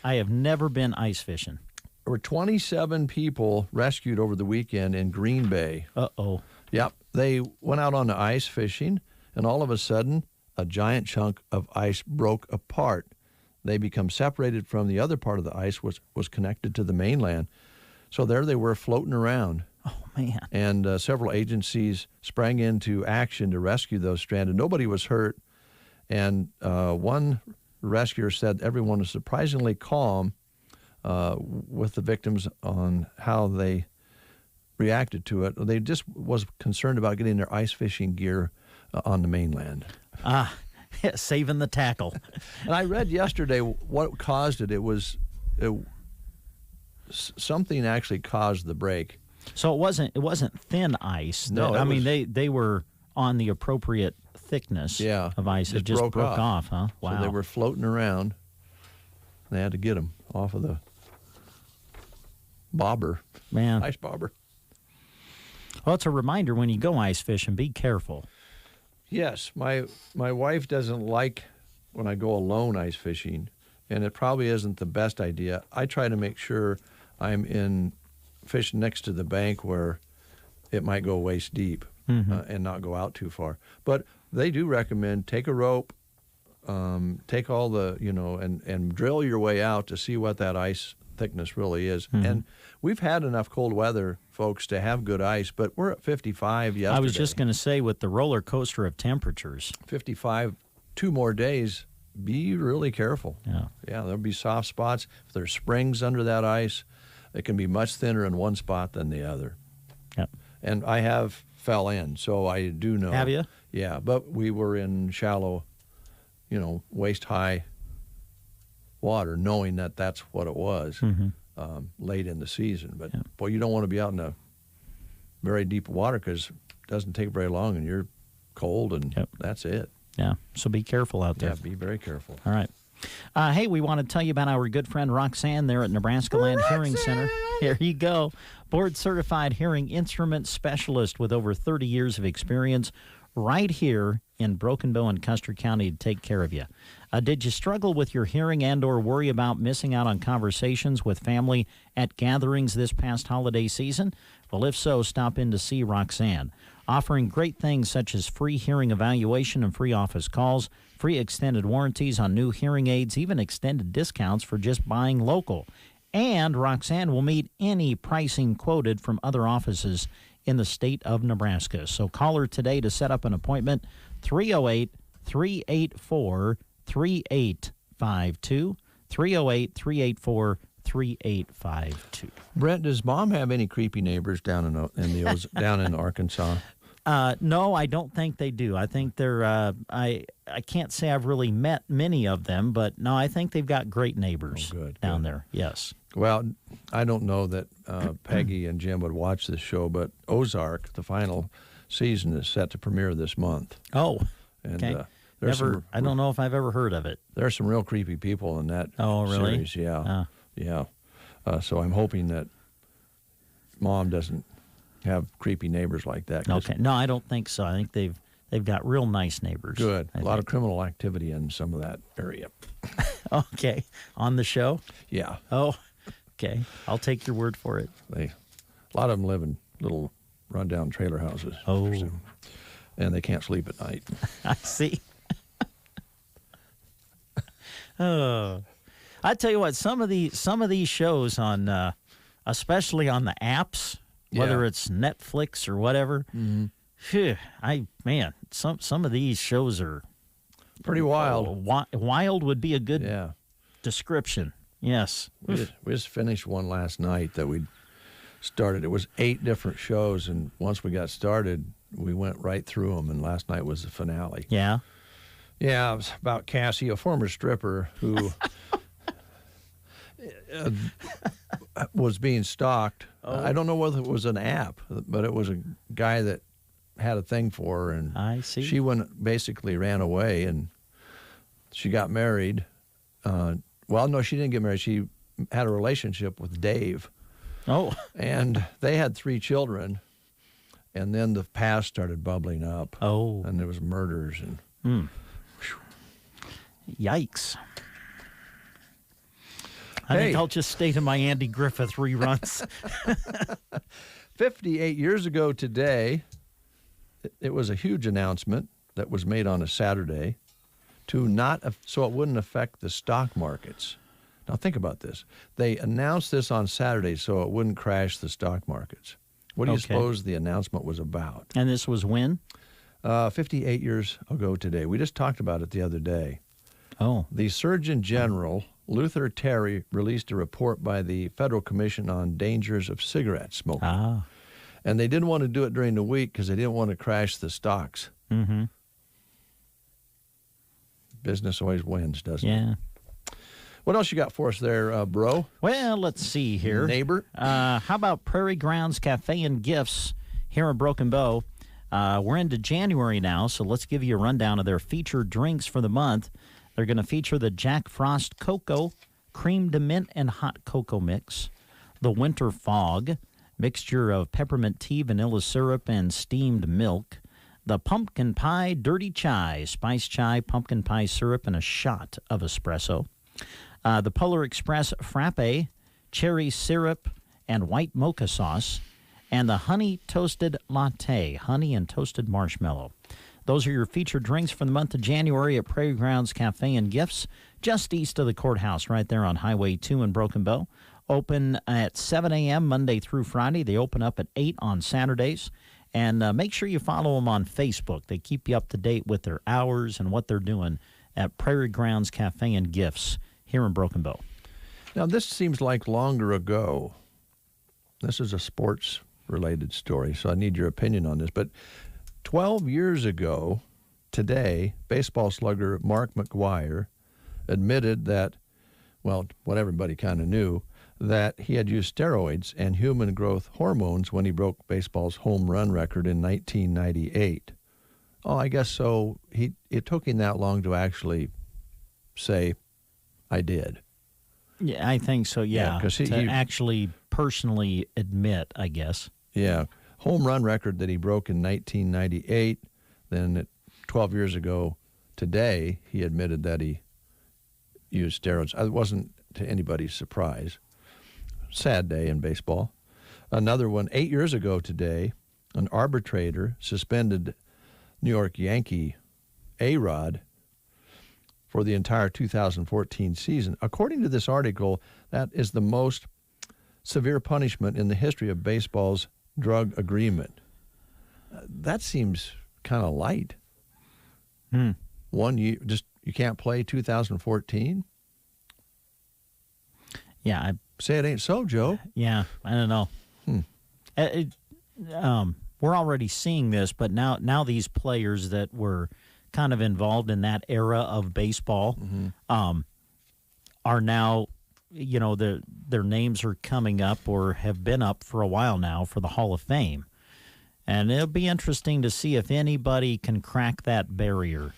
I have never been ice fishing. There were 27 people rescued over the weekend in Green Bay. Uh-oh. Yep. They went out on the ice fishing, and all of a sudden, a giant chunk of ice broke apart. They become separated from the other part of the ice, which was connected to the mainland. So there they were floating around. Oh, man. And several agencies sprang into action to rescue those stranded. Nobody was hurt. And one rescuer said everyone was surprisingly calm with the victims on how they reacted to it. They just was concerned about getting their ice fishing gear on the mainland. Saving the tackle. And I read yesterday what caused it. It was something actually caused the break. So it wasn't thin ice. No, I mean they were on the appropriate thickness of ice. It just broke off, huh? Wow. So they were floating around. They had to get them off of the bobber. Man. Ice bobber. Well, it's a reminder when you go ice fishing, be careful. Yes. My wife doesn't like when I go alone ice fishing, and it probably isn't the best idea. I try to make sure I'm in fishing next to the bank where it might go waist deep and not go out too far. But they do recommend take a rope, take all the, and drill your way out to see what that ice thickness really is. And we've had enough cold weather, folks, to have good ice, but we're at 55 yesterday. I was just going to say, with the roller coaster of temperatures. 55, 2 more days, be really careful. Yeah, there'll be soft spots. If there's springs under that ice, it can be much thinner in one spot than the other. Yep. And I have fell in, so I do know. Have you? Yeah, but we were in shallow, waist-high water, knowing that that's what it was late in the season. But, boy, you don't want to be out in a very deep water because it doesn't take very long, and you're cold, and that's it. Yeah, so be careful out there. Yeah, be very careful. All right. Hey, we want to tell you about our good friend Roxanne there at Nebraska Land Hearing Center. Here you go. Board-certified hearing instrument specialist with over 30 years of experience right here in Broken Bow and Custer County to take care of you. Did you struggle with your hearing and or worry about missing out on conversations with family at gatherings this past holiday season? Well, if so, stop in to see Roxanne. Offering great things such as free hearing evaluation and free office calls, free extended warranties on new hearing aids, even extended discounts for just buying local. And Roxanne will meet any pricing quoted from other offices in the state of Nebraska. So call her today to set up an appointment, 308-384-3852, 308-384-3852. Brent, does Mom have any creepy neighbors down in Arkansas? No, I don't think they do. I think they're. I can't say I've really met many of them, but no, I think they've got great neighbors down there. Yes. Well, I don't know that Peggy and Jim would watch this show, but Ozark, the final season, is set to premiere this month. Oh, and, okay. I don't know if I've ever heard of it. There are some real creepy people in that really? series. Yeah, yeah. So I'm hoping that Mom doesn't have creepy neighbors like that. Okay. No, I don't think so. I think they've got real nice neighbors. Good. A lot of criminal activity in some of that area. Okay. On the show? Yeah. Oh, okay. I'll take your word for it. A lot of them live in little rundown trailer houses. Oh. And they can't sleep at night. I see. Oh. I tell you what, some of these shows on especially on the apps, whether it's Netflix or whatever. Mm-hmm. Phew, some of these shows are pretty wild. Wild would be a good description. Yes. We just finished one last night that we started. It was 8 different shows, and once we got started, we went right through them, and last night was the finale. Yeah? Yeah, it was about Cassie, a former stripper who was being stalked. I don't know whether it was an app, but it was a guy that had a thing for her, and I see. She basically ran away, and she got married. Well, no, she didn't get married. She had a relationship with Dave. Oh. And they had 3 children, and then the past started bubbling up. Oh. And there was murders. And Yikes. I think I'll just stay to my Andy Griffith reruns. 58 years ago today, it was a huge announcement that was made on a Saturday so it wouldn't affect the stock markets. Now think about this. They announced this on Saturday so it wouldn't crash the stock markets. What do you suppose the announcement was about? And this was when? 58 years ago today. We just talked about it the other day. Oh. The Surgeon General, Luther Terry, released a report by the Federal Commission on Dangers of Cigarette Smoking. Ah. And they didn't want to do it during the week because they didn't want to crash the stocks. Mm-hmm. Business always wins, doesn't it? Yeah. What else you got for us there, bro? Well, let's see here. Neighbor? How about Prairie Grounds Cafe and Gifts here in Broken Bow? We're into January now, so let's give you a rundown of their featured drinks for the month. They're going to feature the Jack Frost Cocoa, Creamed Mint and Hot Cocoa Mix, the Winter Fog, mixture of peppermint tea, vanilla syrup, and steamed milk, the Pumpkin Pie Dirty Chai, spice chai, pumpkin pie syrup, and a shot of espresso, the Polar Express Frappe, cherry syrup, and white mocha sauce, and the Honey Toasted Latte, honey and toasted marshmallow. Those are your featured drinks for the month of January at Prairie Grounds Cafe and Gifts, just east of the courthouse, right there on Highway 2 in Broken Bow. Open at 7 a.m. Monday through Friday. They open up at 8 on Saturdays. And make sure you follow them on Facebook. They keep you up to date with their hours and what they're doing at Prairie Grounds Cafe and Gifts here in Broken Bow. Now, this seems like longer ago. This is a sports-related story, so I need your opinion on this. But 12 years ago today, baseball slugger Mark McGwire admitted that, well, what everybody kind of knew, that he had used steroids and human growth hormones when he broke baseball's home run record in 1998. Oh, I guess so. It took him that long to actually say, I did. Yeah, I think so, yeah. Because he actually personally admit, I guess. Yeah. Home run record that he broke in 1998. Then 12 years ago today, he admitted that he used steroids. It wasn't to anybody's surprise. Sad day in baseball. Another one, 8 years ago today, an arbitrator suspended New York Yankee A-Rod for the entire 2014 season. According to this article, that is the most severe punishment in the history of baseball's drug agreement. That seems kind of light. 1 year, just you can't play 2014? Yeah, say it ain't so, Joe. Yeah, I don't know. we're already seeing this, but now these players that were kind of involved in that era of baseball are now, their names are coming up or have been up for a while now for the Hall of Fame. And it'll be interesting to see if anybody can crack that barrier.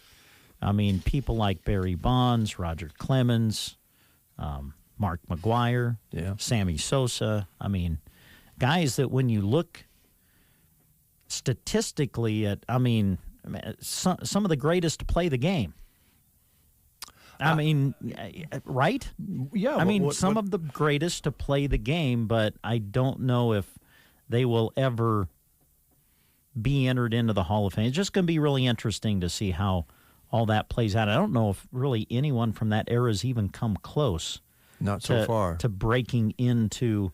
I mean, people like Barry Bonds, Roger Clemens, Mark McGwire, Sammy Sosa. I mean, guys that when you look statistically at, some of the greatest to play the game. Right? Yeah. Some of the greatest to play the game, but I don't know if they will ever be entered into the Hall of Fame. It's just going to be really interesting to see how all that plays out. I don't know if really anyone from that era has even come close. Not so far. To breaking into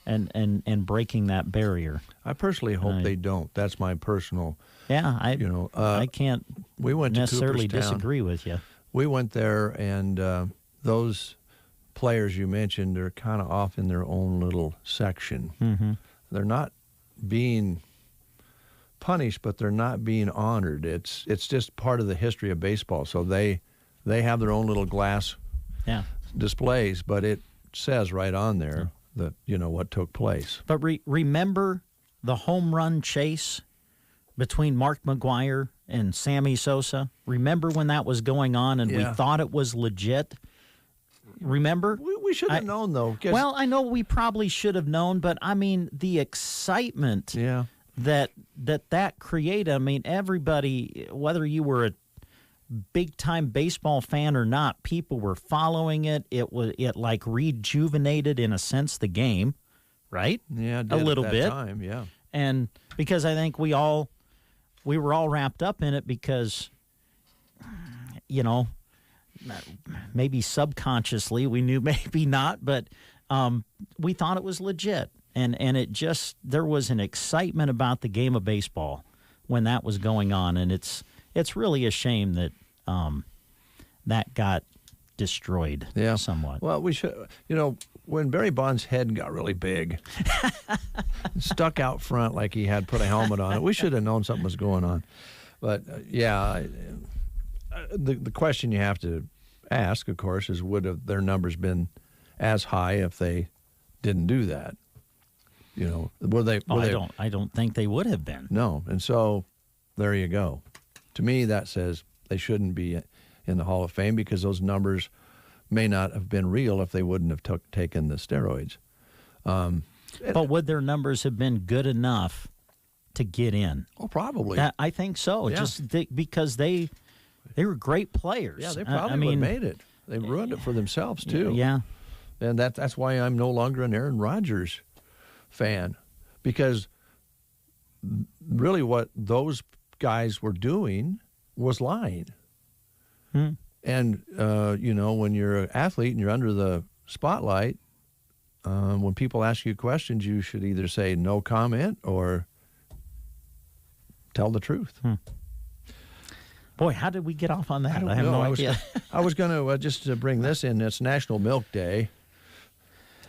and breaking that barrier. I personally hope they don't. That's my personal. Yeah, I can't necessarily disagree with you. We went there, and those players you mentioned are kind of off in their own little section. Mm-hmm. They're not being punished, but they're not being honored. It's just part of the history of baseball. So they have their own little glass displays, but it says right on there that what took place. But remember the home run chase between Mark McGwire and Sammy Sosa? Remember when that was going on and we thought it was legit? Remember? We should have known, though. Well, I know we probably should have known, but the excitement that created, everybody, whether you were a big-time baseball fan or not, people were following it. It like rejuvenated, in a sense, the game, right? Yeah, it did a little at that bit. Time, yeah. And because I think we were all wrapped up in it because, maybe subconsciously we knew, maybe not, but we thought it was legit. And it just, there was an excitement about the game of baseball when that was going on. And it's really a shame that that got destroyed somewhat. Well, we should, when Barry Bonds' head got really big, stuck out front like he had put a helmet on it, we should have known something was going on. But, the question you have to ask, of course, is would have their numbers been as high if they didn't do that? Were they? I don't think they would have been. No, and so there you go. To me, that says they shouldn't be in the Hall of Fame because those numbers may not have been real if they wouldn't have taken the steroids. But would their numbers have been good enough to get in? Oh, probably. I think so. Yeah. Just because they were great players. Yeah, they probably would have made it. They ruined it for themselves too. Yeah, and that's why I'm no longer an Aaron Rodgers fan, because really what those guys were doing was lying. And when you're an athlete and you're under the spotlight, when people ask you questions, you should either say no comment or tell the truth. Boy, how did we get off on that? I don't have know. no idea. I was going to just to bring this in. It's National Milk Day.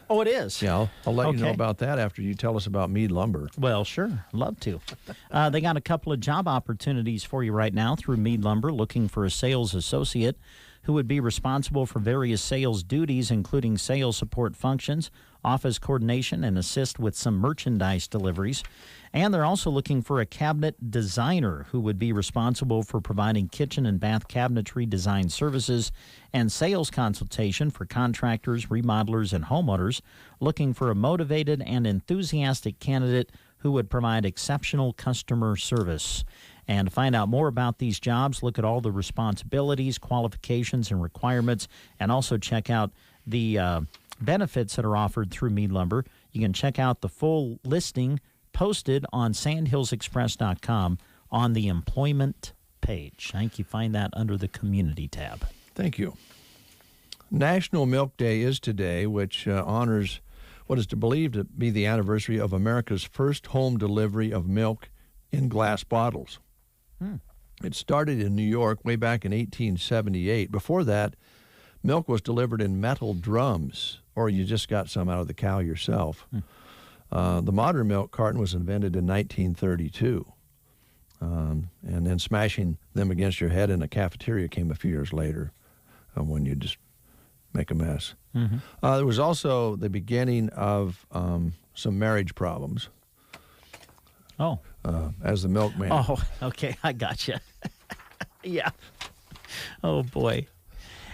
Oh, it is? Yeah, I'll let you know about that after you tell us about Mead Lumber. Well, sure. Love to. They got a couple of job opportunities for you right now through Mead Lumber, looking for a sales associate who would be responsible for various sales duties, including sales support functions, office coordination, and assist with some merchandise deliveries. And they're also looking for a cabinet designer who would be responsible for providing kitchen and bath cabinetry design services and sales consultation for contractors, remodelers, and homeowners, looking for a motivated and enthusiastic candidate who would provide exceptional customer service. And to find out more about these jobs, look at all the responsibilities, qualifications, and requirements, and also check out the benefits that are offered through Mead Lumber. You can check out the full listing posted on sandhillsexpress.com on the employment page. I think you find that under the community tab. Thank you. National Milk Day is today, which honors what is believed to be the anniversary of America's first home delivery of milk in glass bottles. It started in New York way back in 1878. Before that, milk was delivered in metal drums, or you just got some out of the cow yourself. The modern milk carton was invented in 1932. And then smashing them against your head in a cafeteria came a few years later when you just make a mess. Mm-hmm. There was also the beginning of some marriage problems. Oh. As the milkman. Oh, okay. I gotcha. Yeah. Oh, boy.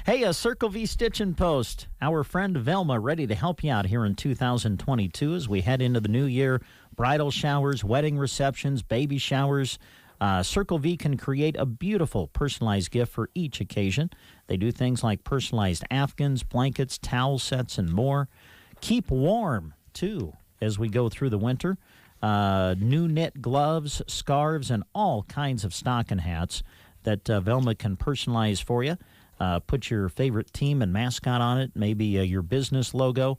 Hey, a Circle V Stitch and Post. Our friend Velma ready to help you out here in 2022 as we head into the new year. Bridal showers, wedding receptions, baby showers. Circle V can create a beautiful personalized gift for each occasion. They do things like personalized afghans, blankets, towel sets, and more. Keep warm, too, as we go through the winter. New knit gloves, scarves, and all kinds of stocking hats that Velma can personalize for you. Put your favorite team and mascot on it, maybe your business logo.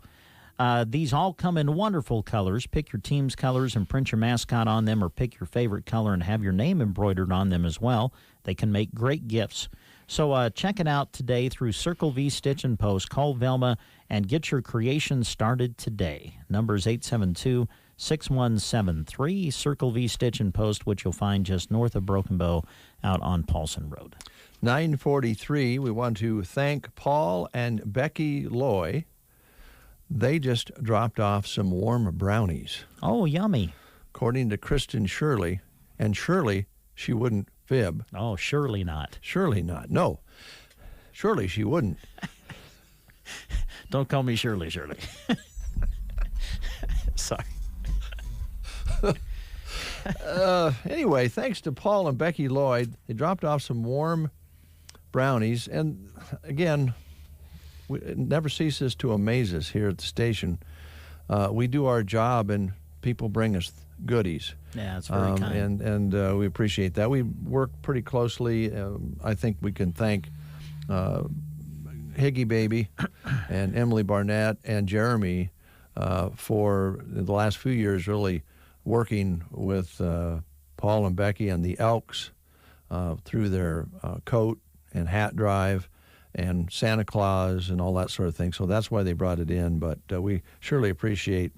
These all come in wonderful colors. Pick your team's colors and print your mascot on them, or pick your favorite color and have your name embroidered on them as well. They can make great gifts. So check it out today through Circle V Stitch and Post. Call Velma and get your creation started today. Number is 872-6173. Circle V Stitch and Post, which you'll find just north of Broken Bow out on Paulson Road. 9:43, we want to thank Paul and Becky Loy. They just dropped off some warm brownies. Oh, yummy. According to Kristen Shirley, and Shirley, she wouldn't fib. Oh, surely not. Surely not. No. Surely she wouldn't. Don't call me Shirley. Sorry. Anyway, thanks to Paul and Becky Lloyd, they dropped off some warm brownies. And again, it never ceases to amaze us here at the station. We do our job and people bring us goodies. Yeah, it's very kind. And we appreciate that. We work pretty closely. I think we can thank Higgy Baby and Emily Barnett and Jeremy for the last few years really working with Paul and Becky and the Elks through their coat and hat drive and Santa Claus and all that sort of thing. So that's why they brought it in. But we surely appreciate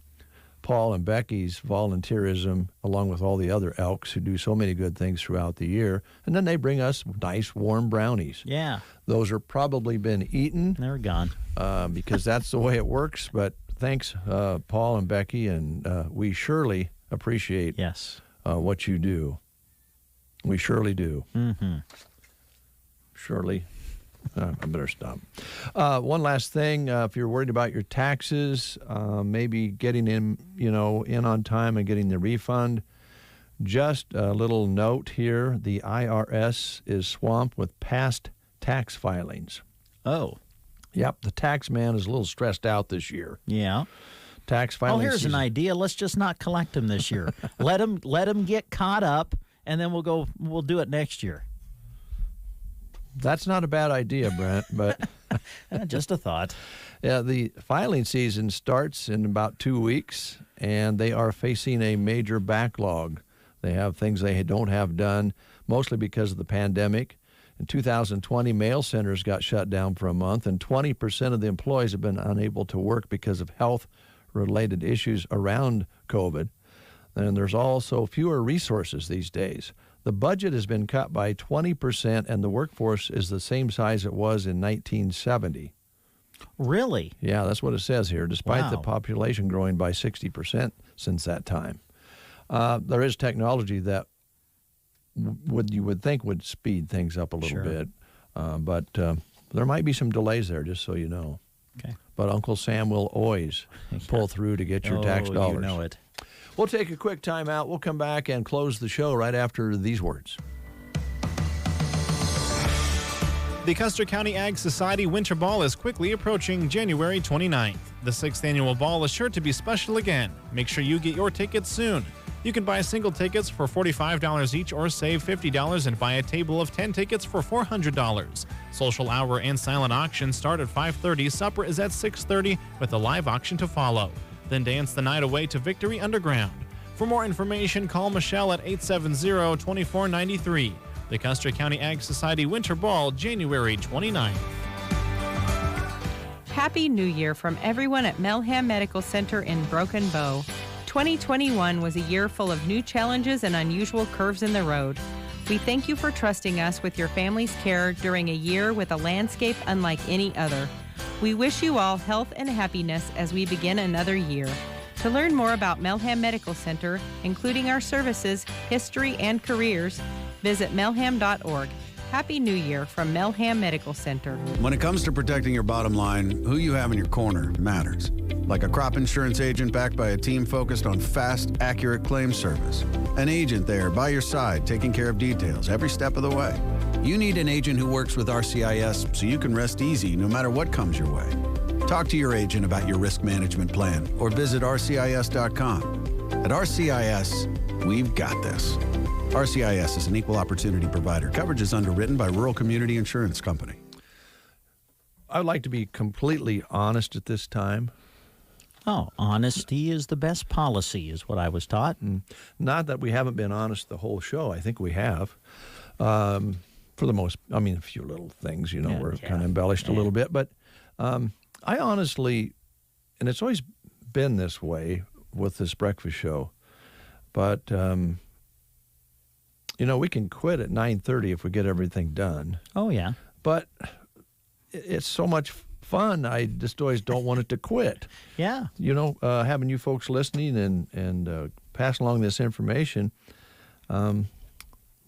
Paul and Becky's volunteerism, along with all the other Elks who do so many good things throughout the year. And then they bring us nice, warm brownies. Yeah. Those are probably been eaten. They're gone. Because that's the way it works. But thanks, Paul and Becky, and we surely appreciate what you do. We surely do. Mm-hmm. Surely. I better stop. One last thing, if you're worried about your taxes, maybe getting in on time and getting the refund, just a little note here, the IRS is swamped with past tax filings. Oh. Yep, the tax man is a little stressed out this year. Yeah. Tax filing here's season. an idea. Let's just not collect them this year. let them get caught up, and then we'll do it next year. That's not a bad idea, Brent, but just a thought. Yeah, the filing season starts in about 2 weeks, and they are facing a major backlog. They have things they don't have done, mostly because of the pandemic. In 2020, mail centers got shut down for a month, and 20% of the employees have been unable to work because of health-related issues around COVID. And there's also fewer resources these days. The budget has been cut by 20%, and the workforce is the same size it was in 1970. Really? Yeah, that's what it says here, despite the Wow. population growing by 60% since that time. There is technology that you would think would speed things up a little bit, but there might be some delays there, just so you know. Okay. But Uncle Sam will always pull through to get your tax dollars. You know it. We'll take a quick time out. We'll come back and close the show right after these words. The Custer County Ag Society Winter Ball is quickly approaching January 29th. The 6th annual ball is sure to be special again. Make sure you get your tickets soon. You can buy single tickets for $45 each or save $50 and buy a table of 10 tickets for $400. Social hour and silent auction start at 5:30. Supper is at 6:30 with a live auction to follow. Then dance the night away to Victory Underground. For more information, call Michelle at 870-2493. The Custer County Ag Society Winter Ball, January 29th. Happy New Year from everyone at Melham Medical Center in Broken Bow. 2021 was a year full of new challenges and unusual curves in the road. We thank you for trusting us with your family's care during a year with a landscape unlike any other. We wish you all health and happiness as we begin another year. To learn more about Melham Medical Center, including our services, history, and careers, visit melham.org. Happy New Year from Melham Medical Center. When it comes to protecting your bottom line, who you have in your corner matters. Like a crop insurance agent backed by a team focused on fast, accurate claim service. An agent there by your side, taking care of details every step of the way. You need an agent who works with RCIS so you can rest easy no matter what comes your way. Talk to your agent about your risk management plan or visit rcis.com. At RCIS, we've got this. RCIS is an equal opportunity provider. Coverage is underwritten by Rural Community Insurance Company. I'd like to be completely honest at this time. Oh, honesty is the best policy, is what I was taught. Not that we haven't been honest the whole show. I think we have. For the most, I mean, a few little things, were kind of embellished a little bit. But I honestly, and it's always been this way with this breakfast show, but we can quit at 9:30 if we get everything done. Oh, yeah. But it's so much fun, I just always don't want it to quit. Yeah. Having you folks listening and pass along this information,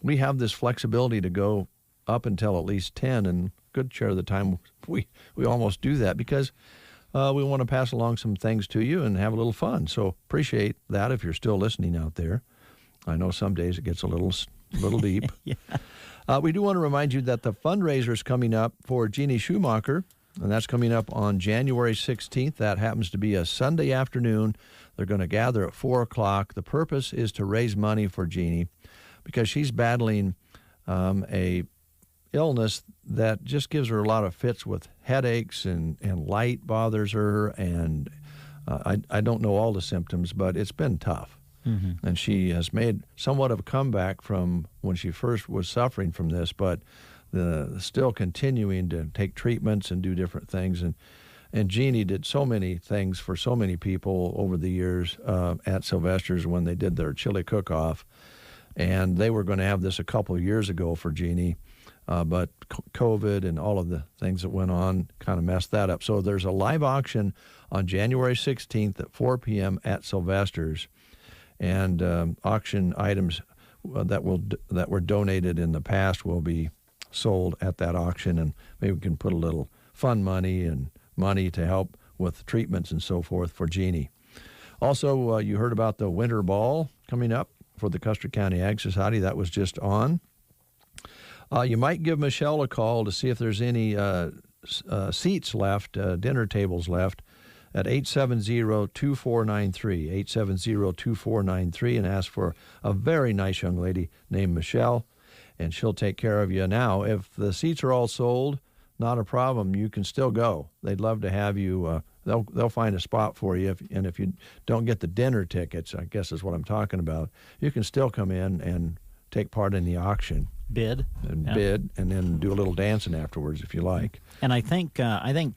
we have this flexibility to go up until at least 10, and good share of the time we almost do that because we want to pass along some things to you and have a little fun. So appreciate that if you're still listening out there. I know some days it gets a little deep. Yeah. We do want to remind you that the fundraiser is coming up for Jeannie Schumacher, and that's coming up on January 16th. That happens to be a Sunday afternoon. They're going to gather at 4 o'clock. The purpose is to raise money for Jeannie because she's battling a illness that just gives her a lot of fits with headaches and light bothers her. And I don't know all the symptoms, but it's been tough. Mm-hmm. And she has made somewhat of a comeback from when she first was suffering from this, but still continuing to take treatments and do different things. And Jeannie did so many things for so many people over the years at Sylvester's when they did their chili cook-off. And they were going to have this a couple of years ago for Jeannie, but COVID and all of the things that went on kind of messed that up. So there's a live auction on January 16th at 4 p.m. at Sylvester's. And auction items that were donated in the past will be sold at that auction, and maybe we can put a little fun money and money to help with treatments and so forth for Jeannie. Also, you heard about the winter ball coming up for the Custer County Ag Society. That was just on. You might give Michelle a call to see if there's any seats left, dinner tables left, at 870-2493, 870-2493, and ask for a very nice young lady named Michelle, and she'll take care of you. Now, if the seats are all sold, not a problem. You can still go. They'd love to have you. They'll find a spot for you. And if you don't get the dinner tickets, I guess is what I'm talking about, you can still come in and take part in the auction. Bid and then do a little dancing afterwards if you like. And I think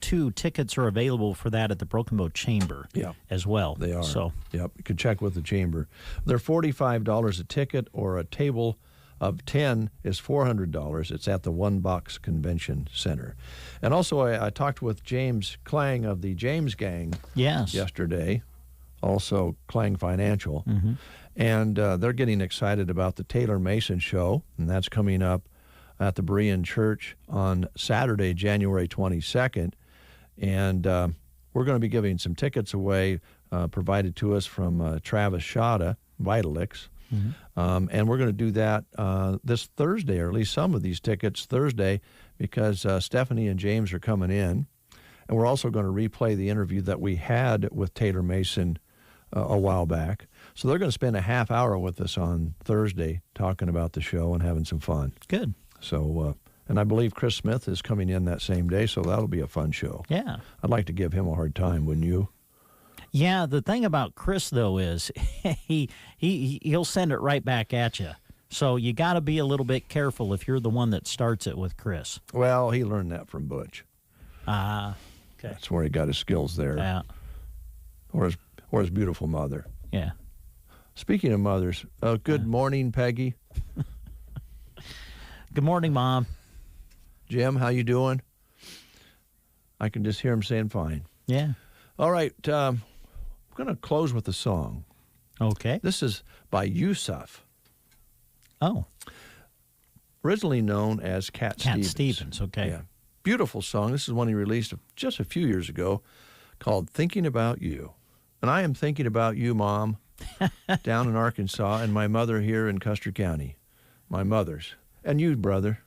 2 tickets are available for that at the Broken Bow Chamber as well. They are. So you could check with the chamber. They're $45 a ticket, or a table of 10 is $400. It's at the One Box Convention Center. And also I talked with James Klang of the James Gang yesterday, also Klang Financial. Mm-hmm. And they're getting excited about the Taylor Mason Show, and that's coming up at the Berean Church on Saturday, January 22nd. And we're going to be giving some tickets away provided to us from Travis Shada, Vitalix. Mm-hmm. And we're going to do that this Thursday, or at least some of these tickets Thursday, because Stephanie and James are coming in. And we're also going to replay the interview that we had with Taylor Mason a while back. So they're going to spend a half hour with us on Thursday talking about the show and having some fun. Good. So, and I believe Chris Smith is coming in that same day, so that'll be a fun show. Yeah. I'd like to give him a hard time, wouldn't you? Yeah, the thing about Chris, though, is he'll send it right back at you. So you got to be a little bit careful if you're the one that starts it with Chris. Well, he learned that from Butch. Okay. That's where he got his skills there. Yeah. Or his beautiful mother. Yeah. Speaking of mothers, good morning, Peggy. Good morning, Mom. Jim, how you doing? I can just hear him saying fine. Yeah. All right. I'm going to close with a song. Okay. This is by Yusuf. Oh. Originally known as Cat Stevens. Okay. Yeah. Beautiful song. This is one he released just a few years ago called Thinking About You. And I am thinking about you, Mom, down in Arkansas, and my mother here in Custer County. My mother's. And you, brother.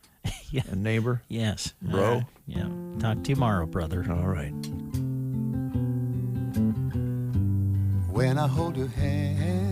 Yeah. And neighbor. Yes. Bro. Yeah. Talk to you tomorrow, brother. All right. When I hold your hand,